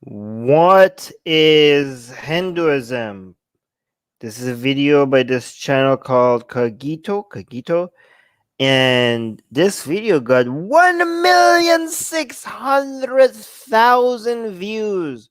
What is Hinduism? This is a video by this channel called Kagito, and this video got 1,600,000 views,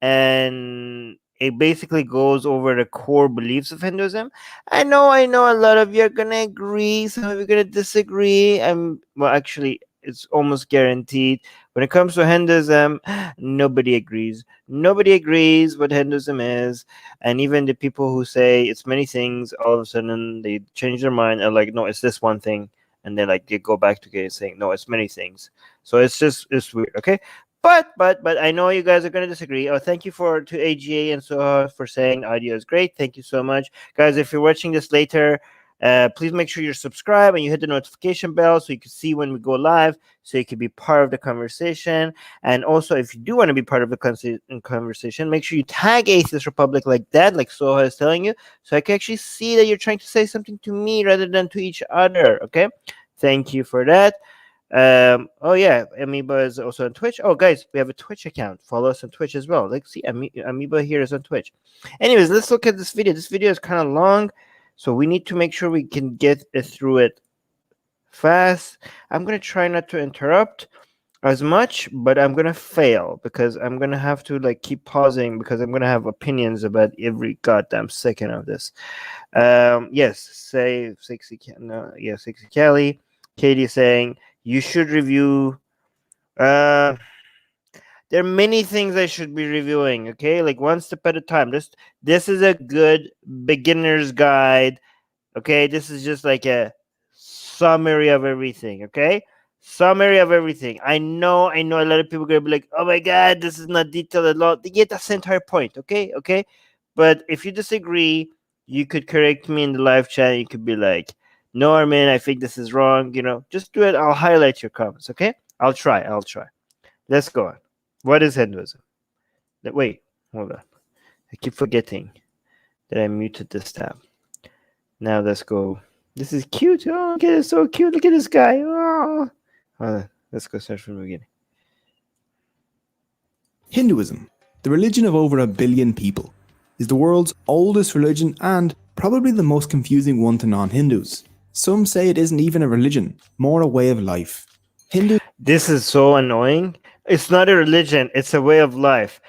and it basically goes over the core beliefs of Hinduism. I know a lot of you are gonna agree, some of you are gonna disagree. Well, actually, it's almost guaranteed. When it comes to Hinduism, nobody agrees. Nobody agrees what Hinduism is, and even the people who say it's many things, all of a sudden they change their mind and like, no, it's this one thing, and then like they go back to saying, no, it's many things. So it's weird, okay? But I know you guys are going to disagree. Oh, thank you to AGA and Soha for saying audio is great. Thank you so much, guys. If you're watching this later, please make sure you're subscribed and you hit the notification bell so you can see when we go live, so you can be part of the conversation. And also, if you do want to be part of the conversation, make sure you tag Atheist Republic like that, like Soha is telling you, so I can actually see that you're trying to say something to me rather than to each other. Okay, thank you for that. Oh yeah, Amoeba is also on Twitch. Oh guys, we have a Twitch account. Follow us on Twitch as well. Let's see, Amoeba here is on Twitch. Anyways, let's look at this video. This video is kind of long, so we need to make sure we can get through it fast. I'm gonna try not to interrupt as much, but I'm gonna fail because I'm gonna have to like keep pausing because I'm gonna have opinions about every goddamn second of this. Yes, say 60 no, yeah, 60 Kelly. Katie is saying you should review. There are many things I should be reviewing. Okay, like one step at a time. This is a good beginner's guide. Okay, this is just like a summary of everything. Okay, summary of everything. I know. A lot of people are gonna be like, "Oh my god, this is not detailed at all." Yeah, that's the entire point. Okay. But if you disagree, you could correct me in the live chat. You could be like, no, Armin, I think this is wrong. Just do it. I'll highlight your comments. Okay, I'll try. Let's go on. What is Hinduism? Wait, hold on. I keep forgetting that I muted this tab. Now let's go. This is cute. Oh, look at it, so cute. Look at this guy. Oh. Hold on. Let's go start from the beginning. Hinduism, the religion of over 1 billion people, is the world's oldest religion and probably the most confusing one to non-Hindus. Some say it isn't even a religion, more a way of life. This is so annoying. It's not a religion, it's a way of life.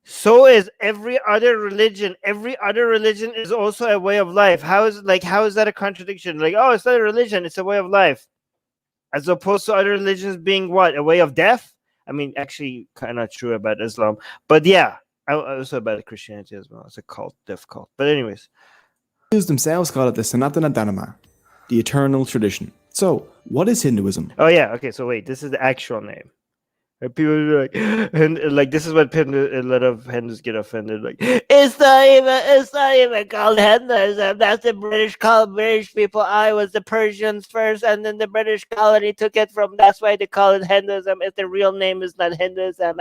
So is every other religion. Every other religion is also a way of life. How is that a contradiction? Like, oh, it's not a religion, it's a way of life. As opposed to other religions being what? A way of death? I mean, actually, kind of true about Islam. But yeah, also about Christianity as well. It's a cult, death cult. But anyways. Hindus themselves call it the Sanatana Dharma, the eternal tradition. So, what is Hinduism? Oh yeah, okay, so wait, this is the actual name. And people are like, and like this is what a lot of Hindus get offended. Like, it's not even called Hinduism. That's the British people. I was the Persians first, and then the British colony took it from. That's why they call it Hinduism. If the real name is not Hinduism,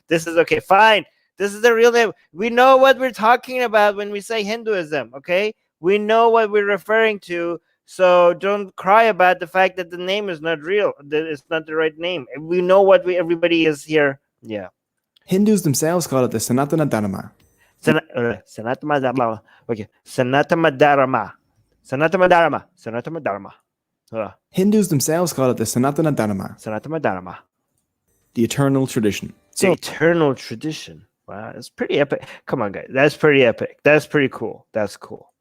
this is okay. Fine, this is the real name. We know what we're talking about when we say Hinduism. Okay, we know what we're referring to. So don't cry about the fact that the name is not real. That it's not the right name. We know what everybody is here. Yeah. Hindus themselves call it the Sanatana Dharma. Sanatana Dharma. Okay. Sanatana Dharma. Sanatana Dharma. Sanatana Dharma. Hindus themselves call it the Sanatana Dharma. Sanatana Dharma. The eternal tradition. The eternal tradition. Wow, that's pretty epic. Come on, guys. That's pretty epic. That's pretty cool. That's cool.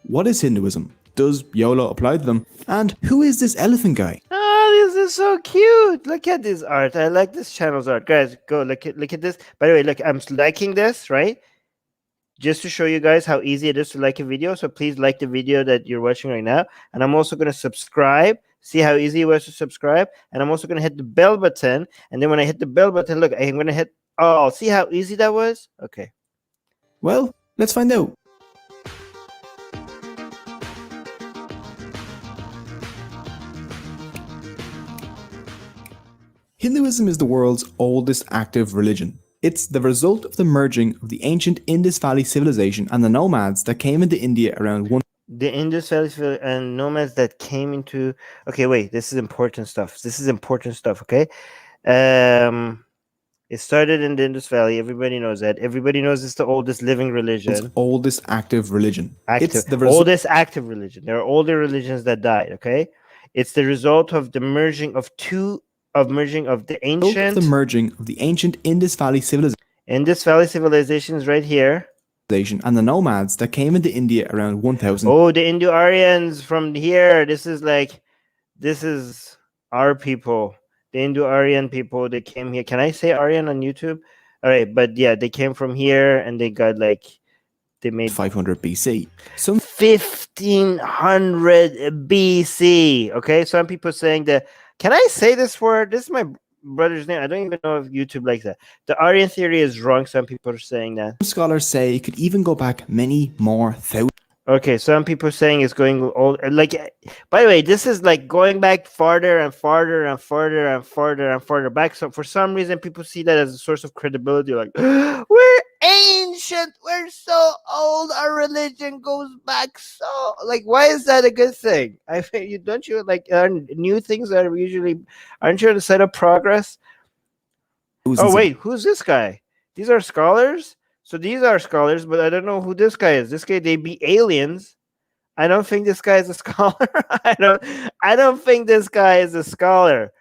What is Hinduism? Does YOLO apply to them? And who is this elephant guy? Oh, this is so cute. Look at this art. I like this channel's art. Guys, go look at this. By the way, look, I'm liking this, right? Just to show you guys how easy it is to like a video. So please like the video that you're watching right now. And I'm also going to subscribe. See how easy it was to subscribe? And I'm also going to hit the bell button. And then when I hit the bell button, look, I'm going to hit, oh, see how easy that was? Okay. Well, let's find out. Hinduism is the world's oldest active religion. It's the result of the merging of the ancient Indus Valley civilization and the nomads that came into India around the Indus Valley and nomads that came into. Okay, wait. This is important stuff. Okay. It started in the Indus Valley. Everybody knows that. Everybody knows it's the oldest living Its religion. oldest active religion. Active, It's the result oldest active religion. There are older religions that died. Okay, it's the result of the merging of the of ancient the merging of the ancient Indus Valley Indus Valley civilizations right here. civilization and the nomads that came into India around 1000. Oh, the Indo-Aryans from here. This is our people, the Indo-Aryan people. They came here. Can I say Aryan on YouTube? All right, but yeah, they came from here and they got they made 500 BC. Some 1500 BC. Okay, some people saying that. Can I say this word? This is my brother's name. I don't even know if YouTube likes that. The Aryan theory is wrong. Some people are saying that. scholars say it could even go back many more thousands. Okay, some people saying it's going old. By the way, this is like going back farther and farther and farther and farther and farther back. So for some reason, people see that as a source of credibility. Like, we're ancient, we're so old, our religion goes back so. Like, why is that a good thing? I think you like new things that are usually aren't you on the side of progress? Oh wait, who's this guy? These are scholars. So these are scholars, but I don't know who this guy is. This guy, they be aliens. I don't think this guy is a scholar. I don't think this guy is a scholar.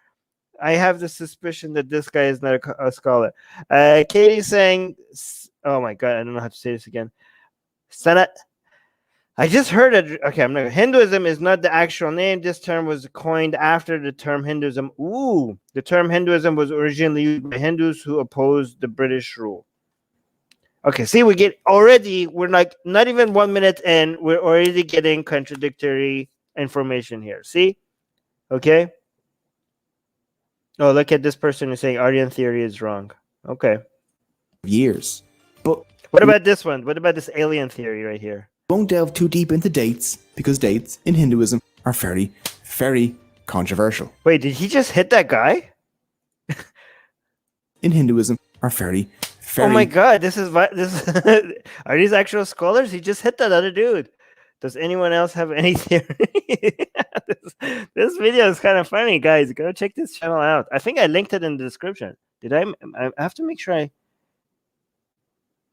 I have the suspicion that this guy is not a scholar. Katie's saying, oh my god, I don't know how to say this again. Susanna, I just heard it. Okay, I'm not. Hinduism is not the actual name. This term was coined after the term Hinduism. Ooh, the term Hinduism was originally used by Hindus who opposed the British rule. Okay, see, we're like not even 1 minute in, we're already getting contradictory information here. See? Okay. Oh, look at this person who's saying Aryan theory is wrong. Okay. Years. But what about this one? What about this alien theory right here? Won't delve too deep into dates because dates in Hinduism are very, very controversial. Wait, did he just hit that guy? In Hinduism are very. Oh my god, this are these actual scholars? He just hit that other dude. Does anyone else have any theory? this video is kind of funny, guys. Go check this channel out. I think I linked it in the description. Did I have to make sure I...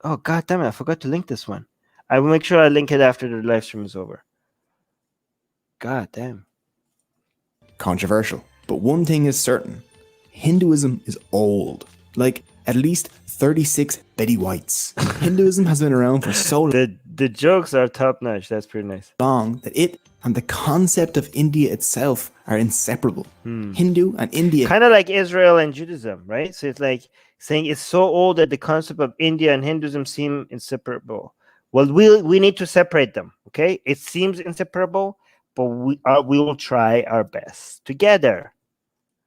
Oh god damn it, I forgot to link this one. I will make sure I link it after the live stream is over. God damn. Controversial. But one thing is certain. Hinduism is old. Like at least 36 Betty Whites. Hinduism has been around for so long. The jokes are top notch. That's pretty nice. Long that it and the concept of India itself are inseparable. Hindu and India. Kind of like Israel and Judaism, right? So it's like saying it's so old that the concept of India and Hinduism seem inseparable. Well, we need to separate them, okay? It seems inseparable, but we will try our best together.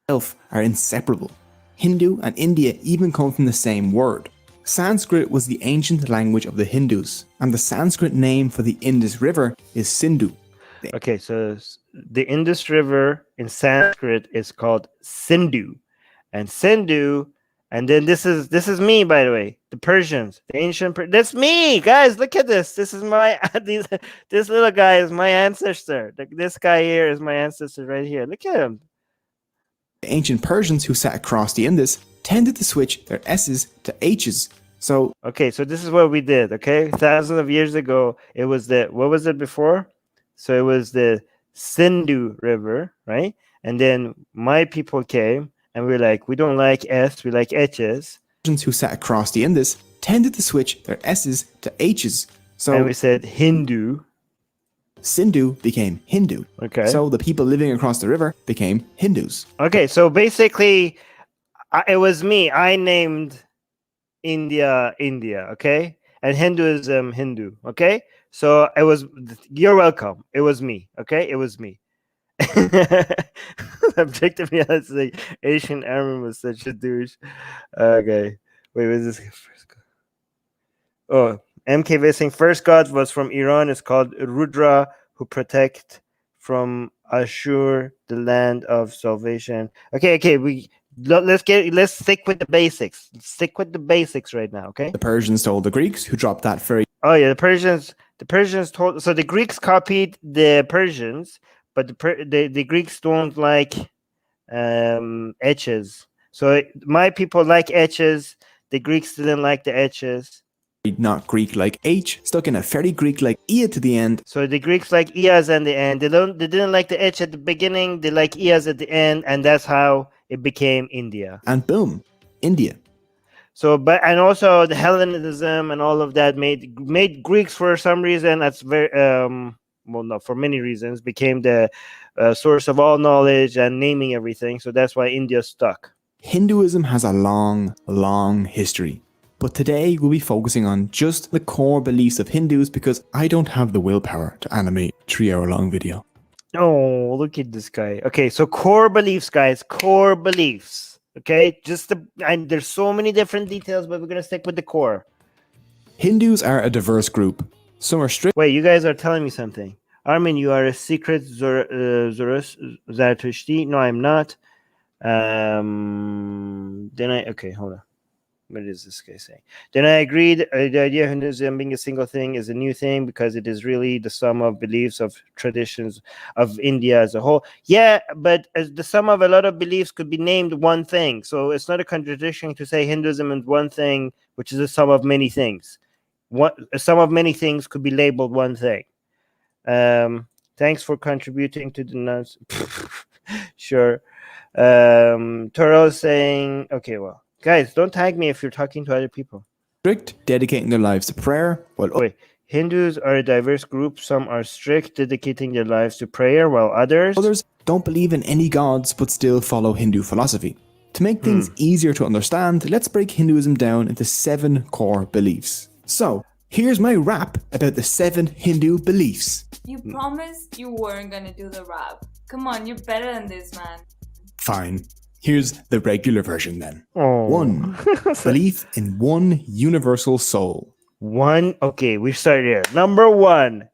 Are inseparable. Hindu and India even come from the same word. Sanskrit was the ancient language of the Hindus, and the Sanskrit name for the Indus River is Sindhu. Okay, so the Indus River in Sanskrit is called Sindhu, and Sindhu, and then this is me, by the way, the Persians, the ancient. That's me, guys. Look at this. This is my this little guy is my ancestor. This guy here is my ancestor right here. Look at him. The ancient Persians who sat across the Indus tended to switch their S's to H's. So okay, so this is what we did. Okay, thousands of years ago, it was what was it before? So it was the Sindhu River, right? And then my people came, and we're like, we don't like S, we like H's. Persians who sat across the Indus tended to switch their S's to H's. So and we said Hindu. Sindhu became Hindu. Okay. So the people living across the river became Hindus. Okay, so basically, it was me. I named India, okay? And Hinduism, Hindu, okay? So it was, you're welcome. It was me, okay? It was me. Objective reality, Asian Armin was such a douche. Okay. Wait, what is this? Oh, MKV saying first god was from Iran. It's called Rudra, who protect from Ashur, the land of salvation. Okay, let's stick with the basics. Stick with the basics right now, okay? The Persians told the Greeks, who dropped that very. Oh yeah, the Persians told. So the Greeks copied the Persians, but the Greeks don't like H's. So my people like etches. The Greeks didn't like the etches. Not Greek like H, stuck in a very Greek like Ia to the end. So the Greeks like ias at the end. They didn't like the etch at the beginning. They like ias at the end, and that's how it became India. And boom, India. So, and also the Hellenism and all of that made Greeks for some reason. That's very well, not for many reasons, became the source of all knowledge and naming everything. So that's why India stuck. Hinduism has a long, long history. But today we'll be focusing on just the core beliefs of Hindus because I don't have the willpower to animate a 3-hour-long video. Oh, look at this guy. Okay, so core beliefs, guys. Core beliefs. Okay, and there's so many different details, but we're gonna stick with the core. Hindus are a diverse group. Some are strict. Wait, you guys are telling me something. Armin, you are a secret Zarathushti. No, I'm not. Okay, hold on. What is this guy saying? Then I agreed. The idea of Hinduism being a single thing is a new thing because it is really the sum of beliefs of traditions of India as a whole. Yeah, but as the sum of a lot of beliefs could be named one thing. So it's not a contradiction to say Hinduism is one thing, which is a sum of many things. A sum of many things could be labeled one thing. Thanks for contributing to the notes. Sure. Toro is saying, okay, well. Guys, don't tag me if you're talking to other people. Strict, dedicating their lives to prayer. Wait, Hindus are a diverse group. Some are strict, dedicating their lives to prayer, while others don't believe in any gods but still follow Hindu philosophy. To make things easier to understand, let's break Hinduism down into 7 core beliefs. So, here's my rap about the 7 Hindu beliefs. You promised you weren't gonna do the rap. Come on, you're better than this, man. Fine. Here's the regular version then. Oh. 1. Belief in one universal soul. Okay, we start here. Number one.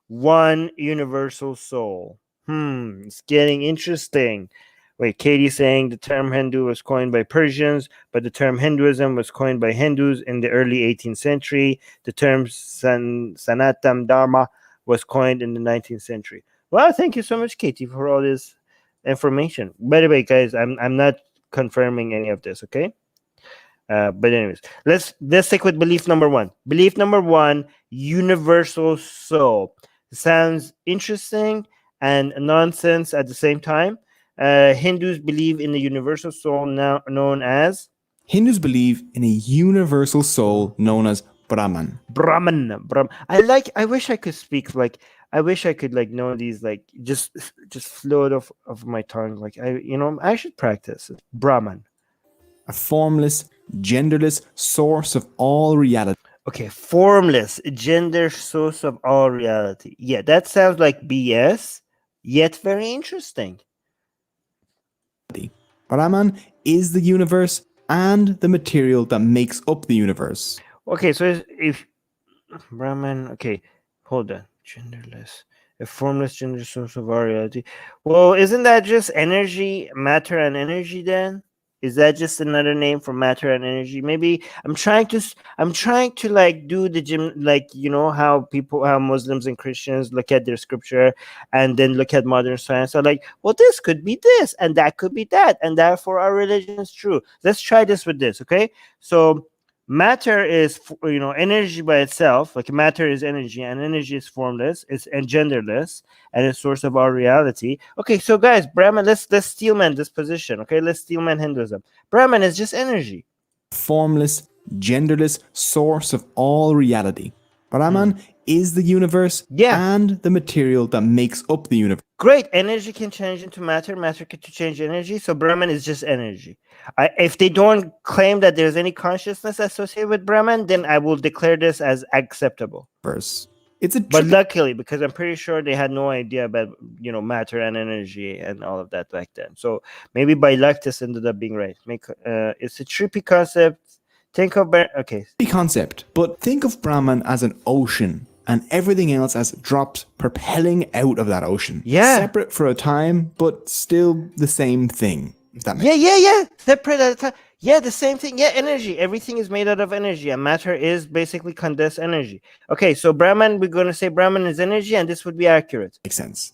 One universal soul. It's getting interesting. Wait, Katie's saying the term Hindu was coined by Persians, but the term Hinduism was coined by Hindus in the early 18th century. The term Sanatam Dharma was coined in the 19th century. Well, thank you so much, Katie, for all this information. By the way, guys, I'm not confirming any of this, okay? But anyways, let's stick with belief number 1. Belief number 1, universal soul. Sounds interesting and nonsense at the same time. Hindus believe in the universal soul now known as Hindus believe in a universal soul known as Brahman. Brahman. I wish I could speak like I wish I could like know these like just float off of my tongue. Like I should practice it. Brahman. A formless, genderless source of all reality. Okay, formless, gender source of all reality. Yeah, that sounds like BS, yet very interesting. Brahman is the universe and the material that makes up the universe. Okay, so if Brahman, okay, hold on. Genderless, a formless gender source of all reality. Well, isn't that just energy, matter, and energy then? Is that just another name for matter and energy? Maybe I'm trying to like do the gym, like how Muslims and Christians look at their scripture and then look at modern science. So like, well, this could be this and that could be that, and therefore our religion is true. Let's try this with this, okay? So matter is energy by itself. Like matter is energy, and energy is formless, and genderless, and a source of our reality. Okay, so guys, Brahman, let's steelman this position. Okay, let's steelman Hinduism. Brahman is just energy. Formless, genderless source of all reality. Brahman is the universe and the material that makes up the universe. Great. Energy can change into matter. Matter can change energy. So Brahman is just energy. If they don't claim that there's any consciousness associated with Brahman, then I will declare this as acceptable. But luckily, because I'm pretty sure they had no idea about matter and energy and all of that back then. So maybe by luck this ended up being right. It's a trippy concept. Think of concept, but think of Brahman as an ocean and everything else as drops propelling out of that ocean. Yeah. Separate for a time, but still the same thing. If that makes sense. Separate at a time. Yeah, the same thing. Yeah, energy. Everything is made out of energy, and matter is basically condensed energy. Okay, so Brahman, we're going to say Brahman is energy, and this would be accurate. Makes sense.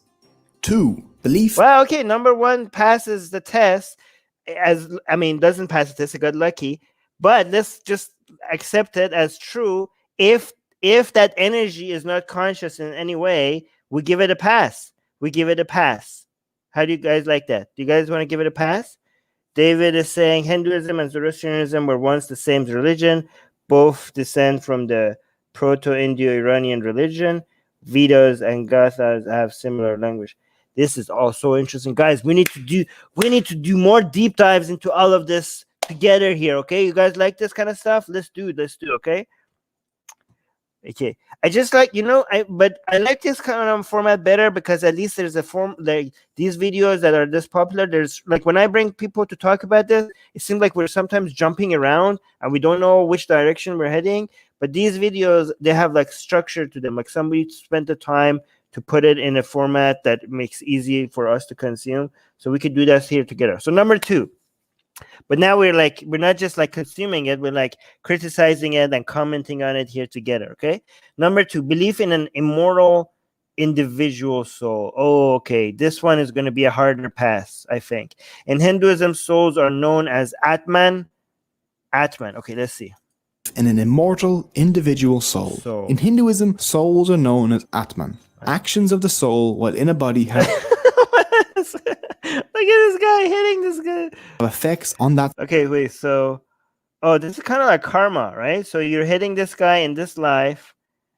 2. Belief Well, okay, number 1 passes the test, doesn't pass the test, it got lucky, but let's just accept it as true. If that energy is not conscious in any way, we give it a pass. We give it a pass. How do you guys like that? Do you guys want to give it a pass? David is saying Hinduism and Zoroastrianism were once the same religion. Both descend from the Proto-Indo-Iranian religion. Vedas and Gathas have similar language. This is all so interesting, guys. We need to do more deep dives into all of this together here. Okay, you guys like this kind of stuff? Let's do. Okay. Okay, I just like but I like this kind of format better because at least there's a form, like these videos that are this popular. There's like when I bring people to talk about this, it seems like we're sometimes jumping around and we don't know which direction we're heading. But these videos, they have like structure to them. Like somebody spent the time to put it in a format that makes easy for us to consume. So we could do that here together. So number 2. But now we're not just like consuming it, we're like criticizing it and commenting on it here together. Okay. Number 2, belief in an immortal individual soul. Oh, okay. This one is going to be a harder pass, I think. In Hinduism, souls are known as Atman. Okay, let's see. in an immortal individual soul. Soul. In Hinduism, souls are known as Atman. Actions of the soul while in a body have Look at this guy hitting this guy. effects on that. Okay, wait. So, this is kind of like karma, right? So you're hitting this guy in this life,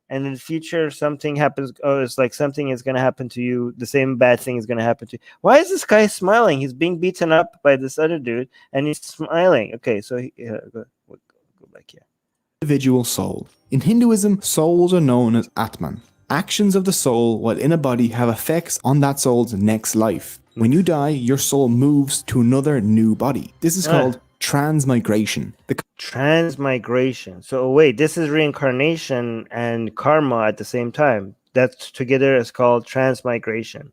and in the future something happens. Oh, it's like something is going to happen to you. The same bad thing is going to happen to you. Why is this guy smiling? He's being beaten up by this other dude, and he's smiling. Okay, so go back here. Individual soul. In Hinduism, souls are known as Atman. Actions of the soul while in a body have effects on that soul's next life. When you die, your soul moves to another new body. This is called transmigration. Transmigration. So wait, this is reincarnation and karma at the same time. That together is called transmigration.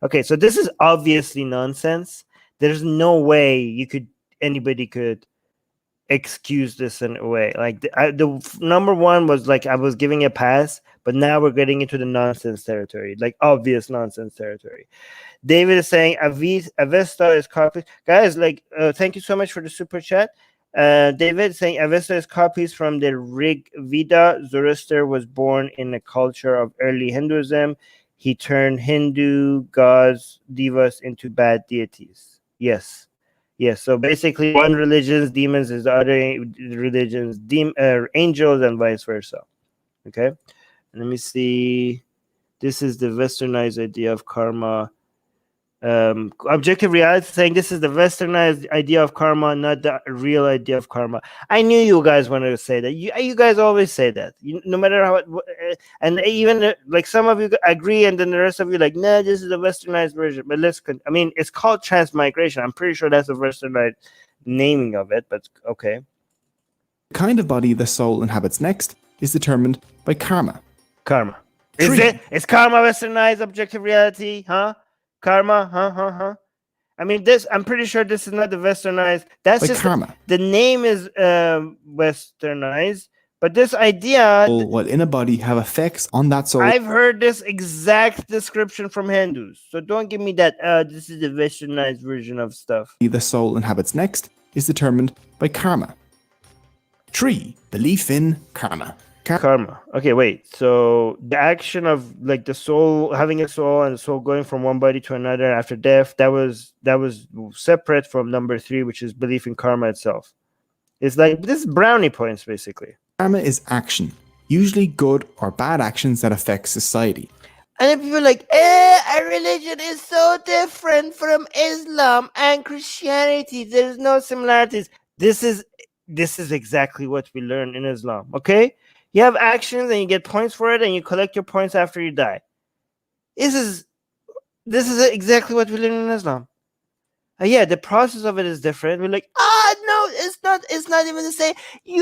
Okay, so this is obviously nonsense. There's no way anybody could excuse this in a way. Like the number 1 was like I was giving a pass, but now we're getting into the nonsense territory, like obvious nonsense territory. David is saying Avesta is copies. Guys, like thank you so much for the super chat. David is saying Avesta is copies from the Rig Veda. Zoroaster was born in a culture of early Hinduism. He turned Hindu gods, devas into bad deities. Yes. So basically, one religion's demons is the other religion's angels, and vice versa. Okay, let me see. This is the westernized idea of karma. Objective reality saying this is the westernized idea of karma, not the real idea of karma. I knew you guys wanted to say that. You guys always say that. No matter how and even like some of you agree, and then the rest of you like, no, this is a westernized version. But it's called transmigration. I'm pretty sure that's a westernized naming of it, but okay. The kind of body the soul inhabits next is determined by karma. Karma. Is karma westernized objective reality? Huh? Karma, I'm pretty sure this is not the westernized. That's like just karma. The name is westernized, but this idea while in a body have effects on that soul. I've heard this exact description from Hindus, so don't give me that. This is the westernized version of stuff. The soul inhabits next is determined by karma. 3. Belief in karma. Karma. Okay, wait. So the action of like the soul having a soul and the soul going from one body to another after death, that was separate from number 3, which is belief in karma itself. It's like this is brownie points basically. Karma is action, usually good or bad actions that affect society. And if people are like, our religion is so different from Islam and Christianity, there's no similarities. This is exactly what we learn in Islam. Okay. You have actions and you get points for it, and you collect your points after you die. This is exactly what we learn in Islam. The process of it is different. We're like, no, it's not even the same.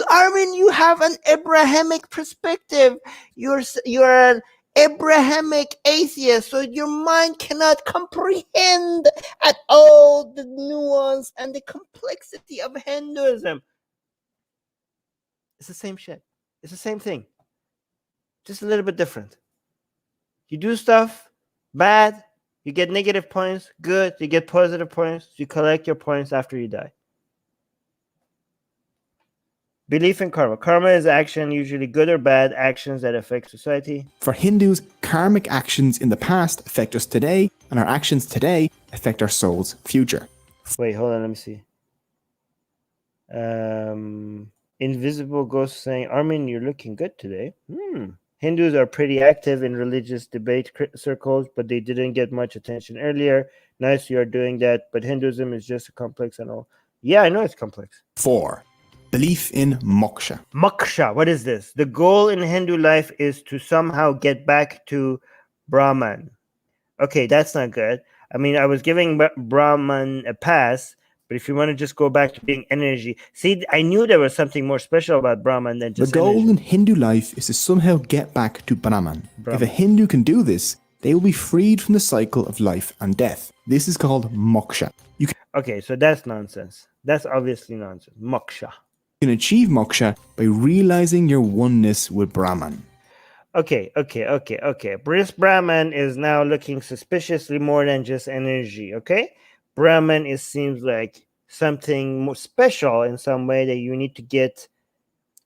Armin, you have an Abrahamic perspective. You're an Abrahamic atheist, so your mind cannot comprehend at all the nuance and the complexity of Hinduism. It's the same shit. It's the same thing, just a little bit different. You do stuff bad, You get negative points, good. You get positive points, you collect your points after you die. Belief in karma. Karma is action, usually good or bad, actions that affect society. For Hindus, karmic actions in the past affect us today, and our actions today affect our soul's future. Wait, hold on, let me see. Invisible Ghost saying, Armin, you're looking good today. Hindus are pretty active in religious debate circles, but they didn't get much attention earlier. Nice you are doing that, but Hinduism is just complex and all. Yeah, I know it's complex. 4. Belief in Moksha. Moksha, what is this? The goal in Hindu life is to somehow get back to Brahman. Okay, that's not good. I mean, I was giving Brahman a pass, but if you want to just go back to being energy, see, I knew there was something more special about Brahman than The just goal energy. in Hindu life is to somehow get back to Brahman. If a Hindu can do this, they will be freed from the cycle of life and death. This is called moksha. You Okay, so that's nonsense. That's obviously nonsense. Moksha. can achieve moksha by realizing your oneness with Brahman. Okay. This Brahman is now looking suspiciously more than just energy, okay? Brahman seems like something more special in some way that you need to get.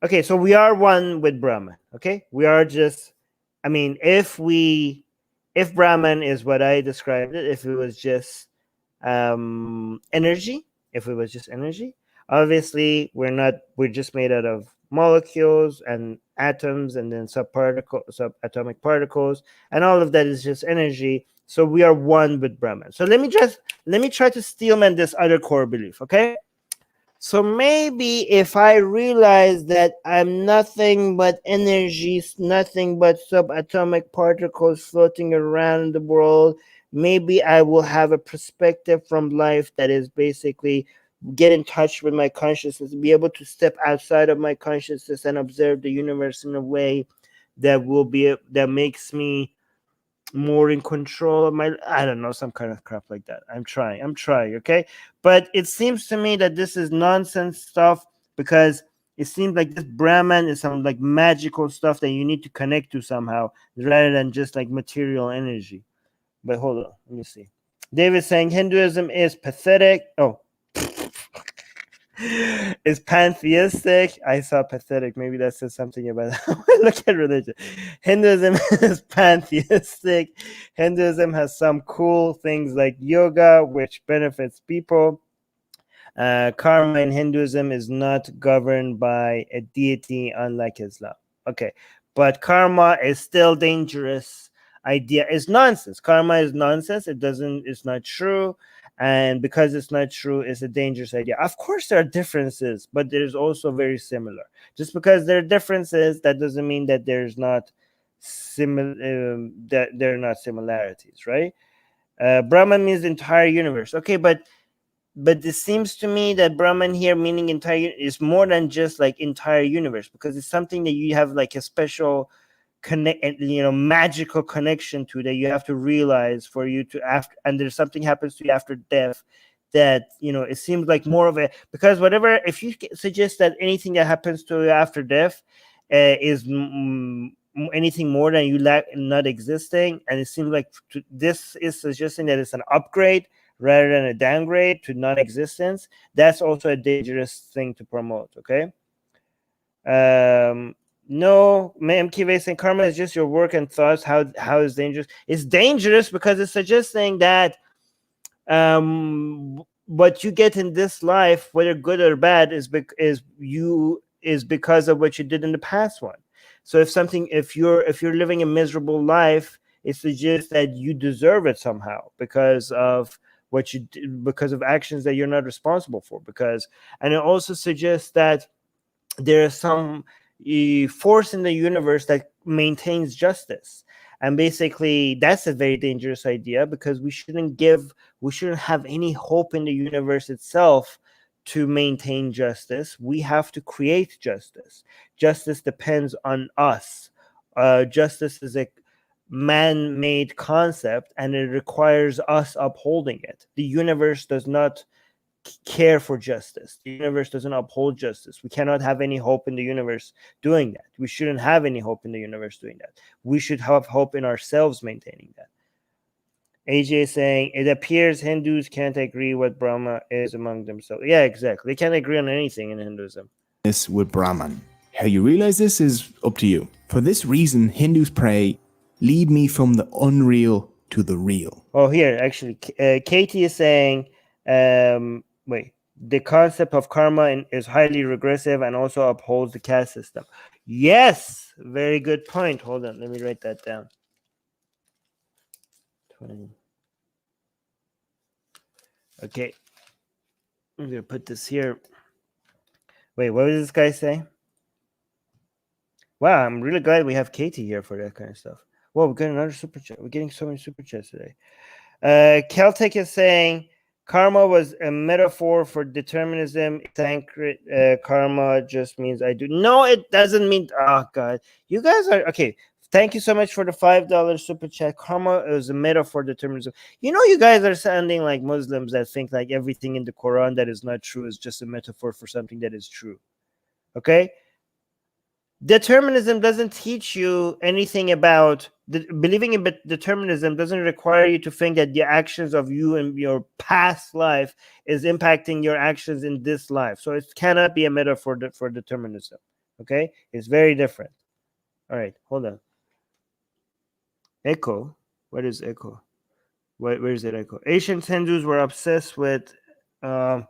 Okay, so we are one with Brahman, okay? We are just, I mean, if Brahman is what I described it, if it was just energy, obviously we're just made out of molecules and atoms and then subatomic particles, and all of that is just energy. So we are one with Brahman. So let me try to steelman this other core belief, okay? So maybe if I realize that I'm nothing but energy, nothing but subatomic particles floating around the world, maybe I will have a perspective from life that is basically get in touch with my consciousness, be able to step outside of my consciousness and observe the universe in a way that makes me more in control of my, I don't know, some kind of crap like that. I'm trying, okay? But it seems to me that this is nonsense stuff, because it seems like this Brahman is some like magical stuff that you need to connect to somehow, rather than just like material energy. But hold on, let me see. David saying Hinduism is pathetic. Oh, is pantheistic. I saw pathetic. Maybe that says something about how I look at religion. Hinduism is pantheistic. Hinduism has some cool things like yoga, which benefits people. Karma in Hinduism is not governed by a deity, unlike Islam. Okay, but karma is still dangerous. Idea is nonsense. Karma is nonsense. It's not true, and because it's not true, it's a dangerous idea. Of course, there are differences, but there's also very similar. Just because there are differences, that doesn't mean that there's not that there are not similarities, right? Brahman means the entire universe. Okay, but it seems to me that Brahman here meaning entire is more than just like entire universe, because it's something that you have like a special magical connection to, that you have to realize for you to after, and there's something happens to you after death, that it seems like more of a, because whatever, if you suggest that anything that happens to you after death is anything more than you not existing, and it seems like this is suggesting that it's an upgrade rather than a downgrade to non-existence, that's also a dangerous thing to promote, okay? No, MKV saying karma is just your work and thoughts. How is dangerous? It's dangerous because it's suggesting that what you get in this life, whether good or bad, is because of what you did in the past one. So if you're living a miserable life, it suggests that you deserve it somehow because of what you did, because of actions that you're not responsible for. And it also suggests that there is some force in the universe that maintains justice, and basically that's a very dangerous idea, because we shouldn't have any hope in the universe itself to maintain justice. We have to create justice. Justice depends on us. Justice is a man-made concept, and it requires us upholding it. The universe does not care for justice. The universe doesn't uphold justice. We cannot have any hope in the universe doing that. We shouldn't have any hope in the universe doing that. We should have hope in ourselves maintaining that. AJ is saying, it appears Hindus can't agree what Brahma is among themselves. Yeah, exactly. They can't agree on anything in Hinduism. This with Brahman. How you realize this is up to you. For this reason, Hindus pray, lead me from the unreal to the real. Oh, here, actually, Katie is saying, wait, the concept of karma is highly regressive and also upholds the caste system. Yes, very good point. Hold on, let me write that down. 20. Okay, I'm gonna put this here. Wait, what did this guy say? Wow, I'm really glad we have Katie here for that kind of stuff. Whoa, we got another super chat. We're getting so many super chats today. Celtic is saying karma was a metaphor for determinism. Karma just means I do. No, it doesn't mean. Oh God, you guys are okay. Thank you so much for the $5 super chat. Karma is a metaphor for determinism. You know, you guys are sounding like Muslims that think like everything in the Quran that is not true is just a metaphor for something that is true. Okay. Determinism doesn't teach you anything about believing in determinism doesn't require you to think that the actions of you in your past life is impacting your actions in this life. So it cannot be a metaphor for determinism. Okay, it's very different. All right, hold on. Echo, what is echo? Where is it? Echo. Ancient Hindus were obsessed with. Guys,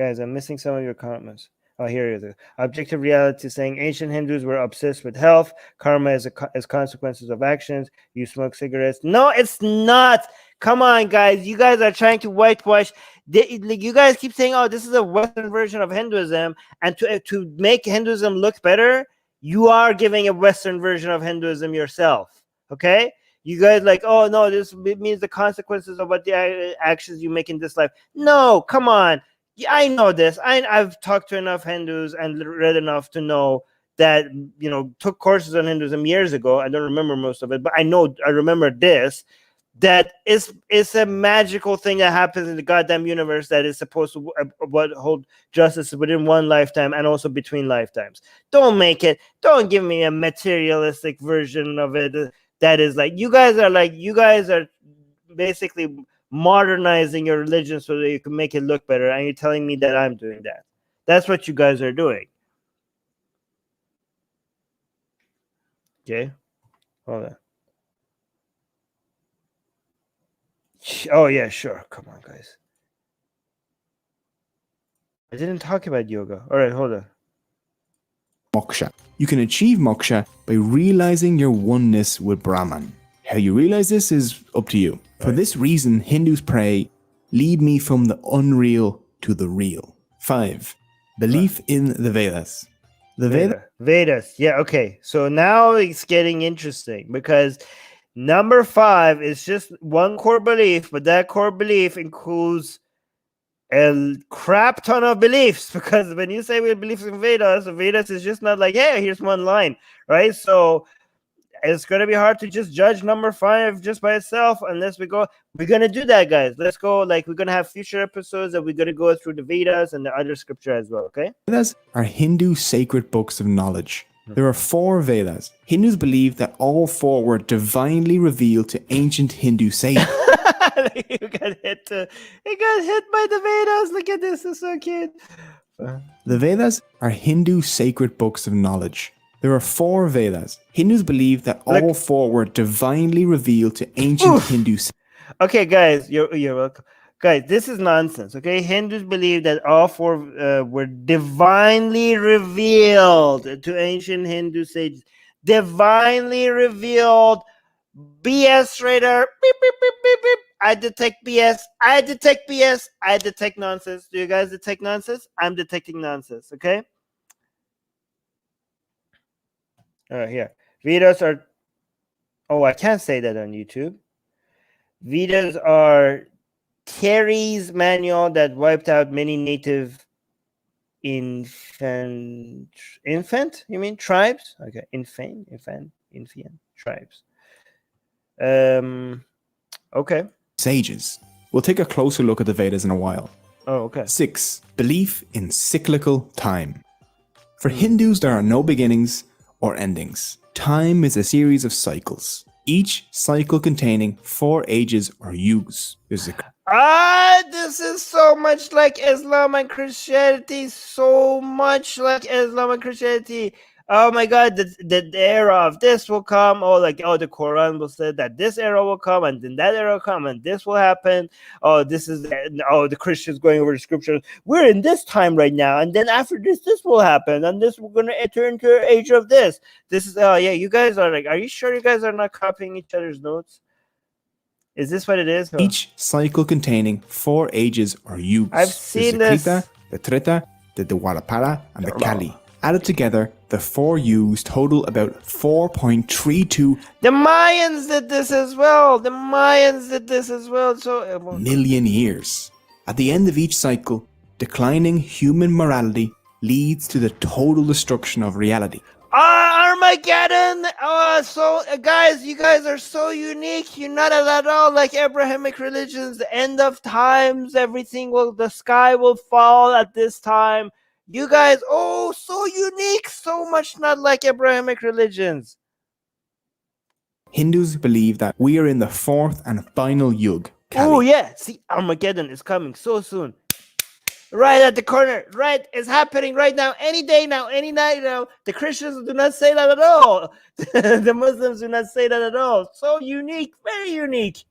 I'm missing some of your comments. Oh, here it is. Objective reality saying ancient Hindus were obsessed with health, karma as consequences of actions. You smoke cigarettes. No, it's not. Come on, guys. You guys are trying to whitewash. You guys keep saying, oh, this is a Western version of Hinduism. And to make Hinduism look better, you are giving a Western version of Hinduism yourself. Okay? You guys like, oh, no, this means the consequences of what the actions you make in this life. No, come on. Yeah, I know this. I've talked to enough Hindus and read enough to know that, you know, took courses on Hinduism years ago. I don't remember most of it, but I remember this, that it's a magical thing that happens in the goddamn universe that is supposed to hold justice within one lifetime and also between lifetimes. Don't don't give me a materialistic version of it that is like, you guys are basically modernizing your religion so that you can make it look better, and you're telling me that I'm doing that. That's what you guys are doing. Okay, hold on. Oh yeah, sure. Come on, guys. I didn't talk about yoga. All right, hold on. Moksha. You can achieve moksha by realizing your oneness with Brahman. How you realize this is up to you. For this reason, Hindus pray, lead me from the unreal to the real. 5. Belief in the Vedas. The Vedas. Yeah, okay. So now it's getting interesting because number 5 is just one core belief, but that core belief includes a crap ton of beliefs, because when you say we believe in Vedas is just not like, hey, here's one line, right? So it's going to be hard to just judge number 5 just by itself unless we're going to do that, guys. Let's go. Like, we're going to have future episodes that we're going to go through the Vedas and the other scripture as well, okay? Vedas are Hindu sacred books of knowledge. There are 4 Vedas. Hindus believe that all 4 were divinely revealed to ancient Hindu sages. He got hit by the Vedas. Look at this. It's so cute. The Vedas are Hindu sacred books of knowledge. There are 4 Vedas. Hindus believe that all 4 were divinely revealed to ancient Hindu sages. Okay, guys, you're welcome. Guys, this is nonsense, okay? Hindus believe that all 4 were divinely revealed to ancient Hindu sages. Divinely revealed. BS radar. Beep, beep, beep, beep, beep. I detect BS. I detect BS. I detect nonsense. Do you guys detect nonsense? I'm detecting nonsense, okay? All right, here. Vedas are... Oh, I can't say that on YouTube. Vedas are Terry's manual that wiped out many native infant, you mean tribes? Okay, infant tribes. Okay. Sages. We'll take a closer look at the Vedas in a while. Oh, okay. 6. Belief in cyclical time. For Hindus, there are no beginnings or endings. Time is a series of cycles. each cycle containing 4 ages or yugas. This is This is so much like Islam and Christianity. So much like Islam and Christianity. Oh my God, the era of this will come. Oh, like, oh, the Quran will say that this era will come, and then that era will come, and this will happen. Oh, this is, oh, the Christians going over the scriptures. We're in this time right now, and then after this, this will happen, and this we're gonna enter into an age of this. This is, oh yeah, you guys are like, are you sure you guys are not copying each other's notes? Is this what it is? each cycle containing 4 ages or yugas. I've seen the this. Krita, the Trita, the Dwapara, and the Kali. Added together, the 4 yugas total about 4.32 The Mayans did this as well. So million years. At the end of each cycle, declining human morality leads to the total destruction of reality. Armageddon! Guys, you guys are so unique. You're not at all like Abrahamic religions. The end of times, the sky will fall at this time. You guys, so unique. So much not like Abrahamic religions. Hindus believe that we are in the 4th and final yug. Oh, yeah. See, Armageddon is coming so soon. Right at the corner. Right. It's happening right now. Any day now. Any night now. The Christians do not say that at all. The Muslims do not say that at all. So unique. Very unique.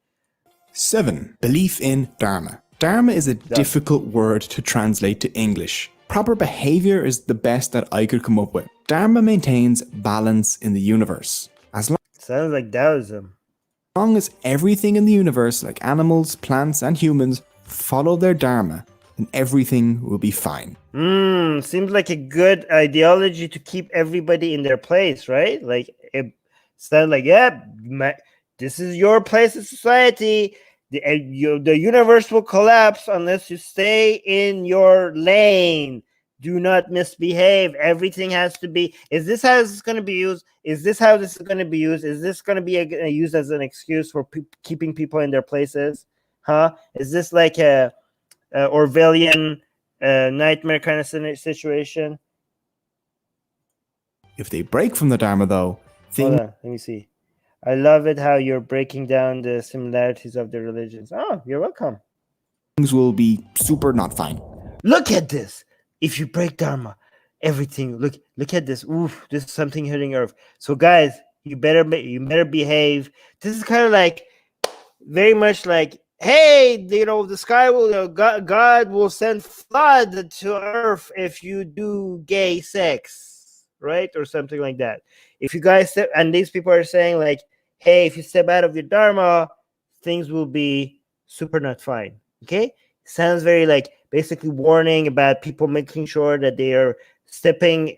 7. Belief in Dharma. Dharma is a difficult word to translate to English. Proper behavior is the best that I could come up with. Dharma maintains balance in the universe. As Sounds like Taoism. long as everything in the universe, like animals, plants, and humans, follow their Dharma, then everything will be fine. Seems like a good ideology to keep everybody in their place, right? Like, it sounds like, this is your place in society. The universe will collapse unless you stay in your lane. Do not misbehave. Everything has to be. Is this how this is going to be used? Is this how this is going to be used? Is this going to be used as an excuse for keeping people in their places? Is this like a Orwellian nightmare kind of situation? If they break from the Dharma, though, Hold on, let me see. I love it how you're breaking down the similarities of the religions. Oh, you're welcome. things will be super not fine. Look at this. If you break Dharma, everything. Look at this. Oof, this is something hitting Earth. So, guys, you better behave. This is kind of like, very much like, hey, the sky will, God will send flood to Earth if you do gay sex, right, or something like that. If you guys step, and these people are saying like, hey, if you step out of your Dharma, things will be super not fine. Okay, sounds very like basically warning about people making sure that they are stepping,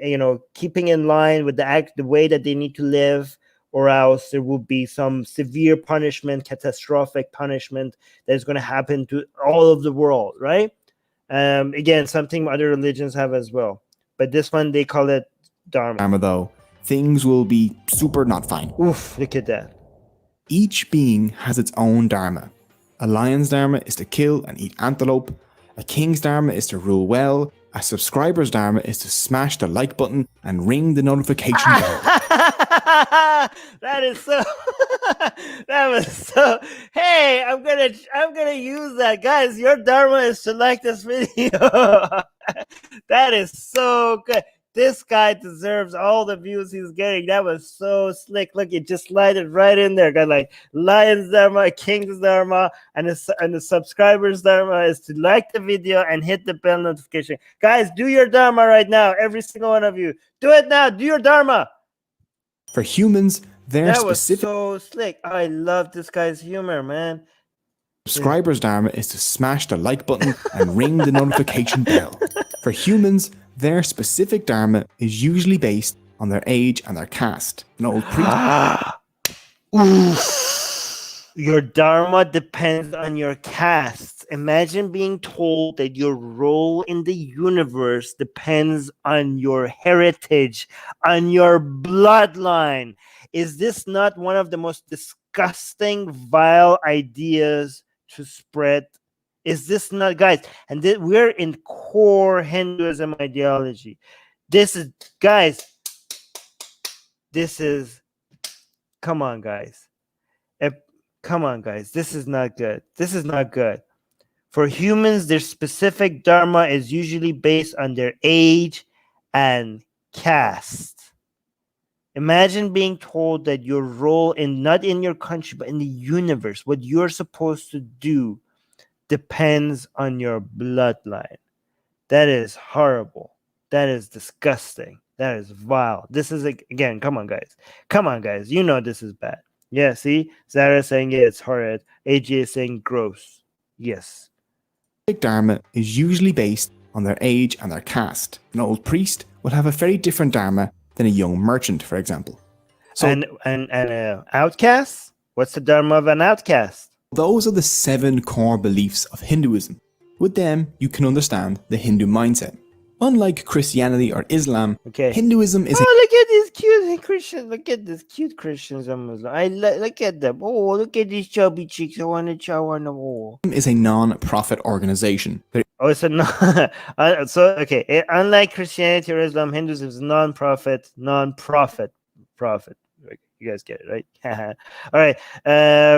keeping in line with the way that they need to live, or else there will be some severe punishment, catastrophic punishment that is going to happen to all of the world, right? Again, something other religions have as well, but this one they call it Dharma. Dharma, though, things will be super not fine. Oof, look at that. Each being has its own Dharma. A lion's Dharma is to kill and eat antelope. A king's Dharma is to rule well. A subscriber's Dharma is to smash the like button and ring the notification bell. That is so. That was so. Hey, I'm gonna use that, guys. Your Dharma is to like this video. That is so good. This guy deserves all the views he's getting. That was so slick. Look, it just lighted right in there. Got like Lion's Dharma, King's Dharma, and the subscribers' Dharma is to like the video and hit the bell notification. Guys, do your Dharma right now. Every single one of you. Do it now. Do your Dharma. For humans, their That was specific so slick. I love this guy's humor, man. subscriber's Dharma is to smash the like button and ring the notification bell. For humans, their specific Dharma is usually based on their age and their caste. An old Your Dharma depends on your caste. Imagine being told that your role in the universe depends on your heritage, on your bloodline. Is this not one of the most disgusting, vile ideas to spread? Is this not, guys? And we're in core Hinduism ideology. This is, guys, come on, guys. Come on, guys. This is not good. This is not good. For humans, their specific dharma is usually based on their age and caste. Imagine being told that your role in not in your country but in the universe, what you're supposed to do, depends on your bloodline. That is horrible. That is disgusting. That is vile. This is again, come on, guys. Come on, guys. You know this is bad. Yeah, see? Zara saying yeah, it's horrid. AJ is saying gross. Yes. Dharma is usually based on their age and their caste. An old priest will have a very different dharma than a young merchant, for example. So, and outcasts? What's the dharma of an outcast? those are the 7 core beliefs of Hinduism. With them, you can understand the Hindu mindset. Unlike Christianity or Islam, Okay. Hinduism is Oh, look at these cute Christians. Look at these cute Christians and Muslims. Look at them. Oh, look at these chubby cheeks. I want to chow on them all. a non-profit organization. There Oh, it's a unlike Christianity or Islam, Hinduism is non-profit. Profit. You guys get it, right? All right.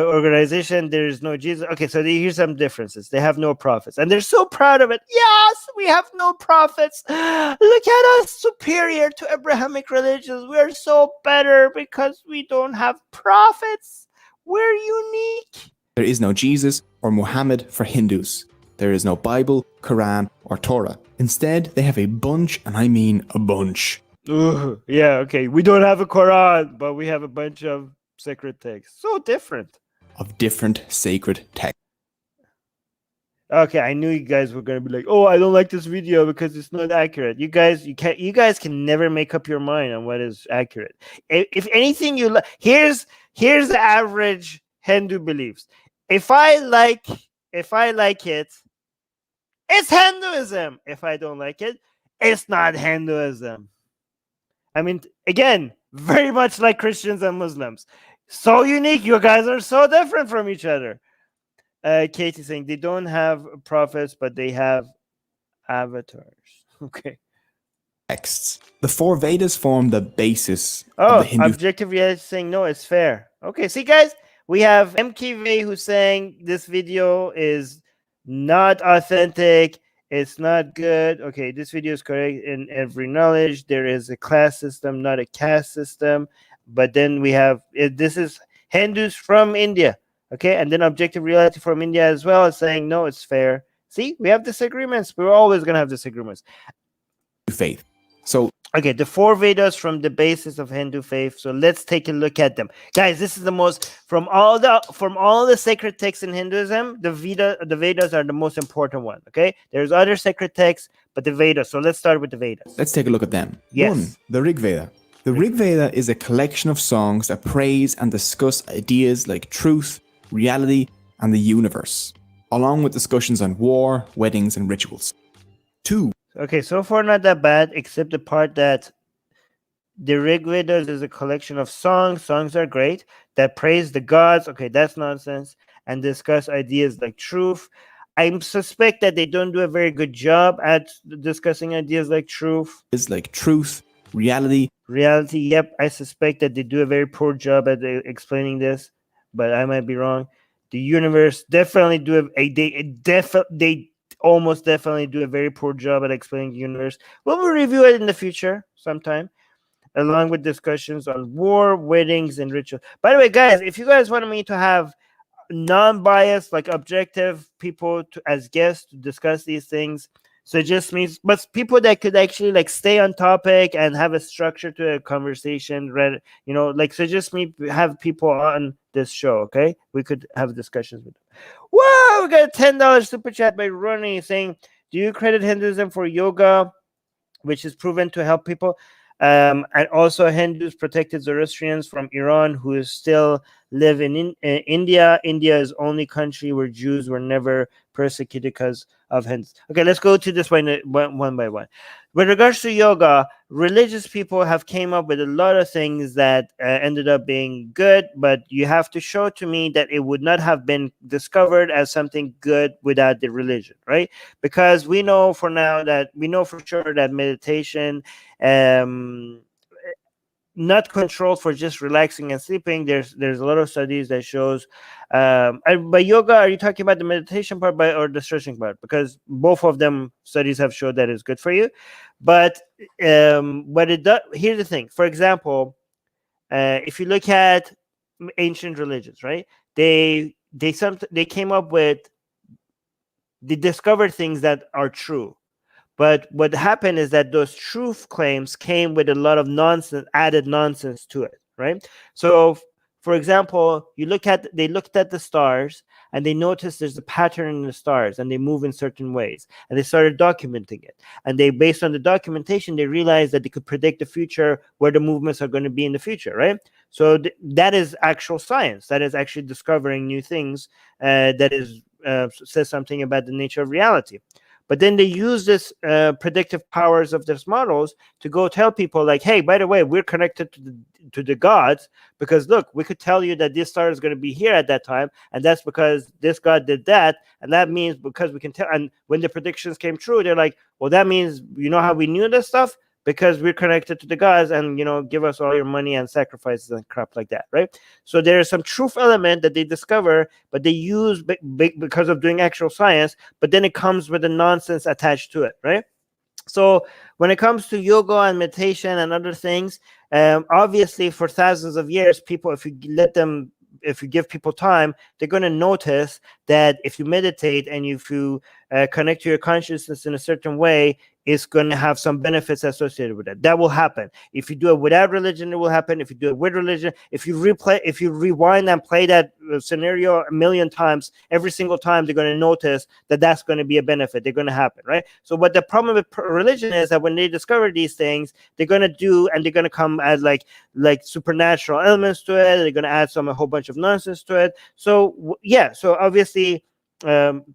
Organization, there is no Jesus. Okay, so here's some differences. They have no prophets, and they're so proud of it. Yes, we have no prophets. Look at us, superior to Abrahamic religions. We're so better because we don't have prophets. We're unique. There is no Jesus or Muhammad for Hindus. There is no Bible, Quran, or Torah. Instead, they have a bunch, and I mean a bunch, Ugh, yeah, okay. We don't have a Quran, but we have a bunch of sacred texts. So different. of different sacred texts. Okay, I knew you guys were gonna be like, "Oh, I don't like this video because it's not accurate." You guys can never make up your mind on what is accurate. If anything, here's the average Hindu beliefs. If I like it, it's Hinduism. If I don't like it, it's not Hinduism. I mean, again, very much like Christians and Muslims. So unique. You guys are so different from each other. Katie saying they don't have prophets, but they have avatars. Okay. Texts. The 4 Vedas form the basis of Oh, the Hindu objective reality saying no, it's fair. Okay, see, guys, we have MKV who's saying this video is not authentic. It's not good. Okay, this video is correct in every knowledge. There is a class system, not a caste system. But then we have this is Hindus from India. Okay, and then objective reality from India as well is saying no, it's fair. See, we have disagreements. We're always gonna have disagreements. faith. So, Okay, the 4 Vedas from the basis of Hindu faith. So let's take a look at them, guys. This is the most from all the sacred texts in Hinduism. The Vedas are the most important one. Okay, there's other sacred texts, but the Vedas. So let's start with the Vedas. let's take a look at them. Yes. 1. The Rig Veda. The Rig Veda is a collection of songs that praise and discuss ideas like truth, reality, and the universe, along with discussions on war, weddings, and rituals. 2. Okay, so far not that bad, except the part that the Rig Vedas is a collection of songs. Songs are great that praise the gods. Okay, that's nonsense. And discuss ideas like truth. I suspect that they don't do a very good job at discussing ideas like truth. Is like truth, reality. Reality, yep. I suspect that they do a very poor job at explaining this, but I might be wrong. The universe definitely do they almost definitely do a very poor job at explaining the universe. We'll review it in the future sometime, along with discussions on war, weddings, and rituals. By the way, guys, if you guys want me to have non-biased, like objective people as guests to discuss these things, suggest me, but people that could actually like stay on topic and have a structure to a conversation, suggest me have people on this show. Okay, we could have discussions with them. Whoa, we got a $10 super chat by Ronnie saying, do you credit Hinduism for yoga, which is proven to help people? And also Hindus protected Zoroastrians from Iran who still live in India. India is the only country where Jews were never persecuted because of Hindus. Okay, let's go to this one by one. With regards to yoga, religious people have came up with a lot of things that ended up being good, but you have to show to me that it would not have been discovered as something good without the religion, right? Because we know for sure that meditation, not controlled for just relaxing and sleeping. There's a lot of studies that shows. By yoga, are you talking about the meditation part or the stretching part? Because both of them studies have showed that it's good for you. But it does. Here's the thing. For example, if you look at ancient religions, right? They came up with, they discovered things that are true. But what happened is that those truth claims came with a lot of nonsense, added nonsense to it, right? So, for example, they looked at the stars and they noticed there's a pattern in the stars and they move in certain ways, and they started documenting it. And they, based on the documentation, they realized that they could predict the future, where the movements are going to be in the future, right? So that is actual science. That is actually discovering new things. That is says something about the nature of reality. But then they use this predictive powers of these models to go tell people like, hey, by the way, we're connected to the gods, because look, we could tell you that this star is going to be here at that time, and that's because this god did that, and that means because we can tell. And when the predictions came true, they're like, well, that means, you know how we knew this stuff? Because we're connected to the gods, and give us all your money and sacrifices and crap like that, right? So there is some truth element that they discover, but they use because of doing actual science, but then it comes with the nonsense attached to it, right? So when it comes to yoga and meditation and other things, obviously for thousands of years, people, if you give people time, they're going to notice that if you meditate and if you connect to your consciousness in a certain way, it's going to have some benefits associated with it. That will happen. If you do it without religion, it will happen. If you do it with religion, if you rewind and play that scenario a million times, every single time they're going to notice that that's going to be a benefit. They're going to happen, right? So what the problem with religion is that when they discover these things, they're going to do, and they're going to come as like supernatural elements to it. They're going to add a whole bunch of nonsense to it. So yeah, so obviously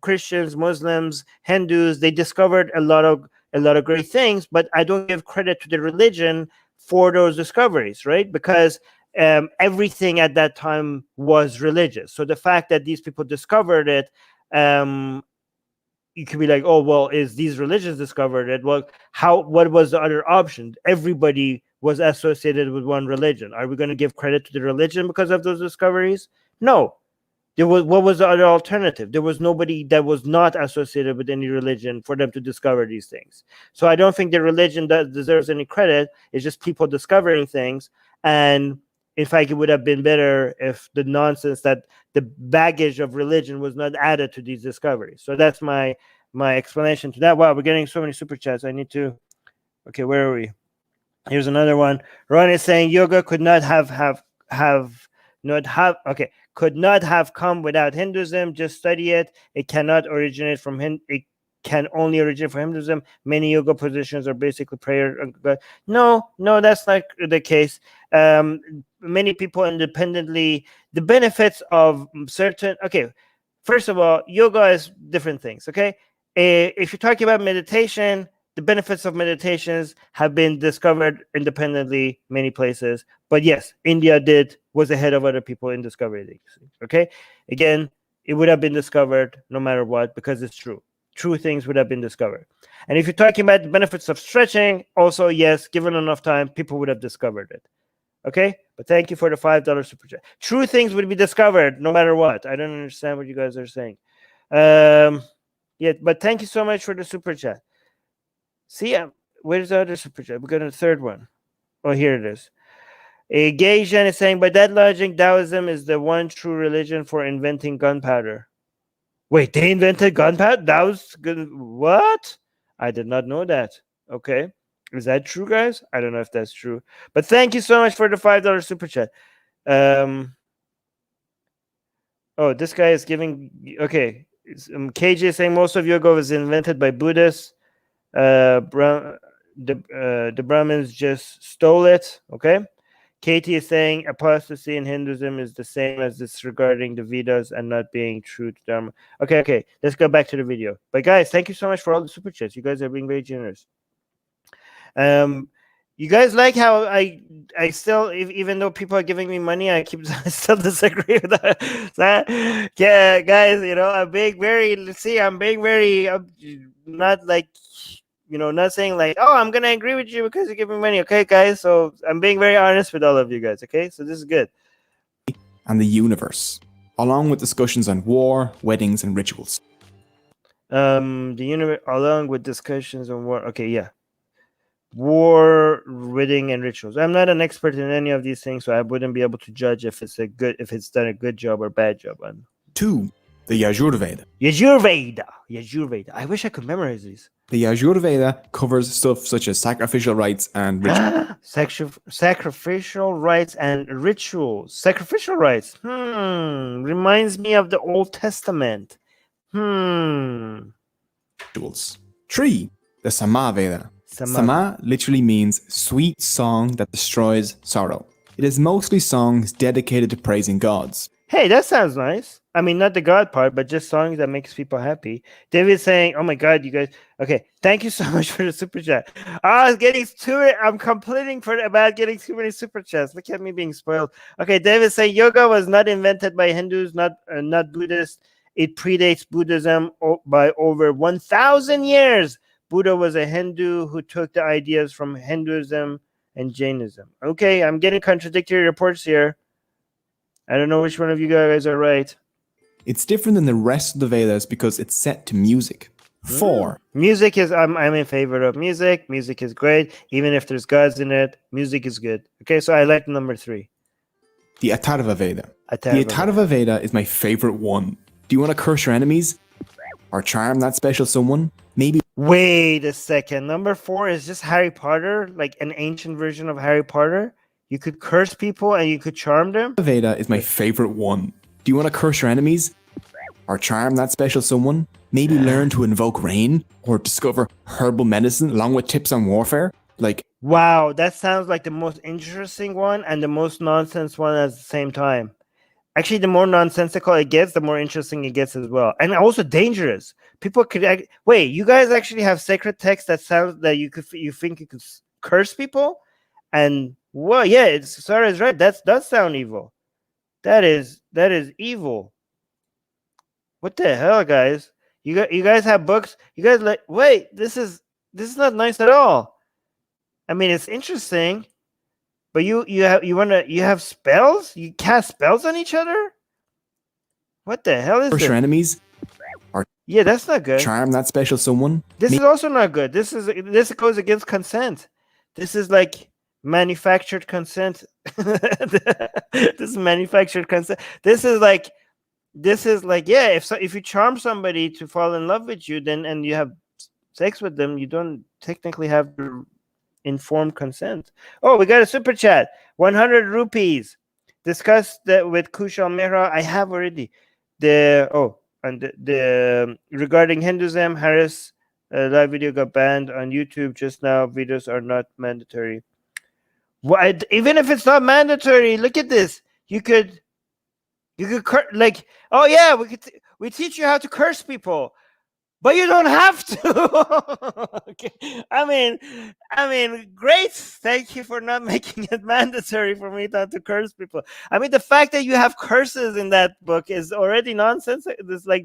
Christians, Muslims, Hindus, they discovered a lot of great things, but I don't give credit to the religion for those discoveries, right? Because everything at that time was religious. So the fact that these people discovered it, you could be like, oh, well, is these religions discovered it? Well, what was the other option? Everybody was associated with one religion. Are we going to give credit to the religion because of those discoveries? No. What was the other alternative? There was nobody that was not associated with any religion for them to discover these things. So I don't think the religion deserves any credit. It's just people discovering things. And in fact, it would have been better if the nonsense, that the baggage of religion was not added to these discoveries. So that's my explanation to that. Wow, we're getting so many super chats. I need to. Okay, where are we? Here's another one. Ron is saying yoga could not could not have come without Hinduism. Just study it. It cannot originate from it can only originate from Hinduism. Many yoga positions are basically prayer. No, that's not the case. Many people independently, the benefits of certain. Okay, first of all, yoga is different things. Okay, if you're talking about meditation, the benefits of meditations have been discovered independently many places. But yes, India was ahead of other people in discovering these. Okay, again, it would have been discovered no matter what, because it's true. True things would have been discovered. And if you're talking about the benefits of stretching, also yes, given enough time, people would have discovered it. Okay, but thank you for the $5 super chat. True things would be discovered no matter what. I don't understand what you guys are saying. Yeah, but thank you so much for the super chat. See, where's the other super chat? We got a third one. Oh, here it is. A Gaijin is saying, by that logic, Taoism is the one true religion for inventing gunpowder. Wait, they invented gunpowder? That was good. What? I did not know that. Okay. Is that true, guys? I don't know if that's true. But thank you so much for the $5 super chat. Oh, this guy is giving. Okay. KJ is saying most of yoga was invented by Buddhists. The Brahmins just stole it. Okay. Katie is saying apostasy in Hinduism is the same as disregarding the Vedas and not being true to Dharma. Okay. Let's go back to the video. But guys, thank you so much for all the super chats. You guys are being very generous. You guys like how I still, even though people are giving me money, I still disagree with that. Yeah, guys, I'm being very, I'm not like, not saying like, oh, I'm gonna agree with you because you give me money. Okay, guys. So I'm being very honest with all of you guys. Okay, so this is good. And the universe, along with discussions on war, weddings, and rituals. The universe, along with discussions on war. Okay, yeah. War, wedding, and rituals. I'm not an expert in any of these things, so I wouldn't be able to judge if it's done a good job or bad job on. 2. The Yajurveda. Yajurveda. I wish I could memorize these. The Yajurveda covers stuff such as sacrificial rites and rituals. Sacrificial rites and rituals. Sacrificial rites. Reminds me of the Old Testament. Rituals. 3. The Samaveda. Sama literally means sweet song that destroys sorrow. It is mostly songs dedicated to praising gods. Hey, that sounds nice. I mean, not the God part, but just songs that makes people happy. David's saying, oh my God, you guys. Okay, thank you so much for the super chat. I'm complaining about getting too many super chats. Look at me being spoiled. Okay, David's saying yoga was not invented by Hindus, not Buddhists. It predates Buddhism by over 1,000 years. Buddha was a Hindu who took the ideas from Hinduism and Jainism. Okay, I'm getting contradictory reports here. I don't know which one of you guys are right. It's different than the rest of the Vedas because it's set to music. 4. Music is, I'm in favor of music. Music is great. Even if there's gods in it, music is good. Okay, so I like number 3. The Atharva Veda. The Atharva Veda is my favorite one. Do you want to curse your enemies? Or charm that special someone? Maybe. Wait a second. Number 4 is just Harry Potter, like an ancient version of Harry Potter. You could curse people and you could charm them. The Veda is my favorite one. Do you want to curse your enemies? Or charm that special someone? Maybe learn to invoke rain? Or discover herbal medicine along with tips on warfare? Like, wow, that sounds like the most interesting one and the most nonsense one at the same time. Actually, the more nonsensical it gets, the more interesting it gets as well. And also dangerous. People could... Wait, you guys actually have sacred text that sounds that you think you could curse people? And... well, yeah, Sarah's right. That does sound evil. That is evil. What the hell, guys? You guys have books. You guys like wait. This is not nice at all. I mean, it's interesting, but you have spells. You cast spells on each other. What the hell is this? Curse your enemies. Or yeah, that's not good. Charm that special someone. This is also not good. This goes against consent. This is like manufactured consent. This is manufactured consent. This is like yeah, if you charm somebody to fall in love with you, then and you have sex with them, you don't technically have informed consent. Oh, we got a super chat. 100 rupees. Discuss that with Kushal Mehra. I have already the regarding Hinduism. Harris live video got banned on YouTube just now. Videos are not mandatory. What? Even if it's not mandatory, look at this. You could like, oh yeah, we teach you how to curse people, but you don't have to. Okay. I mean, great. Thank you for not making it mandatory for me not to curse people. I mean, the fact that you have curses in that book is already nonsense.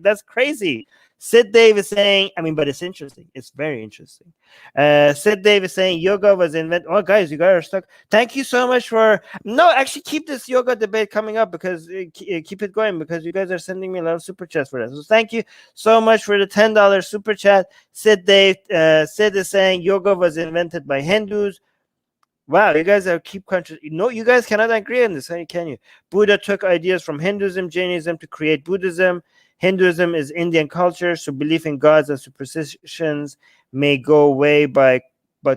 That's crazy. Sid Dave is saying, I mean, but it's interesting. It's very interesting. Sid Dave is saying yoga was invented. Oh, guys, you guys are stuck. Thank you so much for... No, actually, keep this yoga debate coming up because keep it going because you guys are sending me a lot of super chats for that. So thank you so much for the $10 super chat. Sid Dave, Sid is saying yoga was invented by Hindus. Wow, you guys are you guys cannot agree on this. How can you? Buddha took ideas from Hinduism, Jainism to create Buddhism. Hinduism is Indian culture, so belief in gods and superstitions may go away, but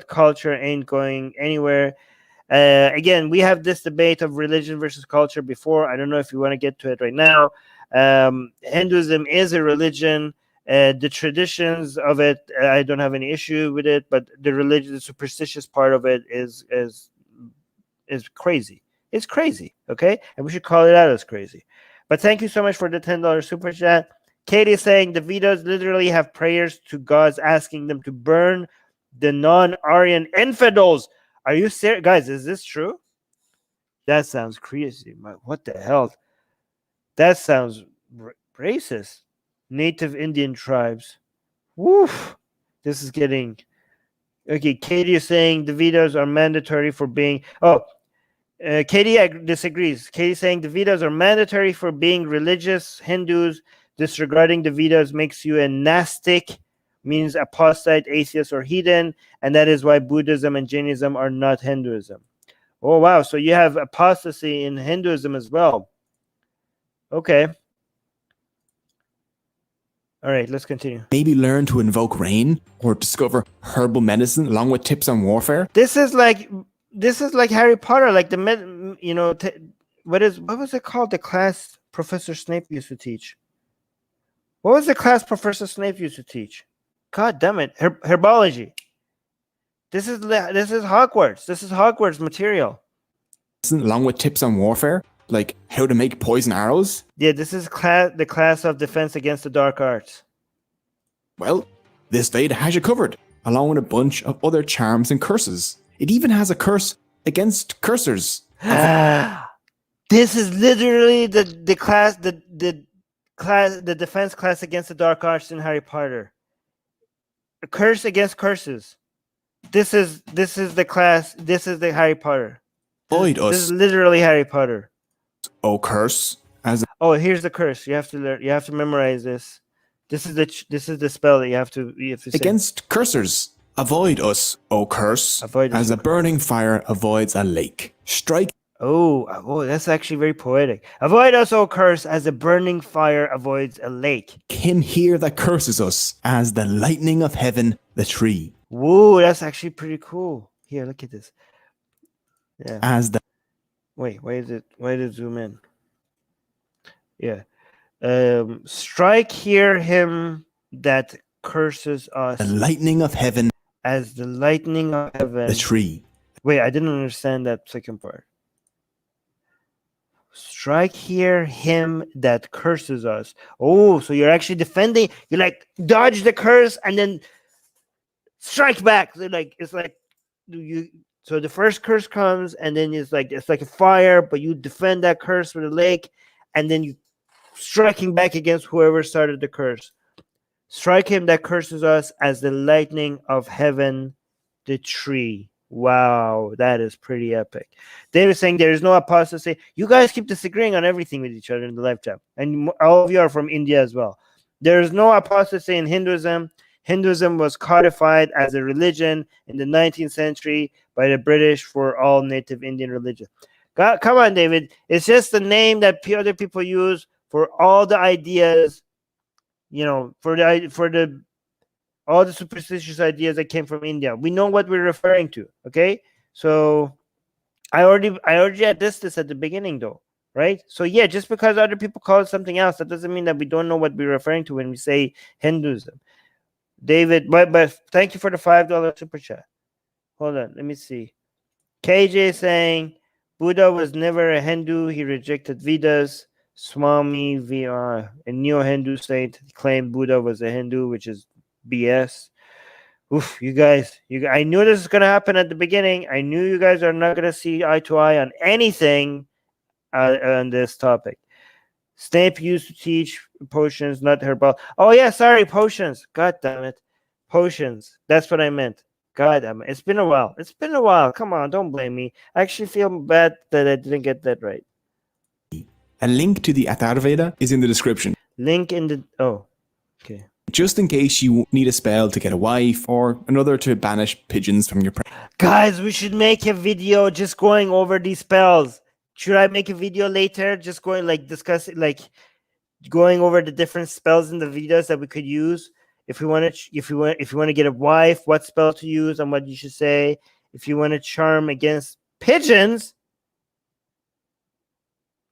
culture ain't going anywhere. Again, we have this debate of religion versus culture before. I don't know if you want to get to it right now. Hinduism is a religion. The traditions of it, I don't have any issue with it, but the religion, the superstitious part of it is crazy. It's crazy, okay? And we should call it out as crazy. But thank you so much for the $10 super chat. Katie is saying the Vedas literally have prayers to gods asking them to burn the non-Aryan infidels. Are you serious? Guys, is this true? That sounds crazy. What the hell? That sounds racist. Native Indian tribes. Woof. This is getting Okay, Katie is saying the Vedas are mandatory for being. Katie disagrees. Katie saying the Vedas are mandatory for being religious. Hindus disregarding the Vedas makes you a Gnostic, means apostate, atheist, or heathen, and that is why Buddhism and Jainism are not Hinduism. Oh wow! So you have apostasy in Hinduism as well. Okay. All right, let's continue. Maybe learn to invoke rain or discover herbal medicine along with tips on warfare. This is like Harry Potter, like what was it called? The class Professor Snape used to teach. What was the class Professor Snape used to teach? God damn it, herbology. This is Hogwarts. This is Hogwarts material. Along with tips on warfare, like how to make poison arrows. Yeah, this is the class of defense against the dark arts. Well, this Veda has you covered, along with a bunch of other charms and curses. It even has a curse against cursors. This is literally the class, the defense class against the dark arts in Harry Potter. A curse against curses. This is the class. This is the Harry Potter. Avoid This us, is literally Harry Potter. O curse, as Oh, here's the curse. You have to learn. You have to memorize this. This is the spell that you have to say. against cursors. Avoid us, O curse, Avoid us, as O a burning fire avoids a lake. Strike Oh, that's actually very poetic. Avoid us, O curse, as a burning fire avoids a lake. him here that curses us, as the lightning of heaven, the tree. Whoa, that's actually pretty cool. Here, look at this. Yeah. As the Wait, why did it zoom in? Yeah. Strike here him that curses us lightning of heaven, as the lightning of heaven. the tree. Wait, I didn't understand that second part. Strike here him that curses us. Oh, so you're actually defending. You like dodge the curse and then strike back. So it's like you. So the first curse comes and then it's like a fire, but you defend that curse with a lake, and then you striking back against whoever started the curse. Strike him that curses us as the lightning of heaven, the tree. Wow, that is pretty epic. They were saying there is no apostasy. You guys keep disagreeing on everything with each other in the live chat, and all of you are from India as well. There is no apostasy in Hinduism. Hinduism was codified as a religion in the 19th century by the British for all native Indian religion. God, come on, David. It's just the name that other people use for all the ideas, for all the superstitious ideas that came from India. We know what we're referring to, okay? So I already addressed this at the beginning, though, right? So yeah, just because other people call it something else, that doesn't mean that we don't know what we're referring to when we say Hinduism. David, but thank you for the $5 super chat. Hold on, let me see. KJ saying Buddha was never a Hindu. He rejected Vedas. Swami VR, a neo-Hindu state, claimed Buddha was a Hindu, which is BS. Oof, you guys, I knew this was gonna happen at the beginning. I knew you guys are not gonna see eye to eye on anything on this topic. Snape used to teach potions, not herbal. Oh yeah, sorry, potions. God damn it, potions. That's what I meant. God damn it. It's been a while. Come on, don't blame me. I actually feel bad that I didn't get that right. A link to the Atharvaveda is in the description. Link in the... Oh, okay. Just in case you need a spell to get a wife or another to banish pigeons from your... Guys, we should make a video just going over these spells. Should I make a video later just going going over the different spells in the Vedas that we could use? If you want to get a wife, what spell to use and what you should say. If you want to charm against pigeons...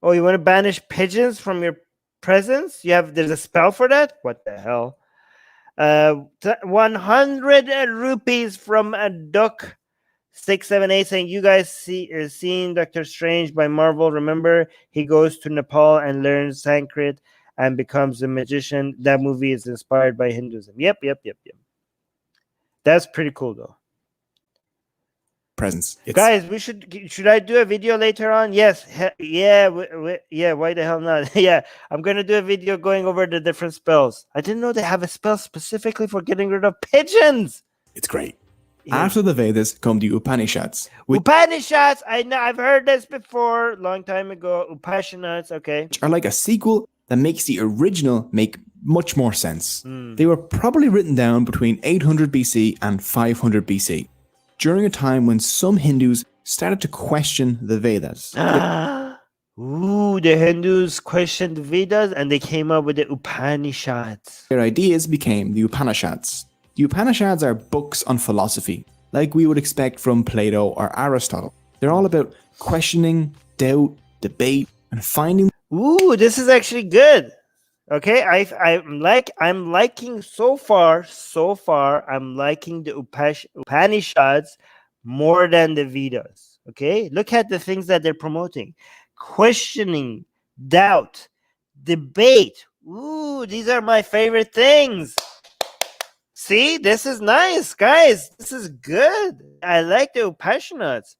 Oh, you want to banish pigeons from your presence? There's a spell for that? What the hell? 100 rupees from a duck 678 saying, you guys seen Doctor Strange by Marvel? Remember, he goes to Nepal and learns Sanskrit and becomes a magician. That movie is inspired by Hinduism. Yep. That's pretty cool though. Presence. Guys, should I do a video later on? Yes. Yeah, why the hell not? Yeah, I'm gonna do a video going over the different spells. I didn't know they have a spell specifically for getting rid of pigeons. It's great. After the Vedas come the Upanishads, which Upanishads. I know. I've heard this before, long time ago. Upanishads. Okay. are like a sequel that makes the original make much more sense. Mm. They were probably written down between 800 BC and 500 BC, during a time when some Hindus started to question the Vedas. Ooh, the Hindus questioned the Vedas and they came up with the Upanishads. Their ideas became the Upanishads. The Upanishads are books on philosophy, like we would expect from Plato or Aristotle. They're all about questioning, doubt, debate, and finding. Ooh, this is actually good. Okay, I'm liking so far. I'm liking the Upanishads more than the Vedas. Okay, look at the things that they're promoting: questioning, doubt, debate. Ooh, these are my favorite things. See, this is nice, guys. This is good. I like the Upanishads.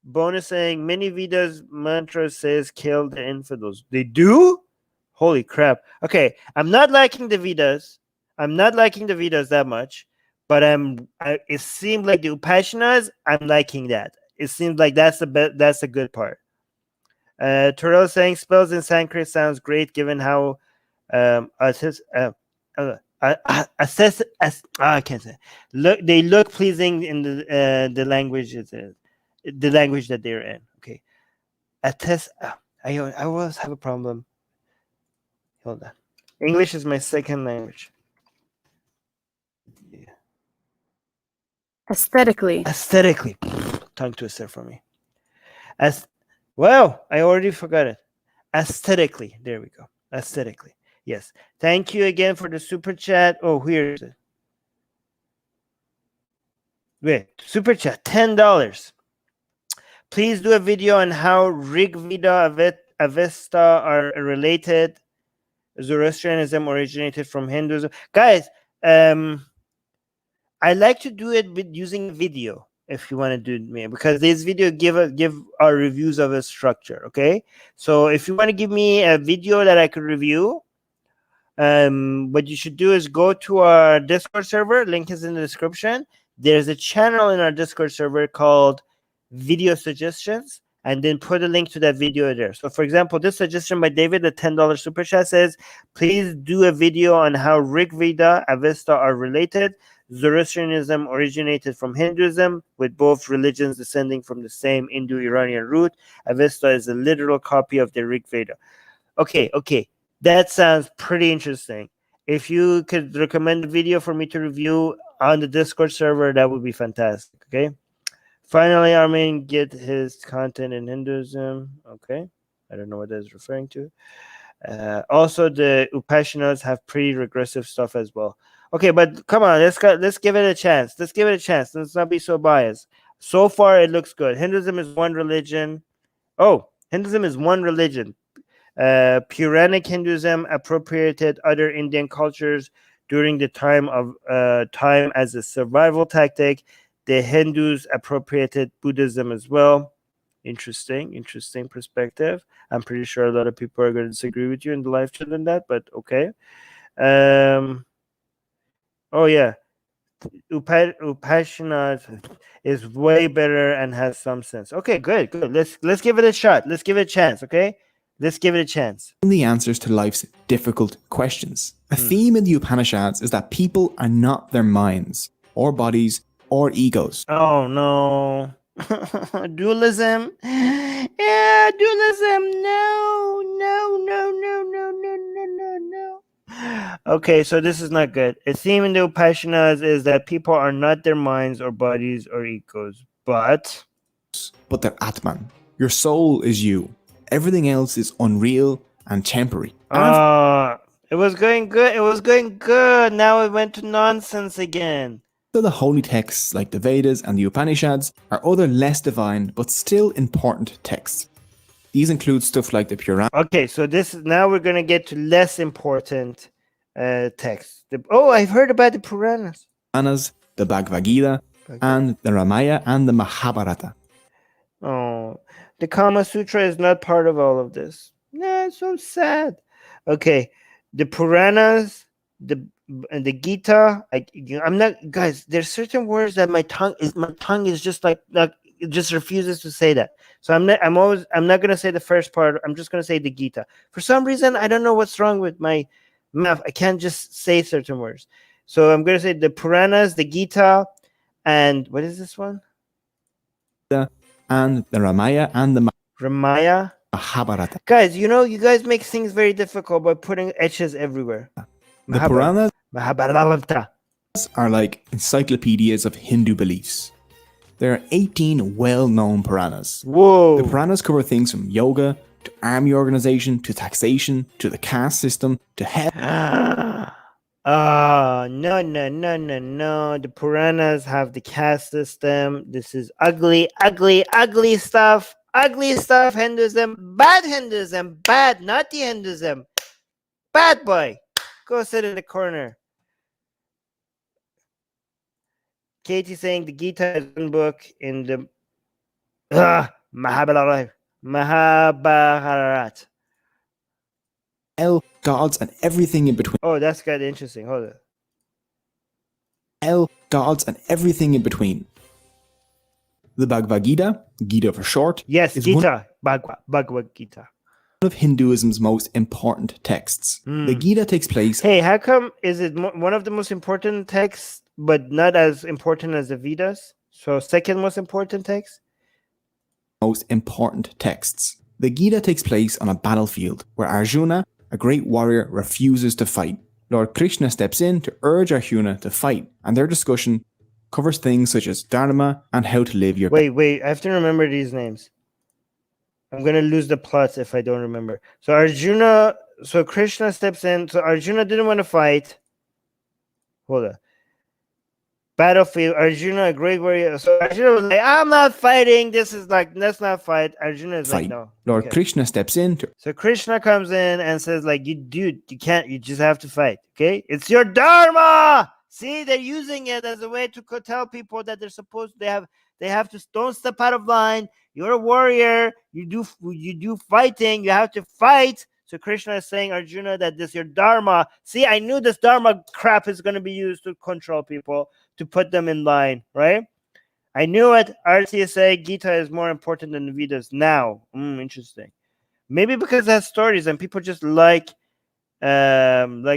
Bonus saying many Vedas mantra says kill the infidels. They do? Holy crap. Okay, I'm not liking the Vedas. I'm not liking the Vedas that much, but it seemed like the Upanishads, I'm liking that. It seems like that's the good part. Terrell saying spells in Sanskrit sounds great given how I can't say. They look pleasing in the language the language that they're in. Okay. I always have a problem. Hold on. English is my second language. Yeah. Aesthetically. Tongue twister for me. Well, I already forgot it. Aesthetically. There we go. Aesthetically. Yes. Thank you again for the super chat. Oh, here is it. Wait, super chat, $10. Please do a video on how Rig Veda, Avesta are related. Zoroastrianism originated from Hinduism. Guys, I like to do it with using video if you want to do me, because this video give our reviews of a structure. Okay, so if you want to give me a video that I could review, what you should do is go to our Discord server. Link is in the description. There's a channel in our Discord server called Video Suggestions, and then put a link to that video there. So, for example, this suggestion by David, the $10 super chat, says, please do a video on how Rig Veda, Avesta are related. Zoroastrianism originated from Hinduism, with both religions descending from the same Indo-Iranian root. Avesta is a literal copy of the Rig Veda. Okay. That sounds pretty interesting. If you could recommend a video for me to review on the Discord server, that would be fantastic. Okay. Finally, Armin get his content in Hinduism. Okay. I don't know what that is referring to. Also, the Upanishads have pretty regressive stuff as well. Okay, but come on, let's give it a chance. Let's not be so biased. So far, it looks good. Hinduism is one religion. Oh, Hinduism is one religion. Puranic Hinduism appropriated other Indian cultures during the time as a survival tactic. The Hindus appropriated Buddhism as well. Interesting perspective. I'm pretty sure a lot of people are going to disagree with you in the live chat on that, but okay. Oh yeah, Upanishads is way better and has some sense. Okay, good. Let's give it a shot. Let's give it a chance. Okay, let's give it a chance. The answers to life's difficult questions. A theme in the Upanishads is that people are not their minds or bodies or egos. Oh no. Dualism. Yeah, dualism. No. Okay, so this is not good. A theme in the Upanishads is that people are not their minds or bodies or egos, but they're Atman. Your soul is you. Everything else is unreal and temporary. It was going good. Now it went to nonsense again. So the holy texts like the Vedas and the Upanishads are other less divine but still important texts. These include stuff like the Puranas. Okay, so now we're going to get to less important texts. I've heard about the Puranas. The Bhagavad Gita, and the Ramayana and the Mahabharata. Oh, the Kama Sutra is not part of all of this. Nah, it's so sad. Okay, the Puranas, the the Gita. I'm not, guys. There's certain words that my tongue is just like it just refuses to say that. So I'm not gonna say the first part. I'm just gonna say the Gita. For some reason, I don't know what's wrong with my mouth. I can't just say certain words. So I'm gonna say the Puranas, the Gita, and what is this one? And the Ramaya and the Ramaya. Mahabharata. Guys, you guys make things very difficult by putting H's everywhere. The Puranas Mahabharata are like encyclopedias of Hindu beliefs. There are 18 well-known Puranas. Whoa. The Puranas cover things from yoga, to army organization, to taxation, to the caste system, to health. No. The Puranas have the caste system. This is ugly stuff. Ugly stuff. Hinduism. Bad. Naughty Hinduism. Bad boy. Go sit in the corner. Katie saying the Gita is one book in the Mahabharata. Hell, gods, and everything in between. Oh, that's kind of interesting. Hold on. Hell, gods, and everything in between. The Bhagavad Gita, Gita for short, Yes, is Gita. Bhagavad Gita. one of Hinduism's most important texts. The Gita takes place. Hey, how come is it one of the most important texts, but not as important as the Vedas? So second most important text? Most important texts. The Gita takes place on a battlefield where Arjuna, a great warrior, refuses to fight. Lord Krishna steps in to urge Arjuna to fight, and their discussion covers things such as Dharma and how to live your Wait, I have to remember these names. I'm gonna lose the plots if I don't remember. So Krishna steps in. So Arjuna didn't want to fight. Hold on. Battlefield. Arjuna, a great warrior. So Arjuna was like, "I'm not fighting. This is like, let's not fight." Arjuna is like, "No." Lord Okay. Krishna steps in to So Krishna comes in and says, like, you can't, you just have to fight. Okay? It's your Dharma. See, they're using it as a way to tell people that they have to don't step out of line. You're a warrior. You do fighting. You have to fight. So Krishna is saying, Arjuna, that this is your Dharma. See, I knew this Dharma crap is going to be used to control people, to put them in line, right? I knew it. RTSA, Gita is more important than the Vedas now. Interesting. Maybe because it has stories and people just like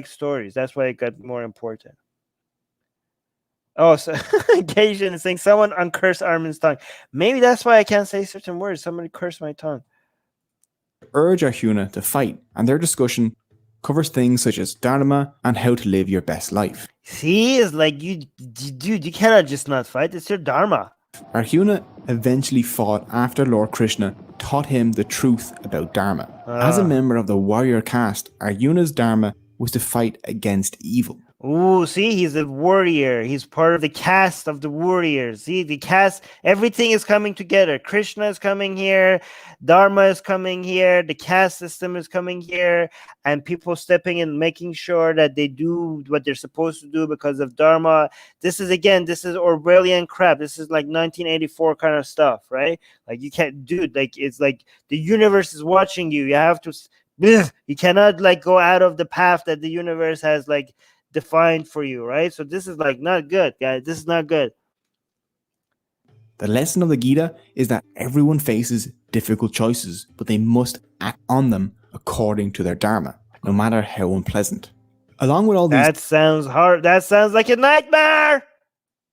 stories. That's why it got more important. Oh, so Gaijin is saying someone uncurse Armin's tongue. Maybe that's why I can't say certain words. Somebody cursed my tongue. urge Arjuna to fight, and their discussion covers things such as Dharma and how to live your best life. See, it's like, dude, you cannot just not fight. It's your Dharma. Arjuna eventually fought after Lord Krishna taught him the truth about Dharma. As a member of the warrior caste, Arjuna's Dharma was to fight against evil. Ooh, see, he's a warrior. He's part of the caste of the warriors. See, the caste, everything is coming together. Krishna is coming here. Dharma is coming here. The caste system is coming here. And people stepping in, making sure that they do what they're supposed to do because of Dharma. This is Orwellian crap. This is like 1984 kind of stuff, right? Like, you can't, dude, like, it's like the universe is watching you. You have to, you cannot, like, go out of the path that the universe has, like, defined for you, right? So this is like not good, guys. This is not good. The lesson of the Gita is that everyone faces difficult choices, but they must act on them according to their Dharma, no matter how unpleasant. Along with all these That sounds hard. That sounds like a nightmare.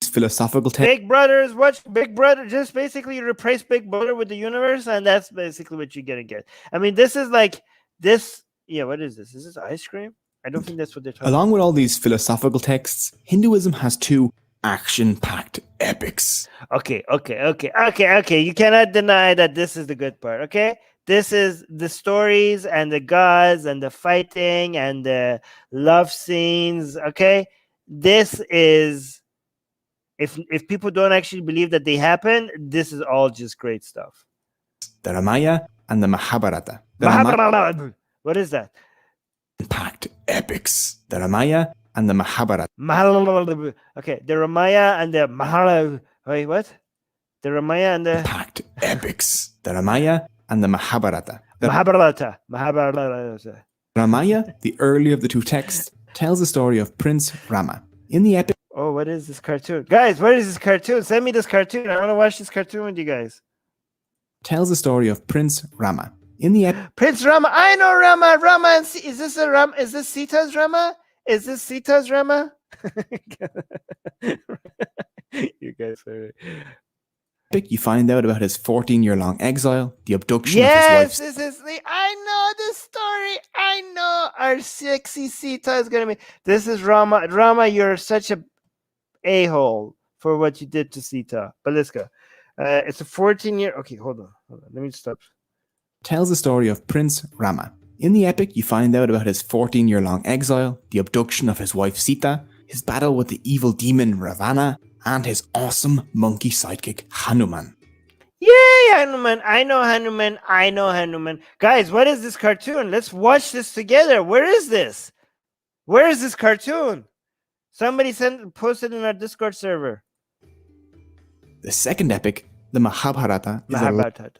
philosophical texts, Big Brothers, watch Big Brother. Just basically replace Big Brother with the universe, and that's basically what you're gonna get. I mean, this is like this. Yeah, what is this? Is this ice cream? I don't think that's what they're talking about. along with all these philosophical texts, Hinduism has two action-packed epics. Okay. You cannot deny that this is the good part, okay? This is the stories and the gods and the fighting and the love scenes, okay? This is, if people don't actually believe that they happen, this is all just great stuff. The Ramaya and the Mahabharata. What is that? Packed epics. The Ramaya and the Mahabharata. Okay, the Ramaya and the Mahabharata. Wait, what? The Ramaya and the Packed epics. The Ramaya and the Mahabharata. The Mahabharata. Ramaya, the earlier of the two texts, tells the story of Prince Rama. In the epic, Oh, what is this cartoon? Guys, what is this cartoon? Send me this cartoon. I want to watch this cartoon with you guys. tells the story of Prince Rama. In the Prince Rama. I know Rama. Rama. And is this a Ram? Is this Sita's Rama? Is this Sita's Rama? You guys are. epic, you find out about his 14-year-long exile, the abduction of his Yes, wife. this is the. I know this story. I know our sexy Sita is gonna be. This is Rama. Rama, you're such a-hole for what you did to Sita. But let's go. It's a 14-year. Okay, hold on. Let me stop. Tells the story of Prince Rama. In the epic, you find out about his 14-year-long exile, the abduction of his wife Sita, his battle with the evil demon Ravana, and his awesome monkey sidekick Hanuman. Yay, Hanuman. I know Hanuman. I know Hanuman. Guys, what is this cartoon? Let's watch this together. Where is this? Where is this cartoon? Somebody posted in our Discord server. The second epic, the Mahabharata, is the Mahabharata.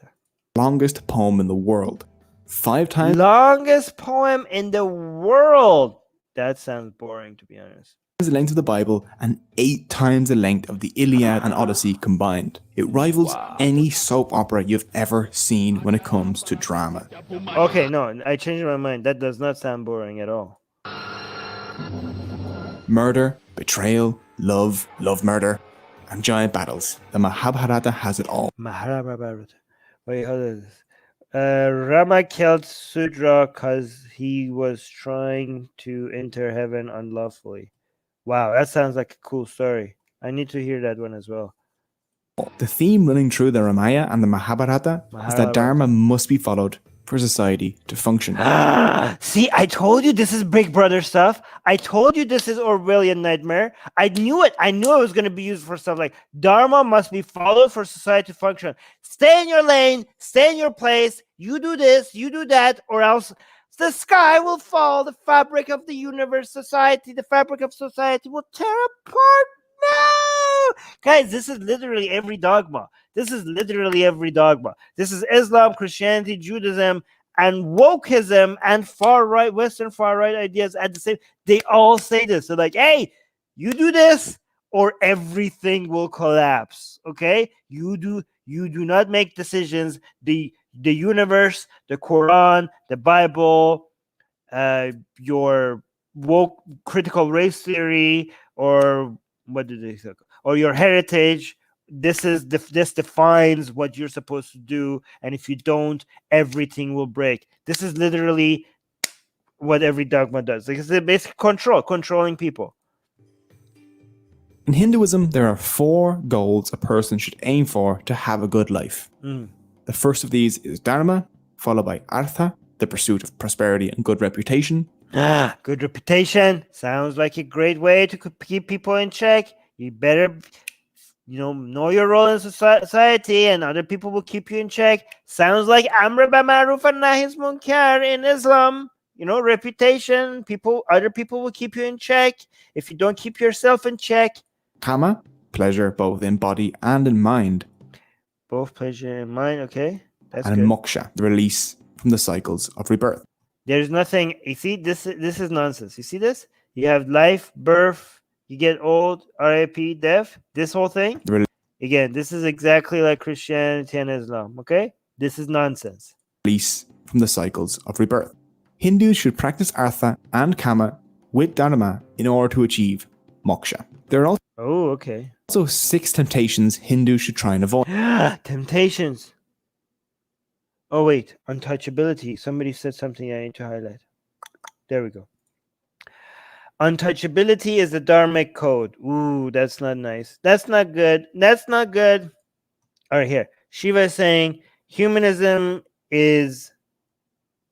longest poem in the world. 5 times Longest poem in the world. That sounds boring, to be honest. the length of the Bible and 8 times the length of the Iliad and Odyssey combined. It rivals any soap opera you've ever seen when it comes to drama. Okay, no, I changed my mind. That does not sound boring at all. Murder, betrayal, love murder, and giant battles. The Mahabharata has it all. Mahabharata. Wait, hold on. Rama killed Sudra because he was trying to enter heaven unlawfully. Wow, that sounds like a cool story. I need to hear that one as well. The theme running through the Ramayana and the Mahabharata is that Dharma must be followed for society to function. See, I told you this is Big Brother stuff. I told you this is Orwellian nightmare. I knew it. I knew it was going to be used for stuff like Dharma must be followed for society to function. Stay in your lane. Stay in your place. You do this. You do that. Or else the sky will fall. The fabric of the universe, society, the fabric of society will tear apart. No! Guys, this is literally every dogma. This is literally every dogma. This is Islam, Christianity, Judaism, and wokeism and far-right, Western far-right ideas at the same. They all say this. They're like, hey, you do this or everything will collapse. Okay? You do not make decisions. The universe, the Quran, the Bible, your woke critical race theory, or what did they say? Or your heritage. This defines what you're supposed to do, and if you don't, everything will break. This is literally what every dogma does. Like, it's basically controlling people. In Hinduism, there are 4 goals a person should aim for to have a good life. The first of these is Dharma, followed by Artha, the pursuit of prosperity and good reputation. Good reputation sounds like a great way to keep people in check. You better, know your role in society, and other people will keep you in check. Sounds like Amr bil Ma'ruf and Nahi Munkar in Islam. Reputation. Other people will keep you in check if you don't keep yourself in check. Kama, pleasure both in body and in mind. Both pleasure and mind. Okay, that's and good. Moksha, the release from the cycles of rebirth. There's nothing. You see, this is nonsense. You see this? You have life, birth. You get old, RIP, death. This whole thing. Again, this is exactly like Christianity and Islam. Okay, this is nonsense. Release from the cycles of rebirth. Hindus should practice Artha and Kama with Dharma in order to achieve Moksha. There are also 6 temptations Hindus should try and avoid. Temptations. Oh, wait. Untouchability. Somebody said something I need to highlight. There we go. Untouchability is the Dharmic code. Ooh, that's not nice. That's not good. That's not good. All right, here. Shiva is saying humanism is...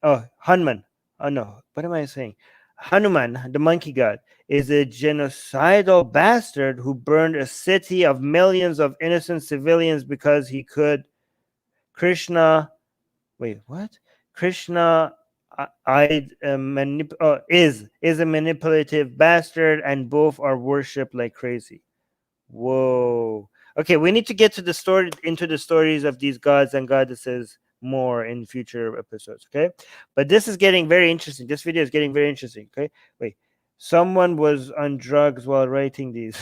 Oh, Hanuman. Oh, no. What am I saying? Hanuman, the monkey god, is a genocidal bastard who burned a city of millions of innocent civilians because he could. Krishna... Wait, what? Krishna is a manipulative bastard, and both are worshipped like crazy. Whoa. Okay, we need to get to into the stories of these gods and goddesses more in future episodes, okay? But this is getting very interesting. This video is getting very interesting, okay? Wait. Someone was on drugs while writing these.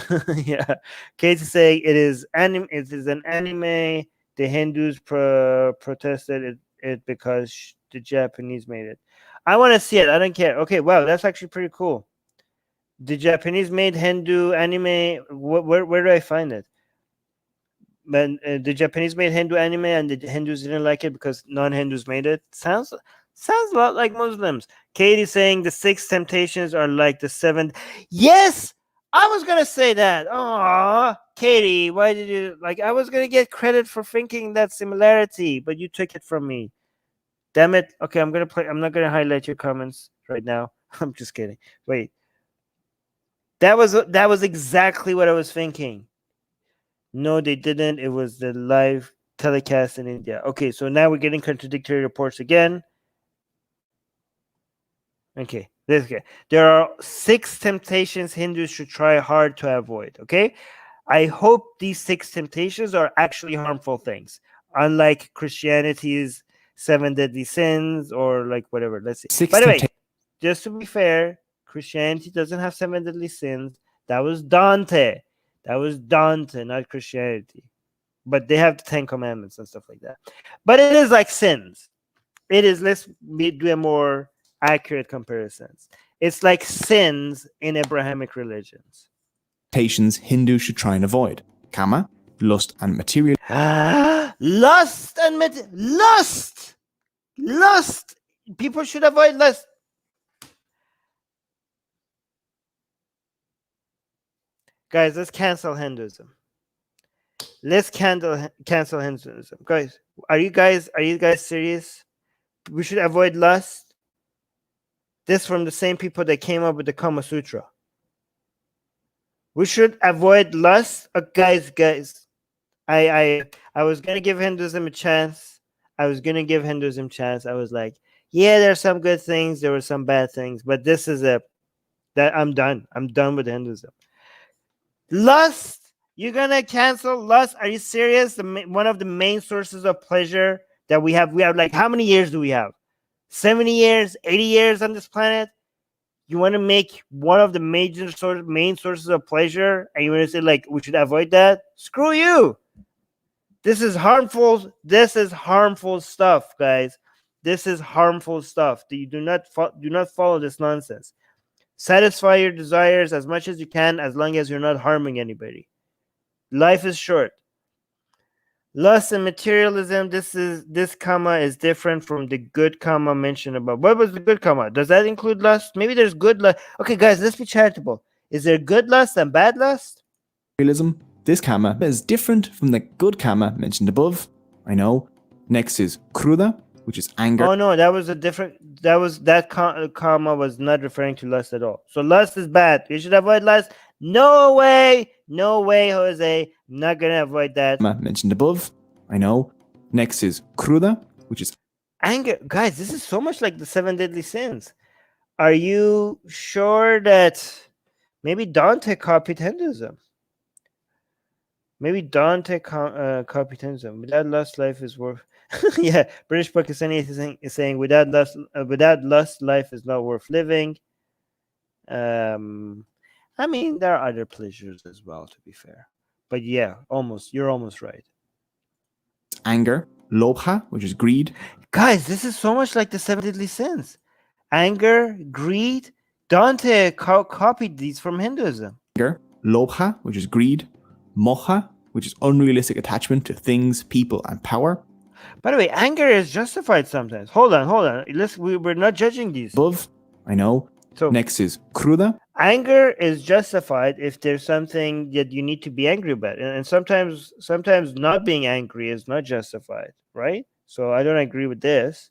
Yeah. Kate is saying it is It is an anime. The Hindus protested it because the Japanese made it. I want to see it. I don't care. Okay, wow, that's actually pretty cool. The Japanese made Hindu anime. Where do I find it? But the Japanese made Hindu anime, and the Hindus didn't like it because non-Hindus made it. Sounds a lot like Muslims. Katie's saying the 6 temptations are like the 7. Yes, I was gonna say that. Oh, Katie, why did you like? I was gonna get credit for thinking that similarity, but you took it from me. Damn it. Okay, I'm not gonna highlight your comments right now. I'm just kidding. Wait. That was exactly what I was thinking. No, they didn't. It was the live telecast in India. Okay, so now we're getting contradictory reports again. Okay, there are 6 temptations Hindus should try hard to avoid. Okay, I hope these 6 temptations are actually harmful things, unlike Christianity's 7 deadly sins or like whatever. Let's see. By the way, just to be fair, Christianity doesn't have 7 deadly sins. That was Dante. That was Dante, not Christianity. But they have the 10 commandments and stuff like that. But it is like sins. It is, let's do a more accurate comparisons. It's like sins in Abrahamic religions. Temptations Hindus should try and avoid: kama, lust and material. Lust and lust. People should avoid lust. Guys, let's cancel Hinduism. Let's cancel Hinduism. Guys, are you guys serious? We should avoid lust. This from the same people that came up with the Kama Sutra. We should avoid lust. Guys. I was gonna give Hinduism a chance. I was like, yeah, there's some good things, there were some bad things, but this is I'm done. I'm done with Hinduism. Lust. You're gonna cancel lust? Are you serious? One of the main sources of pleasure that we have like, how many years do we have? 70 years, 80 years on this planet? You want to make one of the main sources of pleasure, and you want to say like we should avoid that? Screw you. This is harmful. This is harmful stuff, guys. This is harmful stuff. You do not follow this nonsense. Satisfy your desires as much as you can, as long as you're not harming anybody. Life is short. Lust and materialism. This karma is different from the good karma mentioned above. What was the good karma? Does that include lust? Maybe there's good lust. Okay, guys, let's be charitable. Is there good lust and bad lust? Materialism. This karma is different from the good karma mentioned above. I know. Next is kruda, which is anger. Oh no, that was a different. That karma was not referring to lust at all. So lust is bad. You should avoid lust. No way, Jose. I'm not gonna avoid that. Mentioned above. I know. Next is kruda, which is anger. Guys, this is so much like the 7 deadly sins. Are you sure that maybe Dante copied Hinduism? Maybe Dante copied Hinduism. Without lust, life is worth. Yeah, British Pakistani is saying without lust, life is not worth living. I mean, there are other pleasures as well, to be fair. But yeah, you're almost right. Anger, lobha, which is greed. Guys, this is so much like the 7 deadly sins. Anger, greed. Dante copied these from Hinduism. Anger, lobha, which is greed. Moksha, which is unrealistic attachment to things, people, and power. By the way, anger is justified sometimes. Hold on. We're not judging these. Above, I know. So next is kruda. Anger is justified if there's something that you need to be angry about, and sometimes not being angry is not justified, right? So I don't agree with this.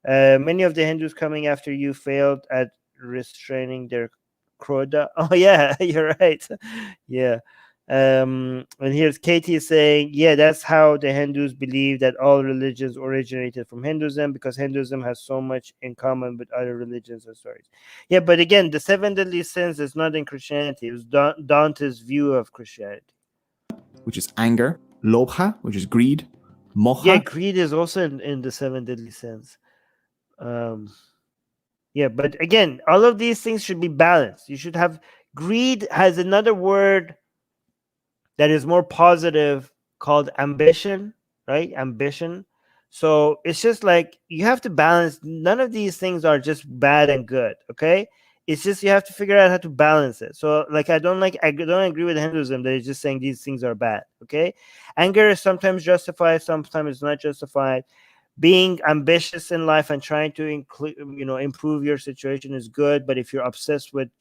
Many of the Hindus coming after you failed at restraining their krodha. Oh yeah, you're right. Yeah. And here's Katie saying, yeah, that's how the Hindus believe that all religions originated from Hinduism, because Hinduism has so much in common with other religions and stories. Yeah, but again, the 7 deadly sins is not in Christianity. It was Dante's view of Christianity. Which is anger, lobha, which is greed, moksha. Yeah, greed is also in the 7 deadly sins. Yeah, but again, all of these things should be balanced. You should have greed has another word that is more positive called ambition, right? Ambition. So it's just like you have to balance. None of these things are just bad and good, okay? It's just you have to figure out how to balance it. So like I don't agree with Hinduism that is just saying these things are bad, okay? Anger is sometimes justified, sometimes it's not justified. Being ambitious in life and trying to improve your situation is good, but if you're obsessed with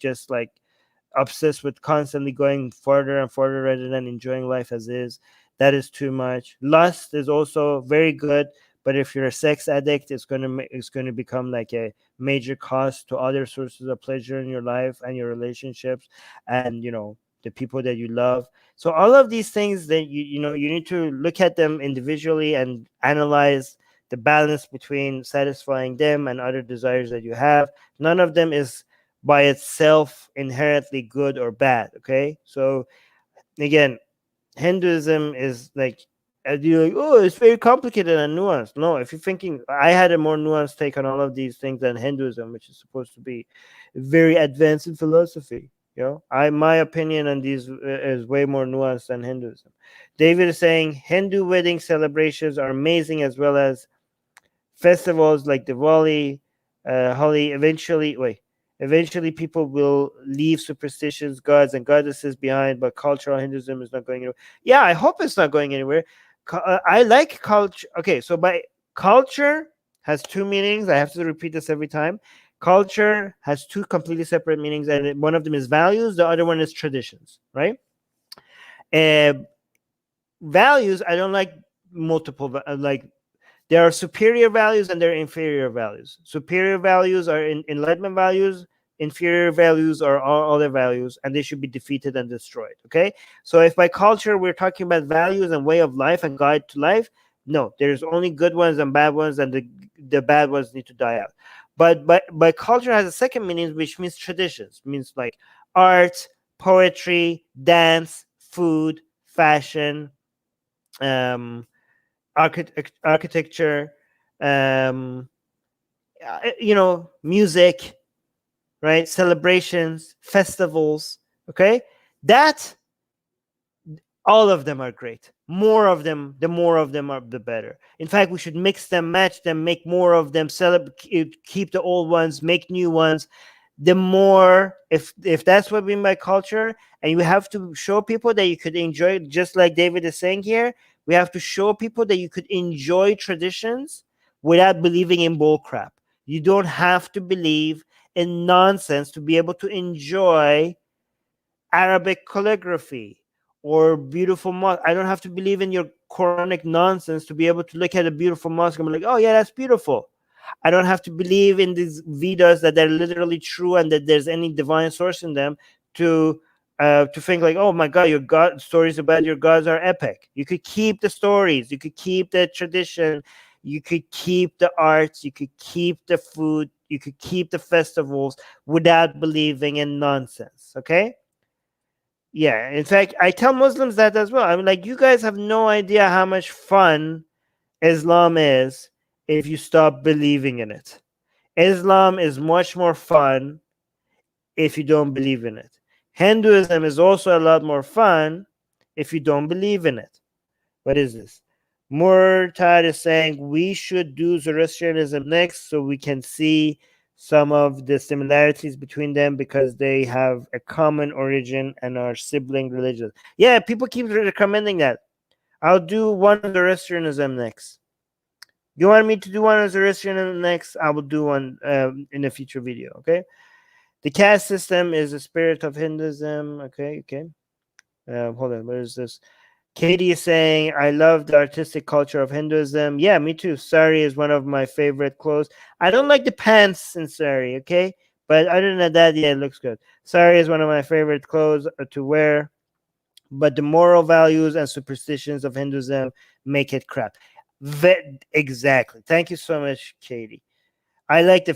constantly going further and further rather than enjoying life as is, that is too much. Lust is also very good, but if you're a sex addict, it's going to become like a major cost to other sources of pleasure in your life and your relationships, and the people that you love. So all of these things that you need to look at them individually and analyze the balance between satisfying them and other desires that you have. None of them is by itself inherently good or bad. Okay, so again, Hinduism is like, you're like, oh, it's very complicated and nuanced. No, if you're thinking, I had a more nuanced take on all of these things than Hinduism, which is supposed to be very advanced in philosophy. My opinion on these is way more nuanced than Hinduism. David is saying Hindu wedding celebrations are amazing, as well as festivals like Diwali, Holi. Eventually people will leave superstitions, gods, and goddesses behind, but cultural Hinduism is not going anywhere. Yeah, I hope it's not going anywhere. I like culture. Okay, so by culture has two meanings. I have to repeat this every time. Culture has two completely separate meanings, and one of them is values, the other one is traditions, right? Uh, Values, I don't like multiple, like there are superior values and there are inferior values. Superior values are enlightenment values. Inferior values are all other values, and they should be defeated and destroyed. Okay. So if by culture we're talking about values and way of life and guide to life, no, there's only good ones and bad ones, and the bad ones need to die out. But by culture has a second meaning, which means traditions. It means like art, poetry, dance, food, fashion, um, architecture, um, music, right? Celebrations, festivals. Okay, that all of them are great. More of them, the more of them are, the better. In fact, we should mix them, match them, make more of them. Keep the old ones, make new ones. The more, if that's what we mean by culture, and you have to show people that you could enjoy, just like David is saying here, we have to show people that you could enjoy traditions without believing in bull crap. You don't have to believe in nonsense to be able to enjoy Arabic calligraphy or beautiful mosque. I don't have to believe in your Quranic nonsense to be able to look at a beautiful mosque and be like, oh yeah, that's beautiful. I don't have to believe in these Vedas that they're literally true and that there's any divine source in them to think like, oh my God, your God stories about your gods are epic. You could keep the stories, you could keep the tradition, you could keep the arts, you could keep the food, you could keep the festivals without believing in nonsense. Okay. Yeah, in fact, I tell Muslims that as well. I'm like, you guys have no idea how much fun Islam is if you stop believing in it. Islam is much more fun if you don't believe in it. Hinduism is also a lot more fun if you don't believe in it. What is this? Murtad is saying we should do Zoroastrianism next so we can see some of the similarities between them because they have a common origin and are sibling religions. Yeah, people keep recommending that. I'll do one of Zoroastrianism next. You want me to do one of Zoroastrianism next? I will do one in a future video. Okay. The caste system is a spirit of Hinduism. Okay. Hold on. Where is this? Katie is saying, I love the artistic culture of Hinduism. Yeah, me too. Sari is one of my favorite clothes. I don't like the pants in sari, okay? But other than that, yeah, it looks good. Sari is one of my favorite clothes to wear. But the moral values and superstitions of Hinduism make it crap. Exactly. Thank you so much, Katie. I like the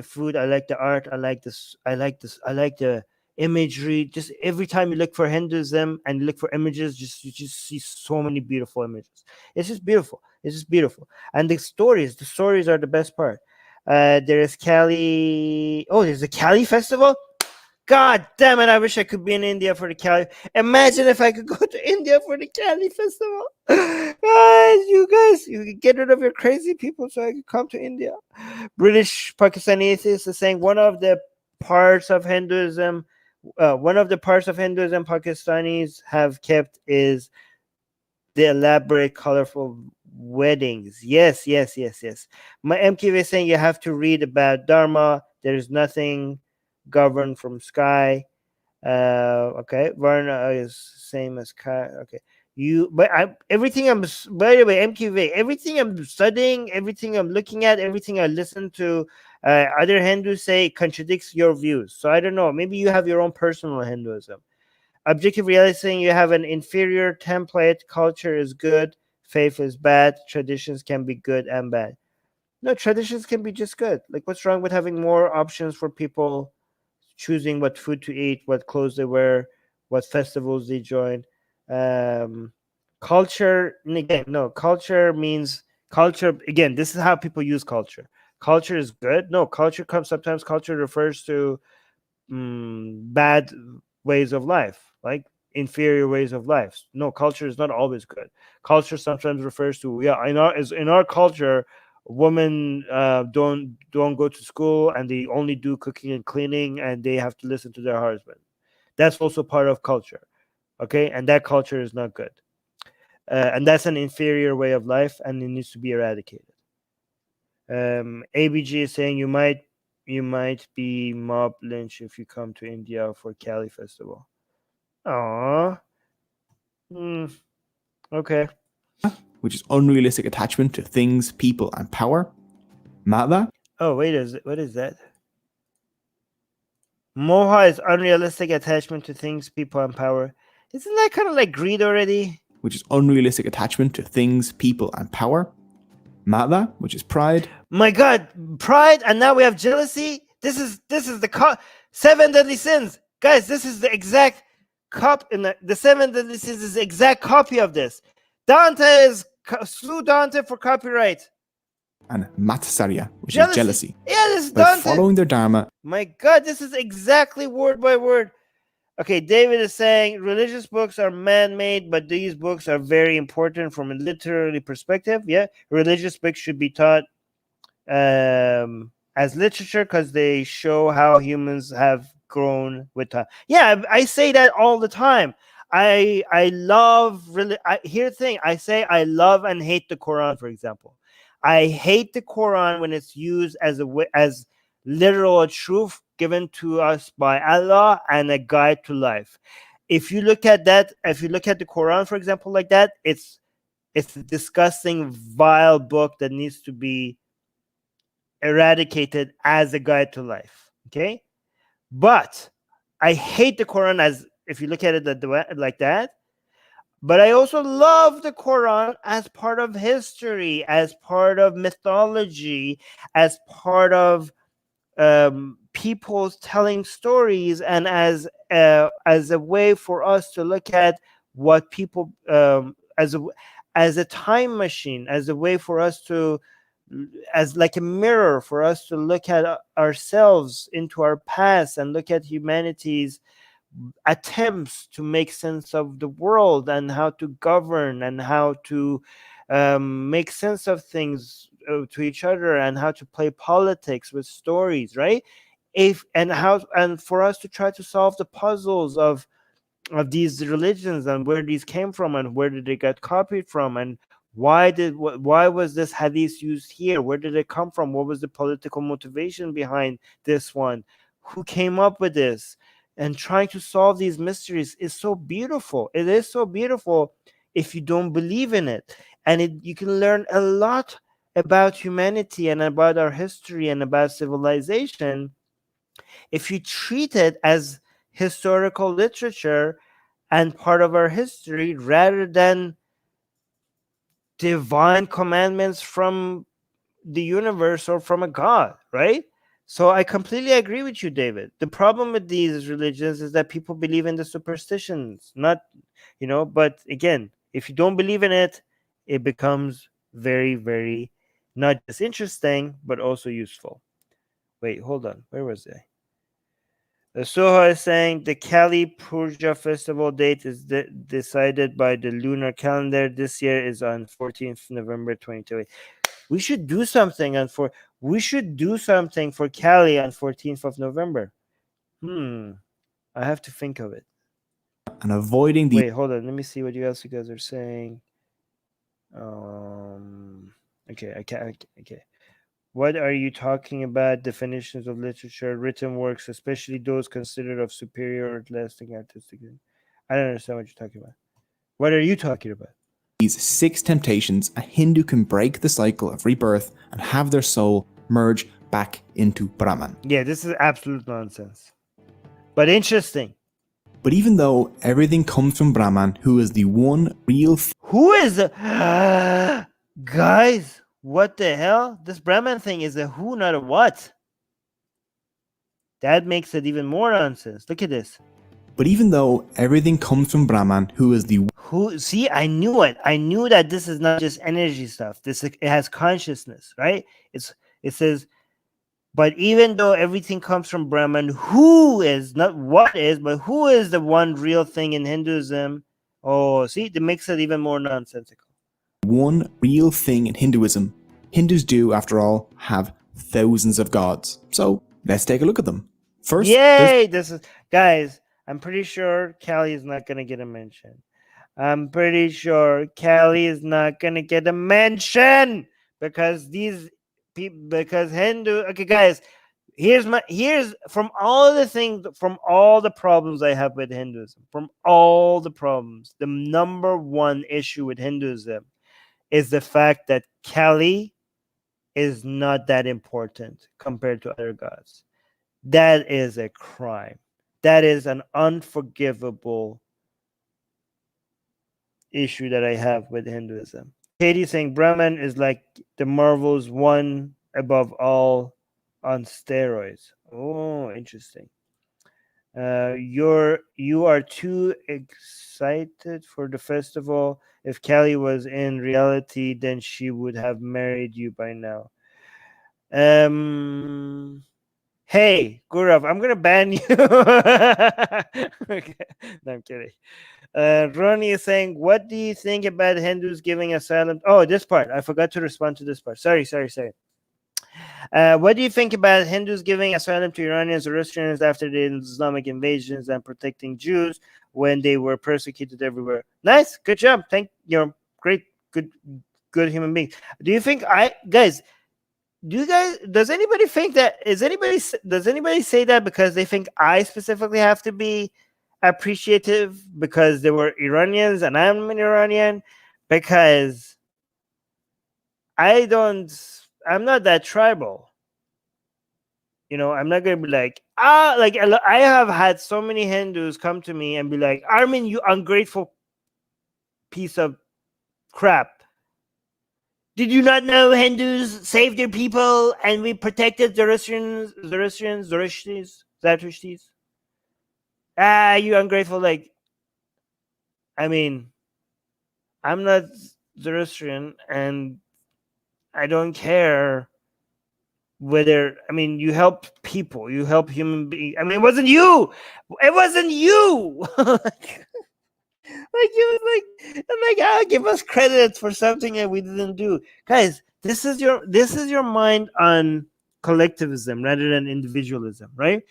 food. I like the art. I like this. I like this. I like the imagery. Just every time you look for Hinduism and you look for images, you just see so many beautiful images. It's just beautiful. It's just beautiful. And the stories are the best part. There is Cali. Oh, there's a Cali festival. God damn it! I wish I could be in India for the Cali. Imagine if I could go to India for the Cali festival. You could get rid of your crazy people so I could come to India. British Pakistani atheists are saying one of the parts of Hinduism, Pakistanis have kept is the elaborate, colorful weddings. Yes, yes, yes, yes. My MKV is saying you have to read about Dharma. There is nothing governed from sky. Okay. Varna is same as Kai. Okay. Everything I'm, by the way, MQV, everything I'm studying, everything I'm looking at, everything I listen to other Hindus say contradicts your views. So I don't know. Maybe you have your own personal Hinduism. Objective reality saying you have an inferior template. Culture is good. Faith is bad. Traditions can be good and bad. No, traditions can be just good. Like, what's wrong with having more options for people choosing what food to eat, what clothes they wear, what festivals they join? Culture, and again, no, culture means culture. Again, this is how people use culture. Culture is good. No, culture comes sometimes. Culture refers to bad ways of life, like inferior ways of life. No, culture is not always good. Culture sometimes refers to, yeah, in our culture, women don't go to school and they only do cooking and cleaning and they have to listen to their husband. That's also part of culture. Okay, and that culture is not good, and that's an inferior way of life and it needs to be eradicated. ABG is saying you might be mob lynch if you come to India for Cali festival. Aww. Okay. which is unrealistic attachment to things, people, and power. Mata, Oh wait, what is that? Moha is unrealistic attachment to things, people, and power. Isn't that kind of like greed already? which is unrealistic attachment to things, people, and power. Mata, which is pride. My God, pride, and now we have jealousy. This is the seven deadly sins, guys. This is the exact the seven deadly sins is the exact copy of this. Dante sue Dante for copyright. And Matsarya, which is jealousy. Yeah, this is By Dante. following their Dharma. My God, this is exactly word by word. Okay, David is saying religious books are man-made, but these books are very important from a literary perspective. Yeah, religious books should be taught as literature because they show how humans have grown with time. Yeah, I say that all the time. I love really. Here's the thing. I say I love and hate the Quran. For example, I hate the Quran when it's used as literal truth given to us by Allah and a guide to life. If you look at that, if you look at the Quran, for example, like that, it's a disgusting, vile book that needs to be eradicated as a guide to life. Okay, but I hate the Quran as if you look at it like that. But I also love the Quran as part of history, as part of mythology, as part of people telling stories, and as a way for us to look at what people as a time machine, as a way for us to, as like a mirror for us to look at ourselves into our past and look at humanity's attempts to make sense of the world and how to govern and how to make sense of things to each other and how to play politics with stories, right? And for us to try to solve the puzzles of these religions and where these came from and where did they get copied from and why was this hadith used here, where did it come from, what was the political motivation behind this one, who came up with this, and trying to solve these mysteries is so beautiful. It is so beautiful if you don't believe in it, and you can learn a lot about humanity and about our history and about civilization if you treat it as historical literature and part of our history rather than divine commandments from the universe or from a god, right? So I completely agree with you, David. The problem with these religions is that people believe in the superstitions, not, but again, if you don't believe in it, it becomes very, very Not just interesting, but also useful. Wait, hold on. Where was I? The Soha is saying the Kali Purja festival date is decided by the lunar calendar. This year is on 14th November 2020. We should do something we should do something for Kali on 14th of November. I have to think of it. And avoiding the Wait, hold on. Let me see what you guys are saying. Okay, okay. What are you talking about? Definitions of literature, written works, especially those considered of superior or lasting artistic. I don't understand what you're talking about. What are you talking about? these 6 temptations, a Hindu can break the cycle of rebirth and have their soul merge back into Brahman. Yeah, this is absolute nonsense. But interesting. But even though everything comes from Brahman, who is the one real Who is the guys? What the hell? This Brahman thing is a who, not a what. That makes it even more nonsense. Look at this. But even though everything comes from Brahman, who is the Who? See, I knew it. I knew that this is not just energy stuff. It has consciousness, right? It says, but even though everything comes from Brahman, who is not what is, but who is the one real thing in Hinduism? Oh, see, that makes it even more nonsensical. one real thing in Hinduism. Hindus do, after all, have thousands of gods. So let's take a look at them. First, yay! This is guys. I'm pretty sure Kali is not gonna get a mention. I'm pretty sure Kali is not gonna get a mention because these people, because Hindu. Okay, guys, here's from all the problems I have with Hinduism, from all the problems, the number one issue with Hinduism is the fact that Kali is not that important compared to other gods. That is a crime. That is an unforgivable issue that I have with Hinduism. Katie saying Brahman is like the Marvels, one above all on steroids. Oh, interesting. You are too excited for the festival. If Kelly was in reality, then she would have married you by now. Hey, Gurav, I'm gonna ban you. Okay. No, I'm kidding. Ronnie is saying, what do you think about Hindus giving asylum? Oh, this part. I forgot to respond to this part. Sorry. What do you think about Hindus giving asylum to Iranians or Russians after the Islamic invasions and protecting Jews when they were persecuted everywhere? Nice. Good job. Great. Good human beings. Do you think does anybody think that does anybody say that because they think I specifically have to be appreciative because they were Iranians and I'm an Iranian? Because I'm not that tribal. I'm not gonna be like I have had so many Hindus come to me and be like, Armin, you ungrateful piece of crap. Did you not know Hindus saved their people and we protected Zoroastrians, Zatrashtis? You ungrateful. I mean, I'm not Zoroastrian and I don't care whether, you help people, you help human beings. It wasn't you. It wasn't you. Give us credit for something that we didn't do, guys. This is your mind on collectivism rather than individualism, right?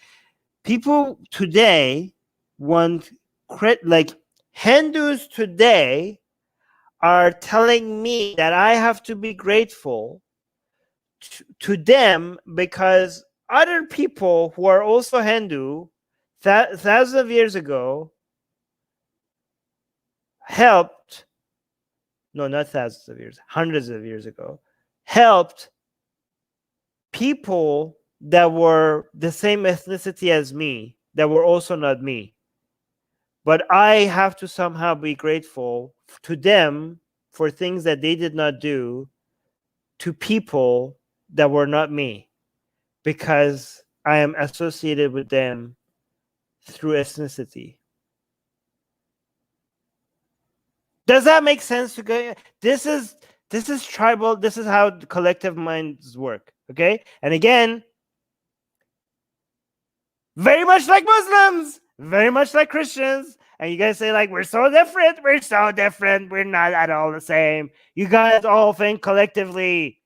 People today want Hindus today are telling me that I have to be grateful to them because other people who are also Hindu thousands of years ago helped, no, not thousands of years, hundreds of years ago, helped people that were the same ethnicity as me, that were also not me. But I have to somehow be grateful to them for things that they did not do to people that were not me, because I am associated with them through ethnicity. Does that make sense to go? This is This is tribal. This is how collective minds work. Okay, and again, very much like Muslims, very much like Christians. And you guys say, like, we're so different. We're so different. We're not at all the same. You guys all think collectively.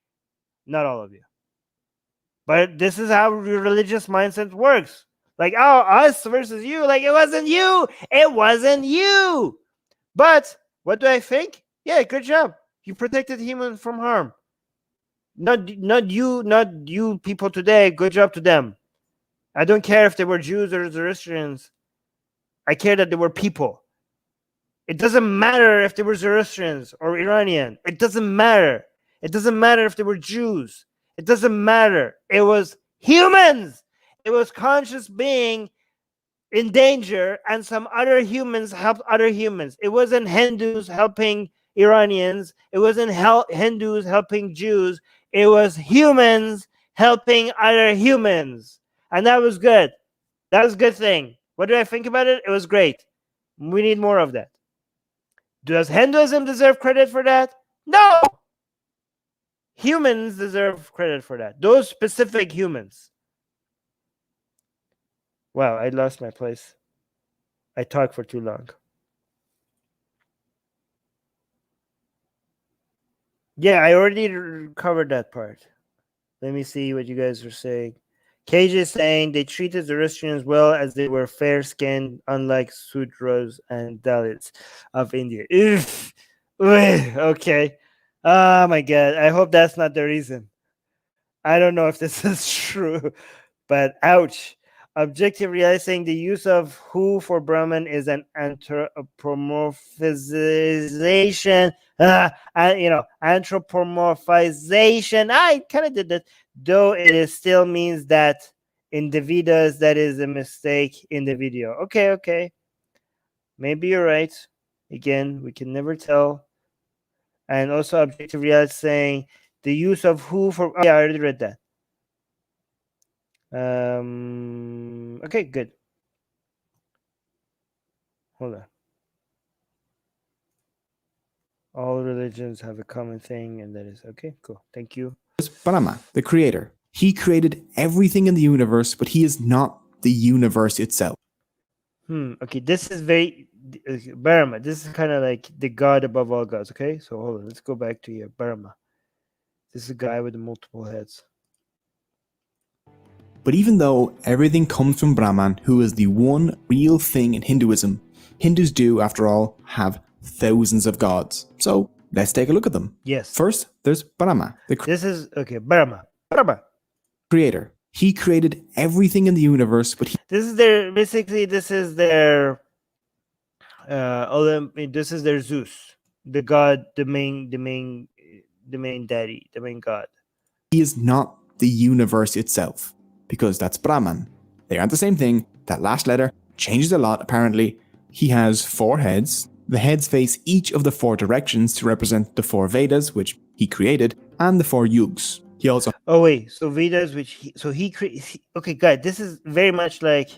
Not all of you. But this is how your religious mindset works. Like, oh, us versus you. Like, it wasn't you. It wasn't you. But what do I think? Yeah, good job. You protected humans from harm. Not you people today. Good job to them. I don't care if they were Jews or Zoroastrians. I care that they were people. It doesn't matter if they were Zoroastrians or Iranian. It doesn't matter. It doesn't matter if they were Jews. It doesn't matter. It was humans. It was conscious being in danger, and some other humans helped other humans. It wasn't Hindus helping Iranians. It wasn't Hindus helping Jews. It was humans helping other humans. And that was good. That was a good thing. What do I think about it? It was great. We need more of that. Does Hinduism deserve credit for that? No! Humans deserve credit for that. Those specific humans. Wow, I lost my place. I talked for too long. Yeah, I already covered that part. Let me see what you guys are saying. Cage is saying they treated Zoroastrians well as they were fair-skinned, unlike Sudras and Dalits of India. Oof. Okay. Oh my God. I hope that's not the reason. I don't know if this is true, but ouch. Objective reality saying the use of who for Brahman is an anthropomorphization. Anthropomorphization. I kind of did that, though it still means that in the Vedas, that is a mistake in the video. Okay. Maybe you're right. Again, we can never tell. And also objective reality saying the use of who for... Oh, yeah, I already read that. Okay, good. Hold on. All religions have a common thing, and that is okay, cool. Thank you. Brahma, the creator. He created everything in the universe, but he is not the universe itself. Okay, this is very Brahma. This is kind of like the god above all gods. Okay, so hold on. Let's go back to here. Brahma. This is a guy with the multiple heads. But even though everything comes from Brahman, who is the one real thing in Hinduism, Hindus do, after all, have thousands of gods. So let's take a look at them. Yes. First, there's Brahma. This is okay. Brahma. Creator. He created everything in the universe, but this is their this is their this is their Zeus, the god, the main deity, the main god. He is not the universe itself, because that's Brahman. They aren't the same thing. That last letter changes a lot, apparently. He has 4 heads. The heads face each of the 4 directions to represent the 4 Vedas, which he created, and the 4 yugas. He also... Oh wait, so Vedas, okay, guys, this is very much like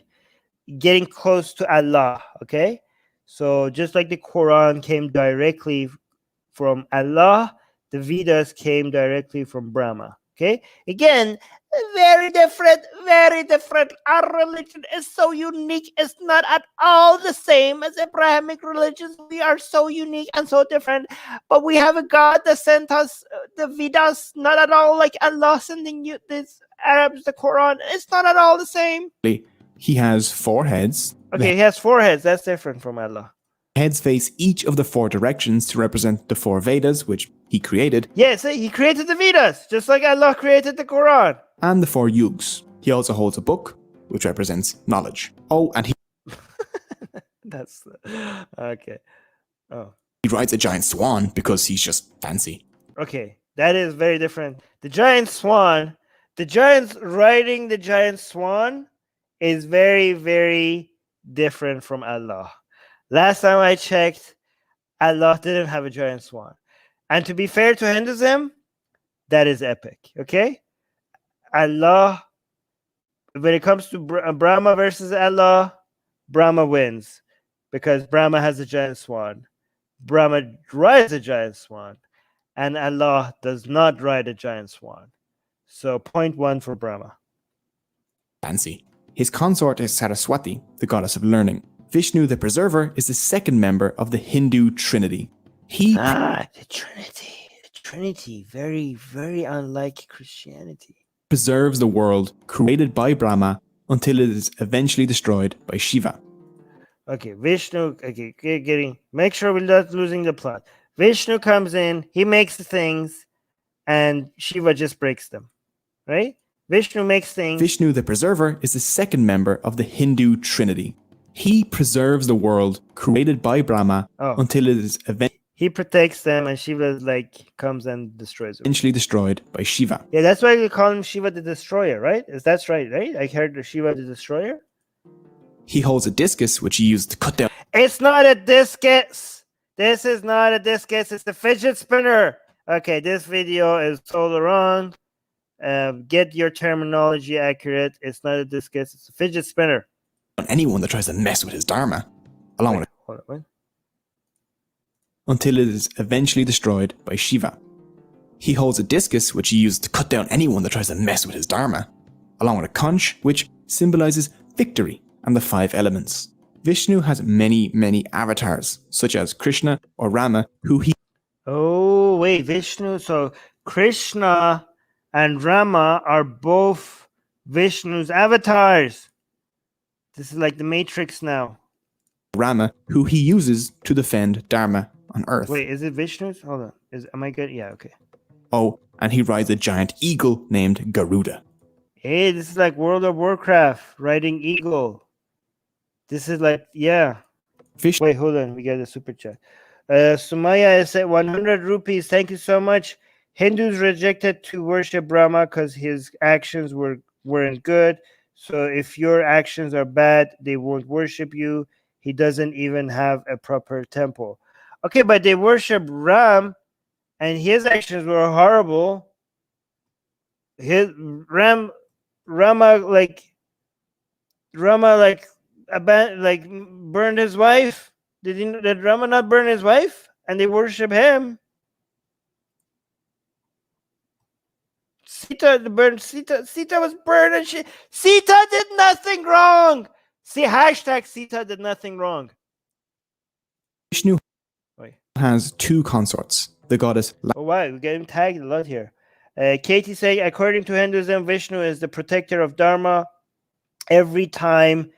getting close to Allah. Okay, so just like the Quran came directly from Allah, the Vedas came directly from Brahma. Okay, again, very different. Our religion is so unique. It's not at all the same as Abrahamic religions. We are so unique and so different. But we have a God that sent us the Vedas, not at all like Allah sending you this Arabs the Quran. It's not at all the same. He has 4 heads. Okay, he has 4 heads. That's different from Allah. Heads face each of the 4 directions to represent the 4 Vedas, which he created. Yes, he created the Vedas, just like Allah created the Quran. And the 4 yugas. He also holds a book, which represents knowledge. Oh, and he... That's... Okay. Oh. He rides a giant swan because he's just fancy. Okay, that is very different. The giant swan, the giants riding the giant swan is very, very different from Allah. Last time I checked, Allah didn't have a giant swan. And to be fair to Hinduism, that is epic, okay? Allah, when it comes to Brahma versus Allah, Brahma wins because Brahma has a giant swan. Brahma rides a giant swan. and Allah does not ride a giant swan. So 0.1 for Brahma. Fancy. His consort is Saraswati, the goddess of learning. Vishnu, the preserver, is the second member of the Hindu trinity. He The Trinity. The Trinity. Very, very unlike Christianity. preserves the world created by Brahma until it is eventually destroyed by Shiva. Okay, Vishnu. Okay, getting. Make sure we're not losing the plot. Vishnu comes in, he makes the things, and Shiva just breaks them. Right? Vishnu makes things. Vishnu, the preserver, is the second member of the Hindu trinity. He preserves the world created by Brahma until it is he protects them, and Shiva comes and destroys them. eventually destroyed by Shiva. Yeah, that's why we call him Shiva the Destroyer, right? That's right? I heard Shiva the Destroyer. He holds a discus which he used to cut down. It's not a discus. This is not a discus. It's the fidget spinner. Okay, this video is totally wrong. Get your terminology accurate. It's not a discus. It's a fidget spinner. Anyone that tries to mess with his Dharma, along with Hold on, until it is eventually destroyed by Shiva. He holds a discus which he used to cut down anyone that tries to mess with his Dharma, along with a conch which symbolizes victory and the 5 elements. Vishnu has many, many avatars, such as Krishna or Rama, who he... Oh, wait, Vishnu. So Krishna and Rama are both Vishnu's avatars. This is like the Matrix now. Rama, who he uses to defend Dharma on Earth. Wait, is it Vishnu's? Hold on. Am I good? Yeah, okay. Oh, and he rides a giant eagle named Garuda. Hey, this is like World of Warcraft, riding eagle. This is like, yeah. Vishnu. Wait, hold on. We got a super chat. Sumaya has said 100 rupees. Thank you so much. Hindus rejected to worship Brahma because his actions weren't good. So if your actions are bad, they won't worship you. He doesn't even have a proper temple. Okay, but they worship Ram, and his actions were horrible. His Rama burned his wife. Did Rama not burn his wife? And they worship him. Sita was burned, and Sita did nothing wrong. See, hashtag Sita did nothing wrong. Vishnu has 2 consorts. The goddess... Oh, wow, we're getting tagged a lot here. Katie saying, according to Hinduism, Vishnu is the protector of Dharma. Every time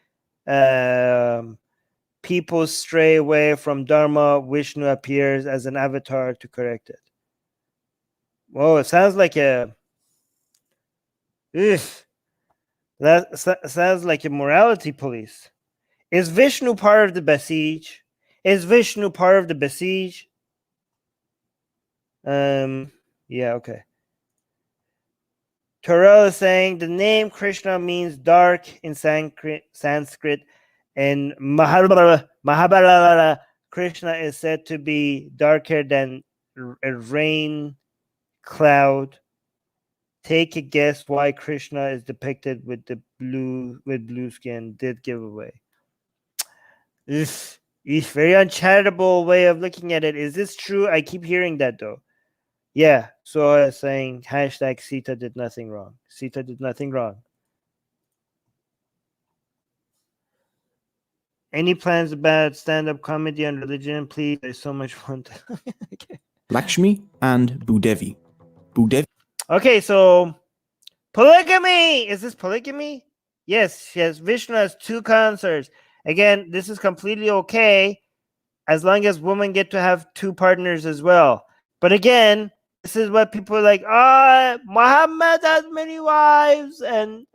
people stray away from Dharma, Vishnu appears as an avatar to correct it. Whoa, it sounds like a... That sounds like a morality police. Is Vishnu part of the Besiege? Is Vishnu part of the Besiege? Yeah, okay. Terrell is saying the name Krishna means dark in Sanskrit, and Mahabharata, Krishna is said to be darker than a rain cloud. Take a guess why Krishna is depicted with blue skin. Did give away. This very uncharitable way of looking at it. Is this true? I keep hearing that though. Yeah. So I was saying hashtag Sita did nothing wrong. Sita did nothing wrong. Any plans about stand-up comedy and religion? Please, there's so much fun. Okay. Lakshmi and Bhudevi. Okay, so polygamy. Is this polygamy? Yes. Vishnu has 2 consorts. Again, this is completely okay as long as women get to have 2 partners as well. But again, this is what people are like, Muhammad has many wives, and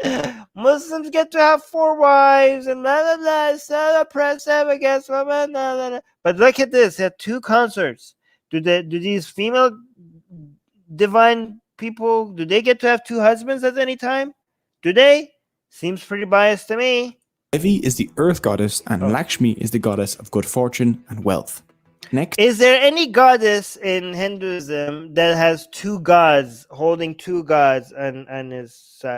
Muslims get to have 4 wives, and blah, blah, blah. It's so oppressive against women. Blah, blah, blah. But look at this. They have 2 consorts. Do these female divine people, do they get to have 2 husbands at any time? Do they? Seems pretty biased to me. Devi is the earth goddess, and Lakshmi is the goddess of good fortune and wealth. Next. Is there any goddess in Hinduism that has 2 gods, holding 2 gods on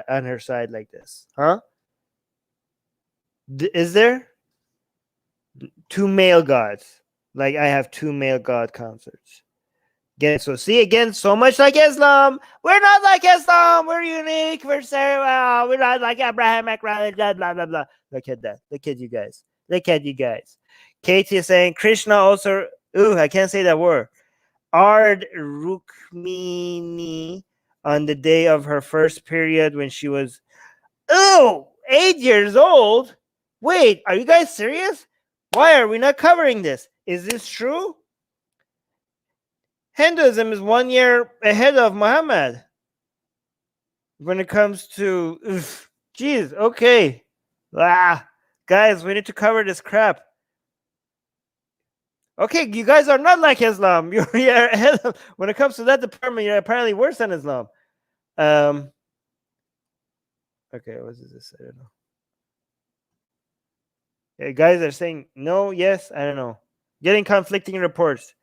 her side like this? Huh? Is there 2 male gods? Like I have 2 male god consorts. Again, so see again, so much like Islam. We're not like Islam. We're unique. We're we're not like Abrahamic religion. Blah blah blah. Look at that. Look at you guys. Look at you guys. Katie is saying Krishna also. Ooh, I can't say that word. Ard Rukmini on the day of her first period when she was 8 years old. Wait, are you guys serious? Why are we not covering this? Is this true? Hinduism is 1 year ahead of Muhammad when it comes to. Jeez, okay. Guys, we need to cover this crap. Okay, you guys are not like Islam. You're ahead of, when it comes to that department, you're apparently worse than Islam. Okay, what is this? I don't know. Yeah, guys are saying no, yes, I don't know. Getting conflicting reports.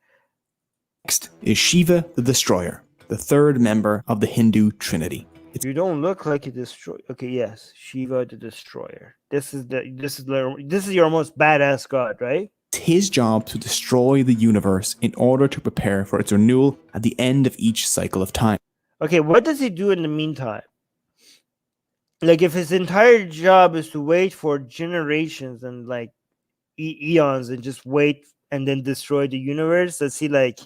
Next is Shiva the Destroyer, the third member of the Hindu trinity. You don't look like a destroyer. Okay, yes, Shiva the Destroyer. This is your most badass god, right? It's his job to destroy the universe in order to prepare for its renewal at the end of each cycle of time. Okay, what does he do in the meantime? Like, if his entire job is to wait for generations and like eons and just wait and then destroy the universe, does he like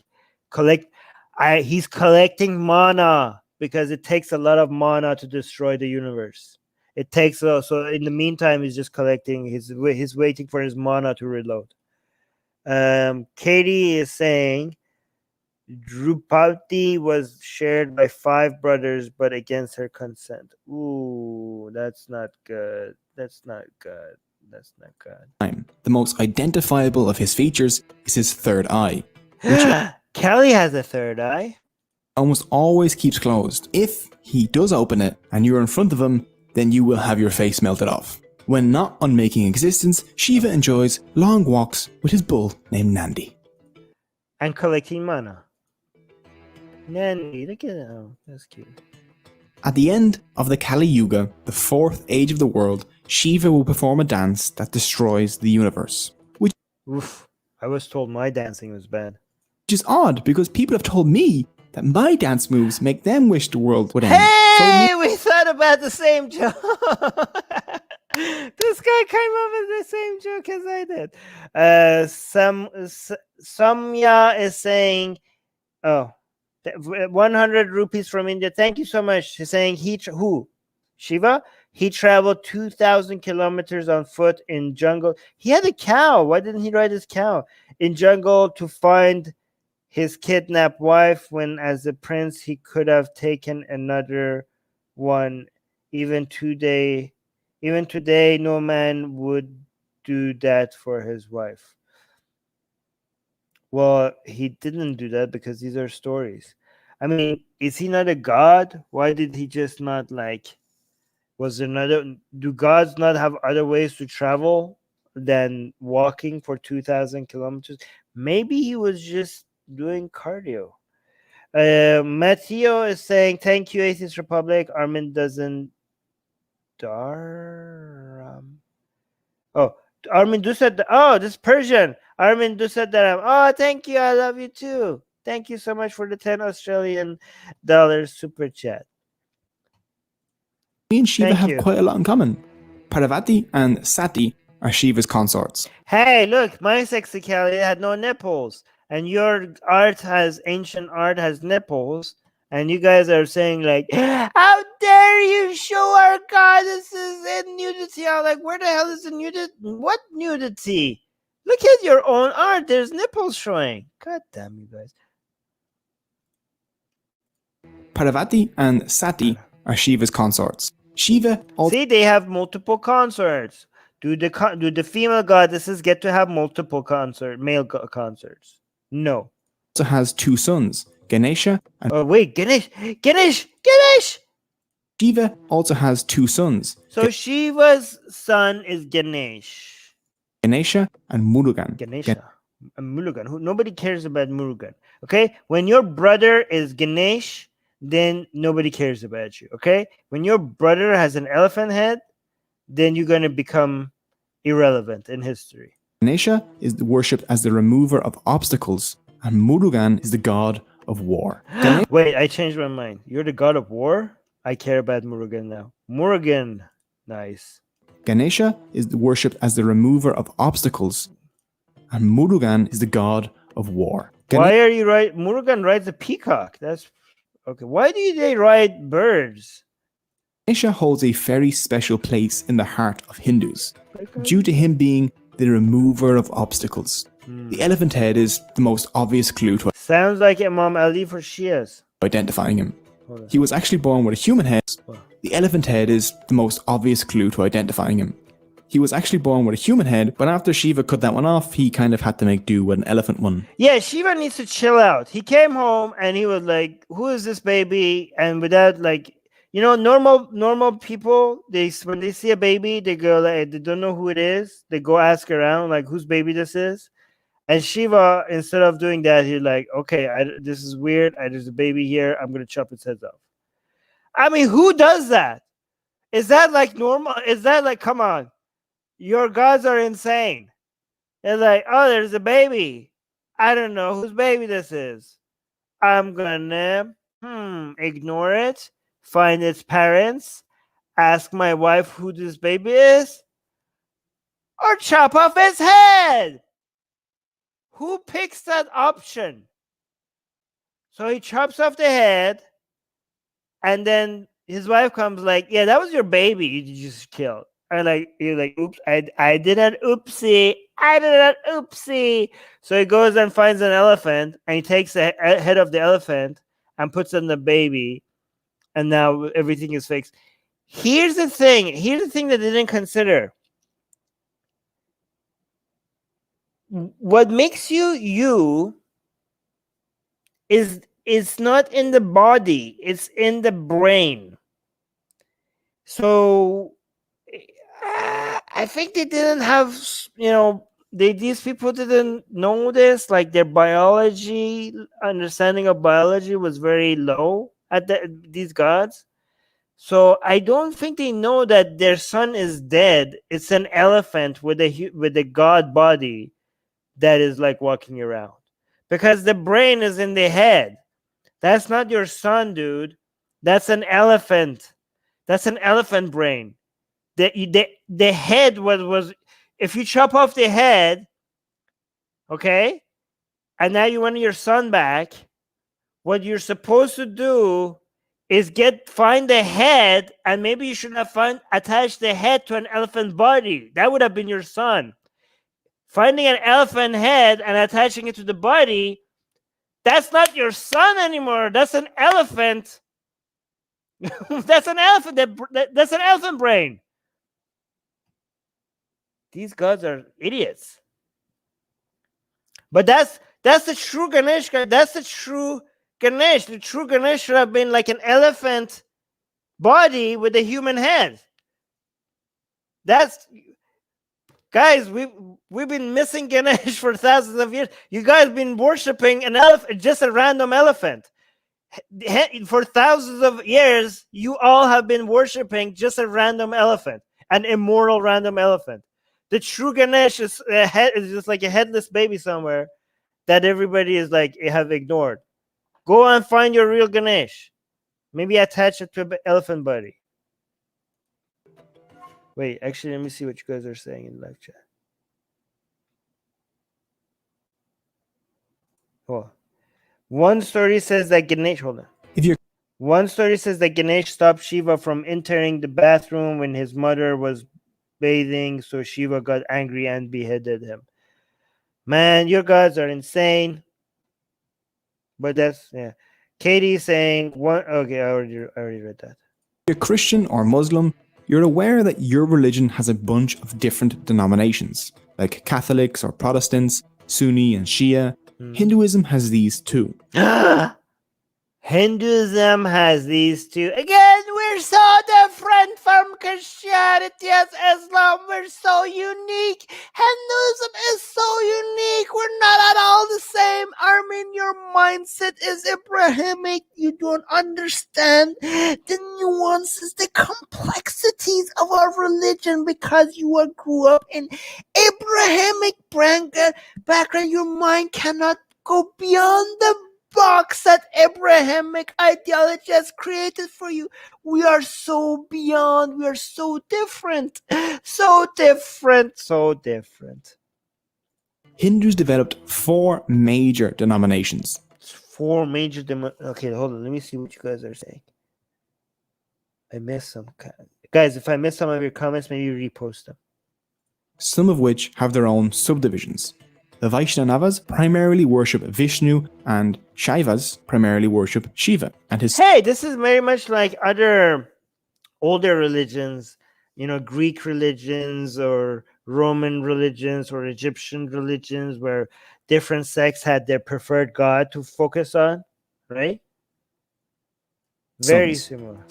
he's collecting mana because it takes a lot of mana to destroy the universe. It takes so in the meantime he's just collecting. He's waiting for his mana to reload. Katie is saying Drupadi was shared by 5 brothers, but against her consent. Ooh, that's not good. That's not good. That's not good. The most identifiable of his features is his third eye, which Kelly has a third eye. Almost always keeps closed. If he does open it and you're in front of him, then you will have your face melted off. When not unmaking existence, Shiva enjoys long walks with his bull named Nandi. And collecting mana. Nandi, look at that. Oh, that's cute. At the end of the Kali Yuga, the fourth age of the world, Shiva will perform a dance that destroys the universe. Which I was told my dancing was bad. Is odd because people have told me that my dance moves make them wish the world would end. Hey, we thought about the same joke. This guy came up with the same joke as I did. Samya is saying, 100 rupees from India. Thank you so much. He's saying who? Shiva? He traveled 2,000 kilometers on foot in jungle. He had a cow. Why didn't he ride his cow? In jungle to find his kidnapped wife, when as a prince he could have taken another one. Even today, no man would do that for his wife. Well, he didn't do that because these are stories. I mean, is he not a god? Why did he just not do gods not have other ways to travel than walking for 2,000 kilometers? Maybe he was just doing cardio. Matteo is saying, thank you, Atheist Republic. Armin doesn't Armin do said this is Persian. Armin do said that thank you, I love you too. Thank you so much for the 10 Australian dollars super chat. Me and Shiva have quite a lot in common. Parvati and Sati are Shiva's consorts. Hey, look, my sexy Kelly had no nipples, and your ancient art has nipples, and you guys are saying like, how dare you show our goddesses in nudity? I'm like, where the hell is the nudity? What nudity? Look at your own art. There's nipples showing. God damn you guys. Parvati and Sati are Shiva's consorts. Shiva see, they have multiple consorts. Do the female goddesses get to have multiple male consorts? No. Also has 2 sons, Ganesha and Ganesh. Shiva also has 2 sons. So Shiva's son is Ganesh. Ganesha and Murugan. Murugan. Nobody cares about Murugan. Okay? When your brother is Ganesh, then nobody cares about you. Okay? When your brother has an elephant head, then you're going to become irrelevant in history. Ganesha is worshipped as the remover of obstacles, and Murugan is the god of war. Wait, I changed my mind. You're the god of war? I care about Murugan now. Murugan. Nice. Ganesha is worshipped as the remover of obstacles, and Murugan is the god of war. Why are you right? Murugan rides a peacock. That's okay. Why do they ride birds? Ganesha holds a very special place in the heart of Hindus, due to him being the remover of obstacles. The elephant head is the most obvious clue to Sounds like Imam Ali for Shias. identifying him. He was actually born with a human head. The elephant head is the most obvious clue to identifying him. He was actually born with a human head, but after Shiva cut that one off, he kind of had to make do with an elephant one. Yeah, Shiva needs to chill out. He came home and he was like, "Who is this baby?" And without normal people, when they see a baby, they go like, they don't know who it is. They go ask around like, "Whose baby this is?" And Shiva, instead of doing that, he's like, "Okay, this is weird. There's a baby here. I'm gonna chop its head off." I mean, who does that? Is that like normal? Is that like, come on? Your gods are insane. They're like, "Oh, there's a baby. I don't know whose baby this is. I'm gonna ignore it, find its parents, ask my wife who this baby is, or chop off his head." Who picks that option? So he chops off the head, and then his wife comes like, "Yeah, that was your baby you just killed." And like, you're like, "Oops, I did an oopsie. I did an oopsie." So he goes and finds an elephant, and he takes the head of the elephant and puts it on the baby, and now everything is fixed. Here's the thing that they didn't consider. What makes you is not in the body, it's in the brain. So I think they didn't have, these people didn't know this, like their biology, understanding of biology was very low at these gods. So I don't think they know that their son is dead. It's an elephant with a god body that is like walking around, because the brain is in the head. That's not your son, dude. That's an elephant. That's an elephant brain. The head was if you chop off the head, okay, and now you want your son back, what you're supposed to do is find the head, and maybe you should have attached the head to an elephant body. That would have been your son. Finding an elephant head and attaching it to the body, that's not your son anymore. That's an elephant. That's an elephant. That's an elephant brain. These gods are idiots. But that's the true Ganesh. That's the true Ganesh. The true Ganesh should have been like an elephant body with a human head. Guys, we've been missing Ganesh for thousands of years. You guys been worshiping an elephant, just a random elephant. For thousands of years, you all have been worshiping just a random elephant, an immoral random elephant. The true Ganesh is just like a headless baby somewhere that everybody is like have ignored. Go and find your real Ganesh. Maybe attach it to an elephant body. Wait, actually, let me see what you guys are saying in live chat. Oh. One story says that Ganesh. Hold on. One story says that Ganesh stopped Shiva from entering the bathroom when his mother was bathing, so Shiva got angry and beheaded him. Man, your gods are insane. But that's Katie saying one. Okay, I already read that. If you're Christian or Muslim, you're aware that your religion has a bunch of different denominations, like Catholics or Protestants, Sunni and Shia. Hinduism has these too. Hinduism has these two. Again, we're so different from Christianity as Islam. We're so unique. Hinduism is so unique. We're not at all the same. Armin, your mindset is Abrahamic. You don't understand the nuances, the complexities of our religion because you grew up in Abrahamic background. Your mind cannot go beyond the box that Abrahamic ideology has created for you. We are so beyond. We are so different. So different. So different. Hindus developed 4 major denominations. 4 major okay, hold on. Let me see what you guys are saying. I missed some. Guys, if I missed some of your comments, maybe repost them. Some of which have their own subdivisions. The Vaishnavas primarily worship Vishnu, and Shaivas primarily worship Shiva and his... Hey, this is very much like other older religions, Greek religions or Roman religions or Egyptian religions, where different sects had their preferred god to focus on, right? Very similar.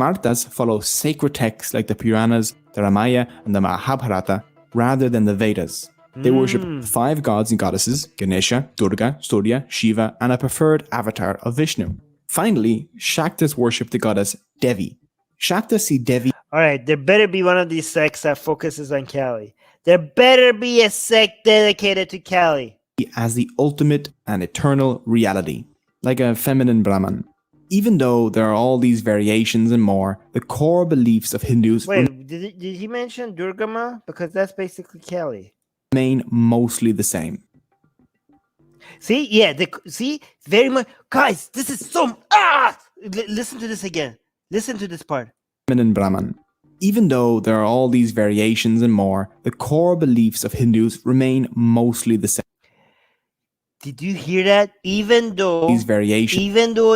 Smartas follow sacred texts like the Puranas, the Ramayana, and the Mahabharata rather than the Vedas. They worship 5 gods and goddesses: Ganesha, Durga, Surya, Shiva, and a preferred avatar of Vishnu. Finally, Shaktas worship the goddess Devi. Shaktas see Devi... All right, there better be one of these sects that focuses on Kali. There better be a sect dedicated to Kali as the ultimate and eternal reality, like a feminine Brahman. Even though there are all these variations and more, the core beliefs of Hindus... Wait, did he mention Durgama? Because that's basically Kali. ...remain mostly the same. See? Yeah, see? Very much... Guys, this is so... Listen to this again. Listen to this part. Feminine Brahman. Even though there are all these variations and more, the core beliefs of Hindus remain mostly the same. Did you hear that? Even though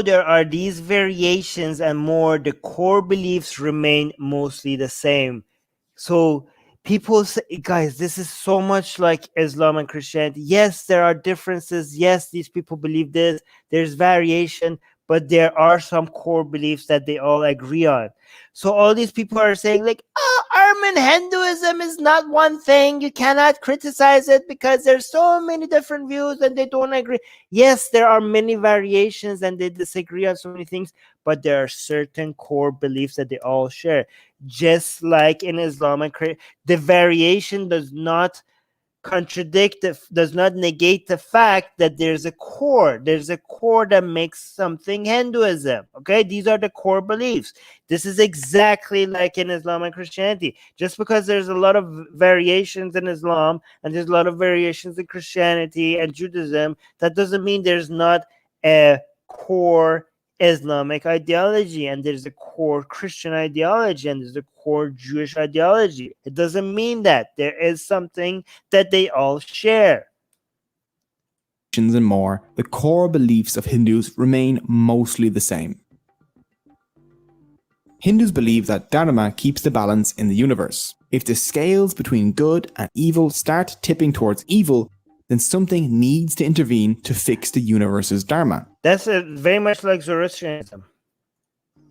there are these variations and more, the core beliefs remain mostly the same. So people say, guys, this is so much like Islam and Christianity. Yes, there are differences. Yes, these people believe this. There's variation, but there are some core beliefs that they all agree on. So all these people are saying like, Armin, Hinduism is not one thing. You cannot criticize it because there's so many different views and they don't agree. Yes, there are many variations and they disagree on so many things, but there are certain core beliefs that they all share. Just like in Islam and the variation does not does not negate the fact that there's a core that makes something Hinduism. Okay, these are the core beliefs. This is exactly like in Islam and Christianity. Just because there's a lot of variations in Islam and there's a lot of variations in Christianity and Judaism, that doesn't mean there's not a core Islamic ideology and there's a core Christian ideology and there's a core Jewish ideology. It doesn't mean that. There is something that they all share. And more, the core beliefs of Hindus remain mostly the same. Hindus believe that Dharma keeps the balance in the universe. If the scales between good and evil start tipping towards evil, then something needs to intervene to fix the universe's Dharma. That's very much like Zoroastrianism.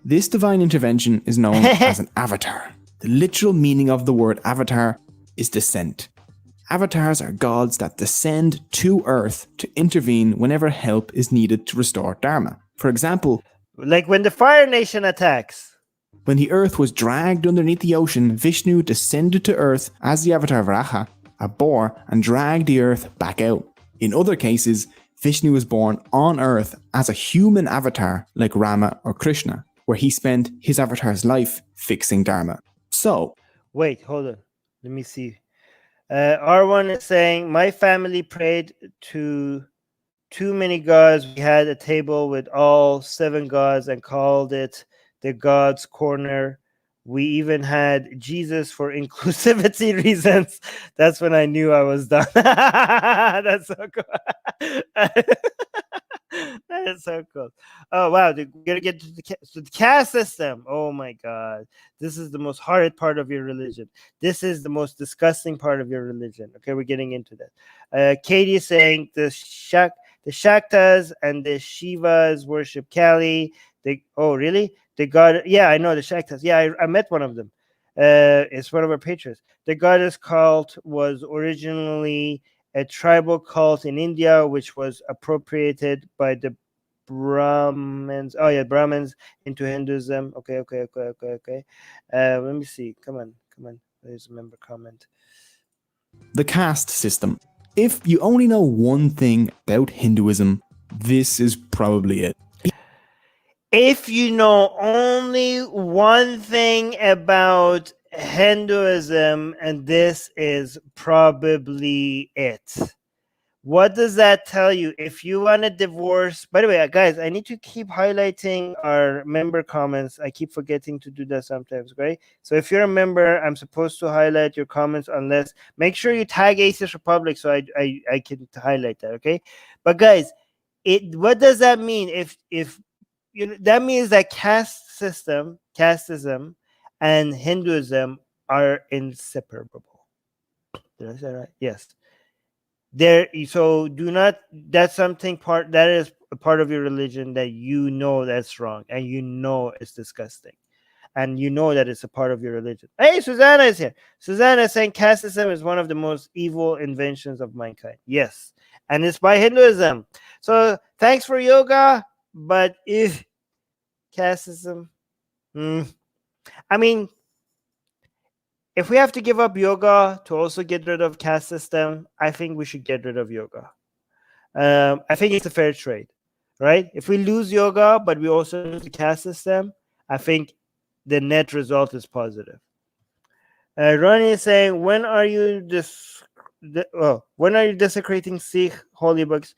This divine intervention is known as an avatar. The literal meaning of the word avatar is descent. Avatars are gods that descend to Earth to intervene whenever help is needed to restore Dharma. For example, like when the Fire Nation attacks. When the Earth was dragged underneath the ocean, Vishnu descended to Earth as the avatar Varaha, a boar, and dragged the Earth back out. In other cases, Vishnu was born on Earth as a human avatar like Rama or Krishna, where he spent his avatar's life fixing Dharma. So... Wait, hold on. Let me see. R1 is saying, my family prayed to too many gods. We had a table with all 7 gods and called it the God's Corner. We even had Jesus for inclusivity reasons. That's when I knew I was done. That's so cool. That is so cool. Oh, wow. We're going to get to the caste system. Oh, my God. This is the most hard part of your religion. This is the most disgusting part of your religion. Okay, we're getting into that. Katie is saying the Shaktas and the Shivas worship Kali. Oh, really? The god, yeah, I know the Shaktas. Yeah, I met one of them. It's one of our patrons. The goddess cult was originally a tribal cult in India, which was appropriated by the Brahmins. Oh yeah, Brahmins into Hinduism. Okay. Let me see. Come on. There's a member comment. The caste system. If you only know one thing about Hinduism, this is probably it. If you know only one thing about Hinduism, and this is probably it. What does that tell you? If you want to divorce, by the way, guys, I need to keep highlighting our member comments. I keep forgetting to do that sometimes, right? So if you're a member, I'm supposed to highlight your comments unless, make sure you tag Atheist Republic so I can highlight that, okay? But guys, what does that mean? If you know, that means that casteism, and Hinduism are inseparable. Did I say right? Yes. So do not, that's something that is a part of your religion that you know that's wrong, and you know it's disgusting, and you know that it's a part of your religion. Hey, Susanna is here. Susanna is saying casteism is one of the most evil inventions of mankind. Yes, and it's by Hinduism. So thanks for yoga, but if casteism, I mean, if we have to give up yoga to also get rid of caste system, I think we should get rid of yoga. I think it's a fair trade, right? If we lose yoga, but we also lose the caste system, I think the net result is positive. Ronnie is saying, when are you desecrating Sikh holy books?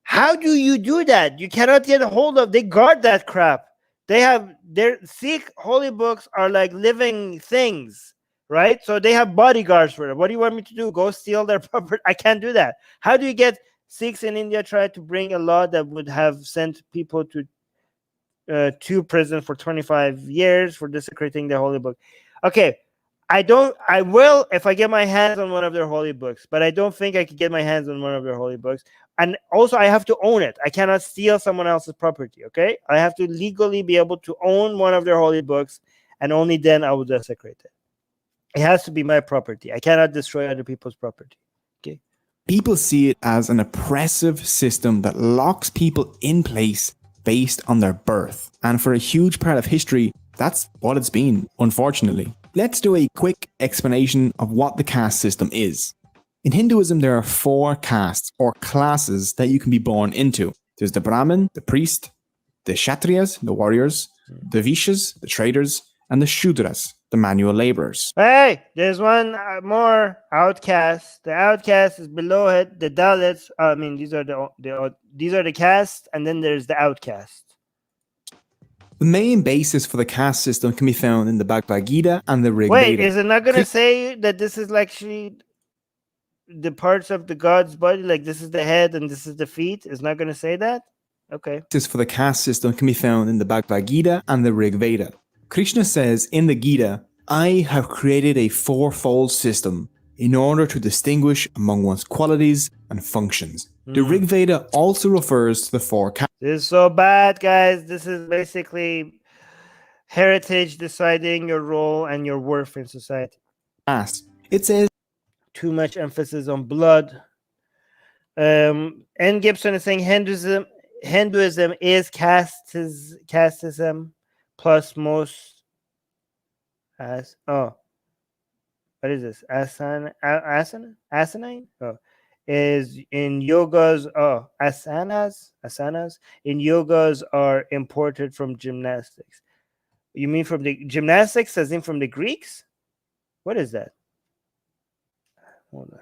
How do you do that? You cannot get a hold of. They guard that crap. They have their Sikh holy books are like living things, right? So they have bodyguards for them. What do you want me to do? Go steal their property? I can't do that. How do you get Sikhs in India try to bring a law that would have sent people to prison for 25 years for desecrating the holy book? Okay, I will if I get my hands on one of their holy books, but I don't think I could get my hands on one of their holy books. And also, I have to own it. I cannot steal someone else's property, okay? I have to legally be able to own one of their holy books, and only then I will desecrate it. It has to be my property. I cannot destroy other people's property, okay? People see it as an oppressive system that locks people in place based on their birth. And for a huge part of history, that's what it's been, unfortunately. Let's do a quick explanation of what the caste system is. In Hinduism, there are 4 castes or classes that you can be born into. There's the Brahmin, the priest, the Kshatriyas, the warriors, the Vaishyas, the traders, and the Shudras, the manual laborers. Hey, there's one more outcast. The outcast is below it. The Dalits. I mean, these are the caste, and then there's the outcast. The main basis for the caste system can be found in the Bhagavad Gita and the Rig Wait, Veda. is it not going to say that this is actually the parts of the god's body? Like this is the head and this is the feet? It's not going to say that? Okay. Basis for the caste system can be found in the Bhagavad Gita and the Rig Veda. Krishna says in the Gita, I have created a 4-fold system in order to distinguish among one's qualities and functions. The Rig Veda also refers to the 4 castes. This is so bad, guys. This is basically heritage deciding your role and your worth in society. It says too much emphasis on blood. N. Gibson is saying Hinduism is casteism plus most as what is this? Asanine? Is in yogas. Asanas in yogas are imported from gymnastics. You mean from the gymnastics as in from the Greeks? What is that? Hold on.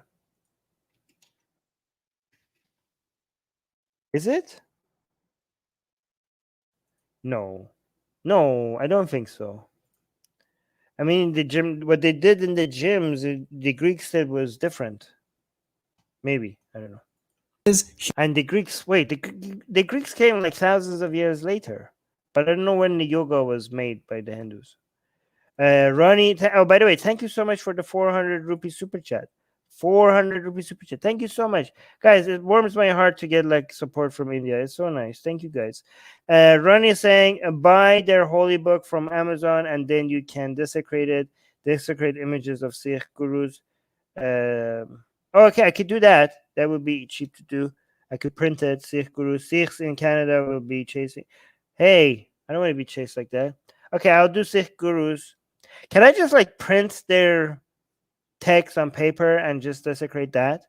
Is it? No, I don't think so. I mean, what they did in the gyms, the Greeks said was different. Maybe, I don't know. And the Greeks, the Greeks came like thousands of years later, but I don't know when the yoga was made by the Hindus. Ronnie, by the way, thank you so much for the 400 rupee super chat. 400 rupee super chat. Thank you so much, guys. It warms my heart to get like support from India. It's so nice. Thank you, guys. Ronnie is saying buy their holy book from Amazon, and then you can desecrate images of Sikh gurus. Okay, I could do that. That would be cheap to do. I could print it. Sikh gurus. Sikhs in Canada will be chasing. Hey, I don't want to be chased like that. Okay, I'll do Sikh gurus. Can I just like print their text on paper and just desecrate that?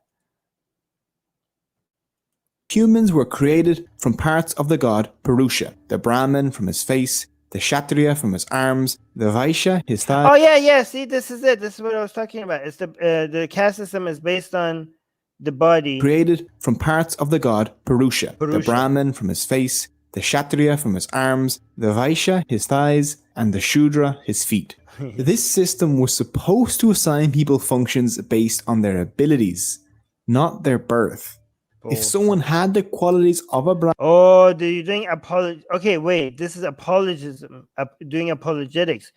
Humans were created from parts of the god Purusha, the Brahman from his face, the Kshatriya from his arms, the Vaishya his thighs. Oh yeah. See, this is it. This is what I was talking about. It's the caste system is based on the body. Created from parts of the god Purusha, the Purusha. Brahman from his face, the Kshatriya from his arms, the Vaishya his thighs, and the Shudra his feet. This system was supposed to assign people functions based on their abilities, not their birth. If someone had the qualities of a Brahman, Oh, you're doing Okay, wait. This is apologism. Doing apologetics.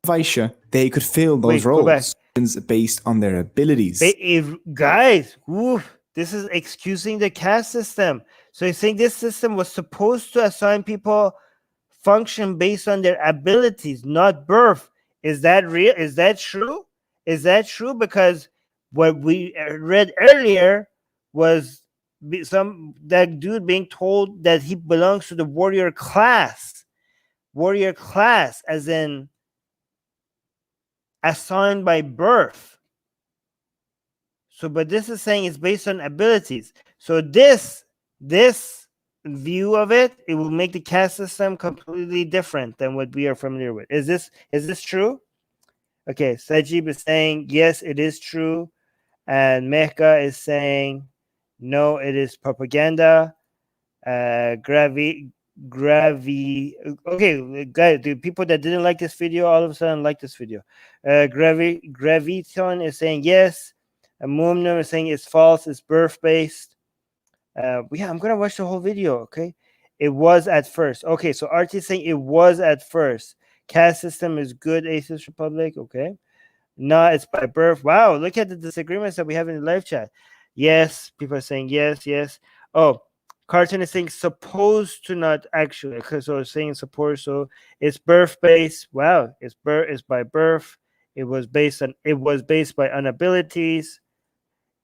Vaishya, they could fill those Wait, go back. roles based on their abilities. Guys, this is excusing the caste system. So you think this system was supposed to assign people function based on their abilities, not birth? Is that real? Is that true? Is that true? Because what we read earlier was that dude being told that he belongs to the warrior class, as in assigned by birth. So, but this is saying it's based on abilities. So this view of it will make the caste system completely different than what we are familiar with. Is this true? Okay, Sajib is saying yes, it is true, and Mecca is saying no, it is propaganda. Okay, guys, the people that didn't like this video all of a sudden like this video. Graviton is saying yes. Mumnum is saying it's false, it's birth based. Yeah, I'm gonna watch the whole video. Okay, it was at first. Okay, so RT is saying it was at first. Caste system is good. Atheist Republic. Okay, no, it's by birth. Wow, look at the disagreements that we have in the live chat. Yes, people are saying yes. Oh, Carton is saying supposed to, not actually. Okay, so it's saying support. So it's birth based. Wow, it's by birth. It was based by inabilities.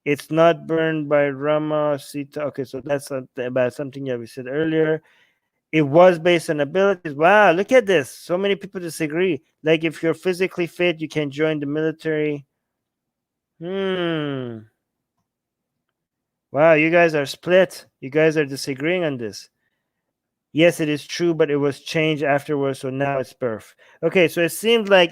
It's not burned by Rama Sita. Okay, so that's about something that we said earlier. It was based on abilities. Wow, look at this. So many people disagree. Like if you're physically fit, you can join the military. Wow, you guys are split. You guys are disagreeing on this. Yes, it is true, but it was changed afterwards, so now it's birth. Okay, so it seemed like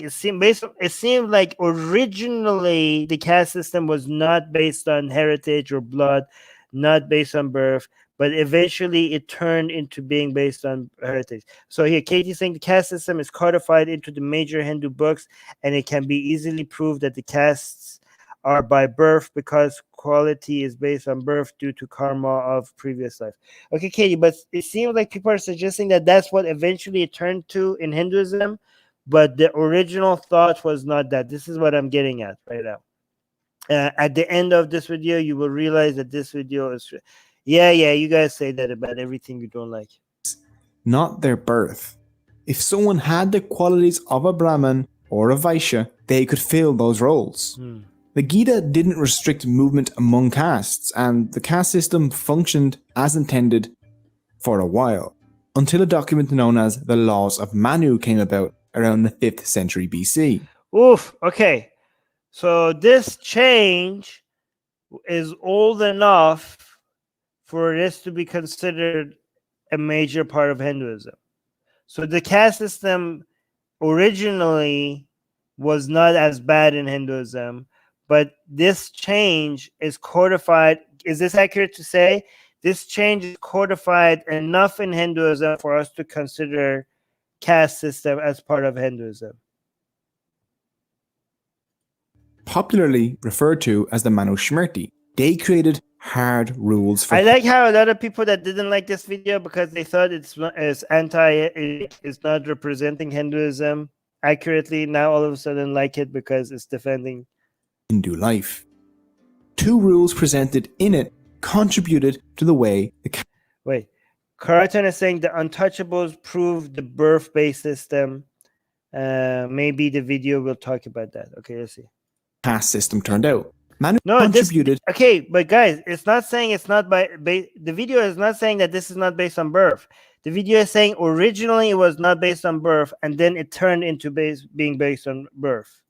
originally the caste system was not based on heritage or blood, not based on birth, but eventually it turned into being based on heritage. So here, Katie's saying the caste system is codified into the major Hindu books, and it can be easily proved that the castes are by birth because quality is based on birth due to karma of previous life. Okay, Katie, but it seems like people are suggesting that that's what eventually it turned to in Hinduism, but the original thought was not that. This is what I'm getting at right now. At the end of this video, you will realize that this video is... Yeah, you guys say that about everything you don't like. Not their birth. If someone had the qualities of a Brahman or a Vaishya, they could fill those roles. The Gita didn't restrict movement among castes, and the caste system functioned as intended for a while, until a document known as the Laws of Manu came about around the 5th century BC. Oof, okay. So this change is old enough for this to be considered a major part of Hinduism. So the caste system originally was not as bad in Hinduism, but this change is codified. Is this accurate to say? This change is codified enough in Hinduism for us to consider caste system as part of Hinduism. Popularly referred to as the Manusmriti, they created hard rules for... I like how a lot of people that didn't like this video because they thought it's not representing Hinduism accurately, now all of a sudden like it because it's defending Hindu life. 2 rules presented in it contributed to the way the... Wait, Karaton is saying the untouchables proved the birth-based system. Maybe the video will talk about that. Okay, let's see. Caste system turned out. Manu No, contributed... Okay, but guys, it's not saying it's not the video is not saying that this is not based on birth. The video is saying originally it was not based on birth, and then it turned into being based on birth.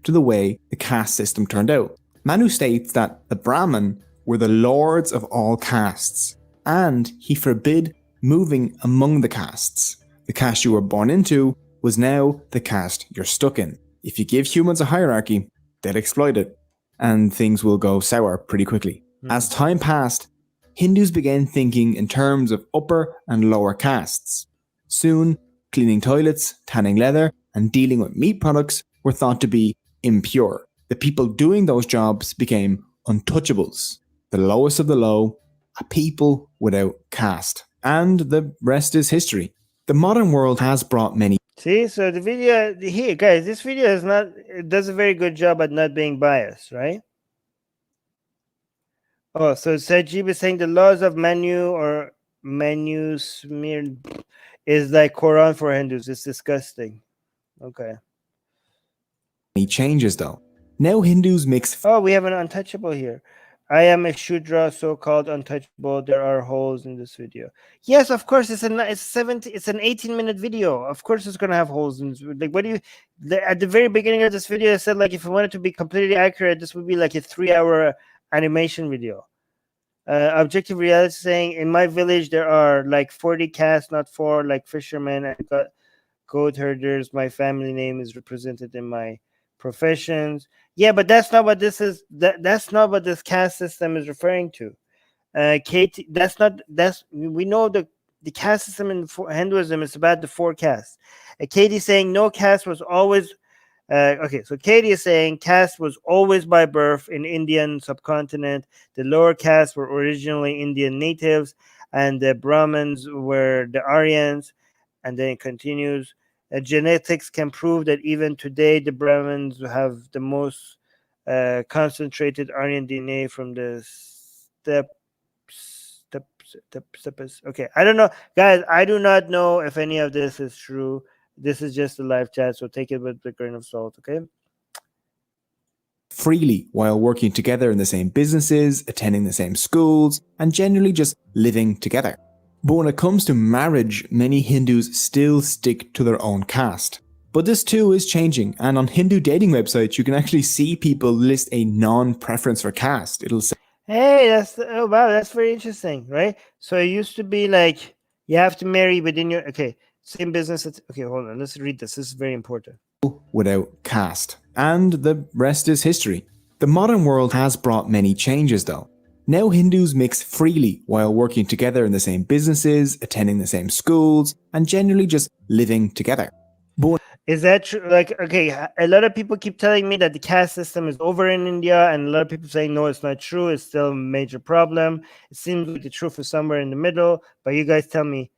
To the way the caste system turned out. Manu states that the Brahman were the lords of all castes, and he forbid moving among the castes. The caste you were born into was now the caste you're stuck in. If you give humans a hierarchy, they'll exploit it, and things will go sour pretty quickly. As time passed, Hindus began thinking in terms of upper and lower castes. Soon, cleaning toilets, tanning leather, and dealing with meat products were thought to be impure. The people doing those jobs became untouchables, the lowest of the low, a people without caste. And the rest is history. The modern world has brought many. See, so the video here, guys, this video is not, it does a very good job at not being biased, right? Oh, so Sajib is saying the laws of Manu or Manu smear is like Quran for Hindus. It's disgusting. Okay. Changes though. Now Hindus mix. Oh, we have an untouchable here. I am a Shudra, so-called untouchable. There are holes in this video. Yes, of course. It's an 18-minute video. Of course, it's gonna have holes in this. Like, what do you? At the very beginning of this video, I said like if I wanted to be completely accurate, this would be like a 3-hour animation video. Objective reality saying in my village there are like 40 castes, not 4, like fishermen and goat herders. My family name is represented in my professions. Yeah, but that's not what this is. That's not what this caste system is referring to. Katie, we know the caste system in Hinduism is about the 4 castes. Katie saying no caste was always. Okay, so Katie is saying caste was always by birth in Indian subcontinent. The lower castes were originally Indian natives, and the Brahmins were the Aryans. And then it continues. Genetics can prove that even today the Brahmins have the most concentrated Aryan DNA from the steppes. Okay, I don't know, guys. I do not know if any of this is true. This is just a live chat, so take it with a grain of salt, okay? Freely while working together in the same businesses, attending the same schools, and generally just living together. But when it comes to marriage, many Hindus still stick to their own caste. But this too is changing, and on Hindu dating websites you can actually see people list a non-preference for caste. It'll say, hey, oh wow, that's very interesting, right? So it used to be like you have to marry within your same business. Okay, hold on, let's read this. This is very important. Without caste. And the rest is history. The modern world has brought many changes though. Now Hindus mix freely while working together in the same businesses, attending the same schools, and generally just living together. But is that true? Like, okay, a lot of people keep telling me that the caste system is over in India, and a lot of people saying no, it's not true. It's still a major problem. It seems like the truth is somewhere in the middle. But you guys tell me.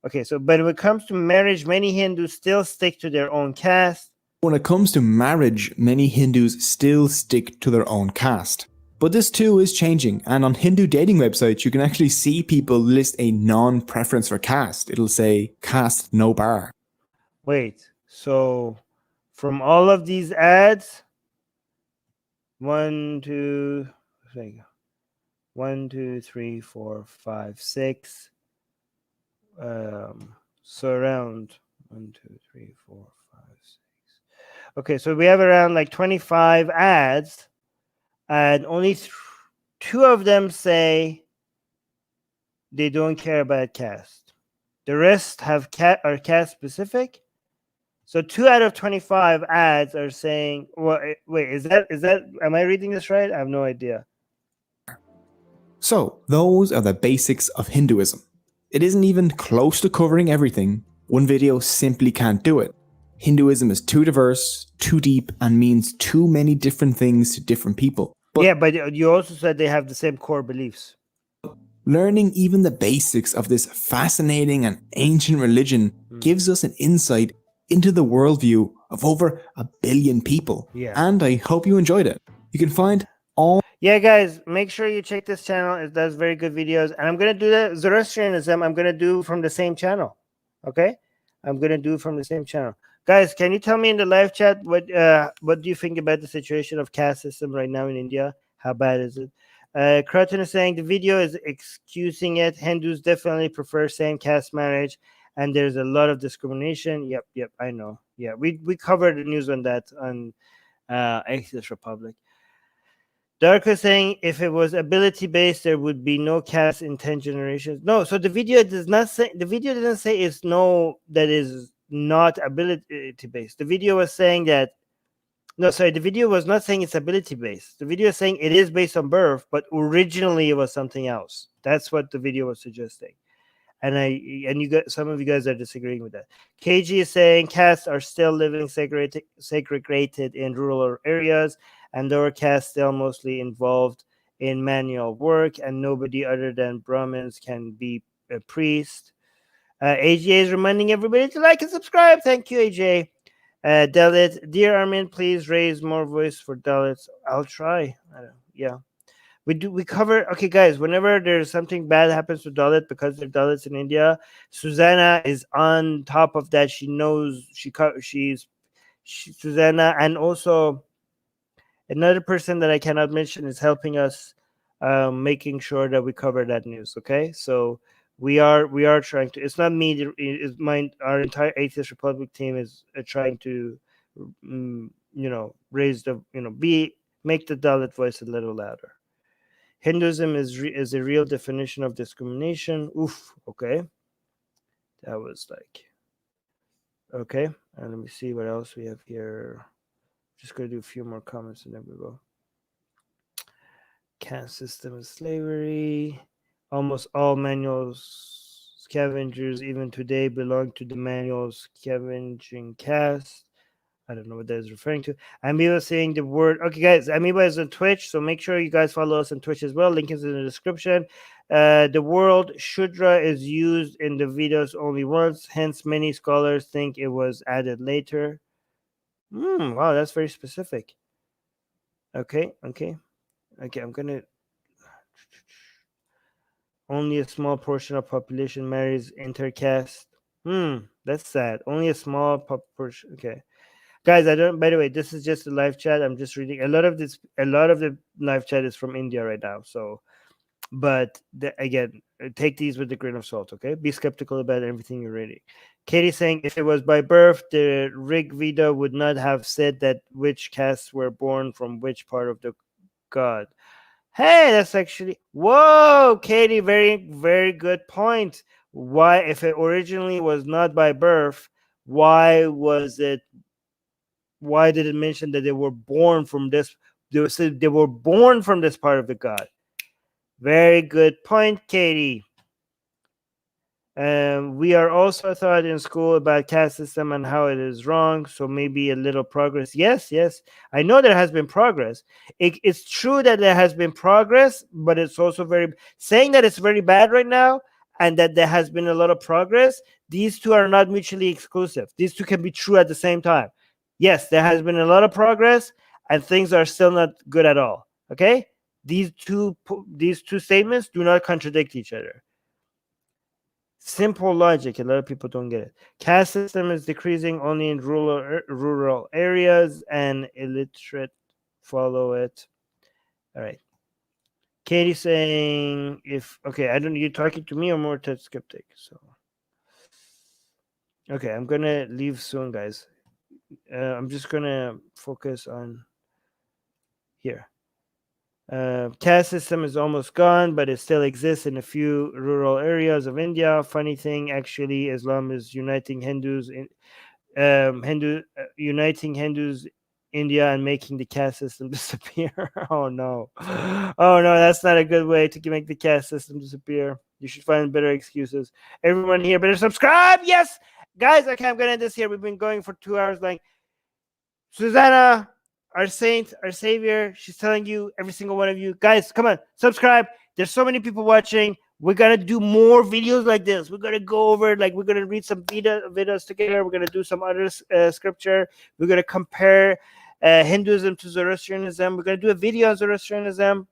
Okay, so but when it comes to marriage, many Hindus still stick to their own caste. When it comes to marriage, many Hindus still stick to their own caste. But this too is changing, and on Hindu dating websites you can actually see people list a non-preference for caste. It'll say caste no bar. Wait, so from all of these ads, 1, 2, 3, 4, 5, 6. So around 1, 2, 3, 4, 5, 6. Okay, so we have around like 25 ads, and only 2 of them say they don't care about caste. The rest have are caste specific. So 2 out of 25 ads are saying, well, wait, is that am I reading this right? I have no idea. So those are the basics of Hinduism. It isn't even close to covering everything. One video simply can't do it. Hinduism is too diverse, too deep, and means too many different things to different people. But yeah, but you also said they have the same core beliefs. Learning even the basics of this fascinating and ancient religion gives us an insight into the worldview of over 1 billion people. Yeah. And I hope you enjoyed it. You can find all... Yeah, guys, make sure you check this channel. It does very good videos. And I'm going to do the Zoroastrianism. I'm going to do from the same channel. Okay? I'm going to do from the same channel. Guys, can you tell me in the live chat what do you think about the situation of caste system right now in India? How bad is it? Croton is saying the video is excusing it. Hindus definitely prefer same caste marriage, and there's a lot of discrimination. Yep, I know. Yeah, we covered the news on that on Atheist Republic. Dark is saying if it was ability based, there would be no caste in 10 generations. No, so the video does not say, the video doesn't say it's no, that is not ability based. The video was saying that, no, sorry, the video was not saying it's ability based. The video is saying it is based on birth, but originally it was something else. That's what the video was suggesting. And you got some of you guys are disagreeing with that. KG is saying castes are still living segregated in rural areas, and lower castes still mostly involved in manual work, and nobody other than Brahmins can be a priest. AJ is reminding everybody to like and subscribe. Thank you, AJ. Dalit, dear Armin, please raise more voice for Dalits. I'll try. Yeah. We cover, okay guys, whenever there's something bad happens to Dalit because they're Dalits in India, Susanna is on top of that. She knows, she's Susanna, and also another person that I cannot mention is helping us, making sure that we cover that news. Okay, so we are trying to, it's not me, it's our entire Atheist Republic team is trying to raise the, make the Dalit voice a little louder. Hinduism is a real definition of discrimination. Oof. Okay. That was like, okay. And let me see what else we have here. Just going to do a few more comments and then we go. Caste system of slavery. Almost all manual scavengers, even today, belong to the manual scavenging caste. I don't know what that is referring to. Amoeba saying the word. Okay, guys, Amoeba is on Twitch, so make sure you guys follow us on Twitch as well. Link is in the description. The word Shudra is used in the Vedas only once, hence many scholars think it was added later. Wow, that's very specific. Okay, I'm gonna. Only a small portion of population marries intercaste. That's sad. Only a small portion. Okay. Guys, I don't, by the way, this is just a live chat. I'm just reading a lot of the live chat is from India right now. So, but again, take these with a grain of salt, okay? Be skeptical about everything you're reading. Katie's saying if it was by birth, the Rig Veda would not have said that which castes were born from which part of the god. Hey, that's actually, whoa, Katie, very, very good point. Why, if it originally was not by birth, why did it mention that they were born from this? They were born from this part of the god. Very good point, Katie. We are also taught in school about caste system and how it is wrong. So maybe a little progress. Yes. I know there has been progress. It's true that there has been progress, but it's also saying that it's very bad right now and that there has been a lot of progress. These two are not mutually exclusive. These two can be true at the same time. Yes, there has been a lot of progress and things are still not good at all. Okay? These two statements do not contradict each other. Simple logic. A lot of people don't get it. Caste system is decreasing only in rural areas, and illiterate follow it. All right. Katie saying I don't, you talking to me or more to skeptic? So okay, I'm gonna leave soon, guys. I'm just gonna focus on here. Caste system is almost gone, but it still exists in a few rural areas of India. Funny thing, actually, Islam is uniting Hindus uniting Hindus, India, and making the caste system disappear. Oh no, that's not a good way to make the caste system disappear. You should find better excuses. Everyone here better subscribe. Yes, guys. Okay, I'm gonna end this here. We've been going for 2 hours. Like Susanna, our saint, our savior, she's telling you, every single one of you, guys, come on, subscribe. There's so many people watching. We're gonna do more videos like this. We're gonna go over, we're gonna read some Vedas together. We're gonna do some other scripture. We're gonna compare Hinduism to Zoroastrianism. We're gonna do a video on Zoroastrianism.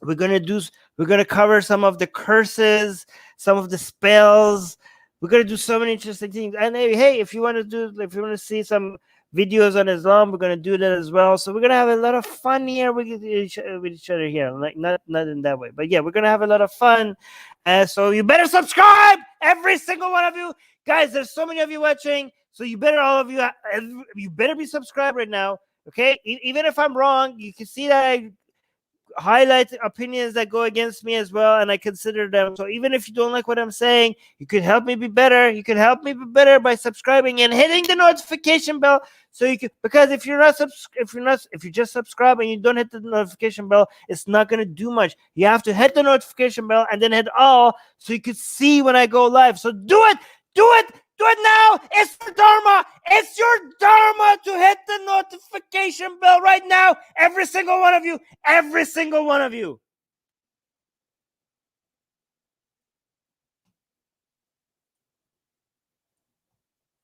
We're gonna cover some of the curses, some of the spells. We're gonna do so many interesting things. And hey, if you want to see some videos on Islam, we're gonna do that as well. So we're gonna have a lot of fun here with each other here. Like not in that way, but yeah, we're gonna have a lot of fun. So you better subscribe, every single one of you, guys. There's so many of you watching, so you better you better be subscribed right now. Okay, even if I'm wrong, you can see that highlight opinions that go against me as well, and I consider them. So even if you don't like what I'm saying, you could help me be better. You can help me be better by subscribing and hitting the notification bell. So you can, because if you just subscribe and you don't hit the notification bell, it's not gonna do much. You have to hit the notification bell and then hit all, so you could see when I go live. So do it. Do it now. It's your Dharma. It's your Dharma to hit the notification bell right now. Every single one of you. Every single one of you.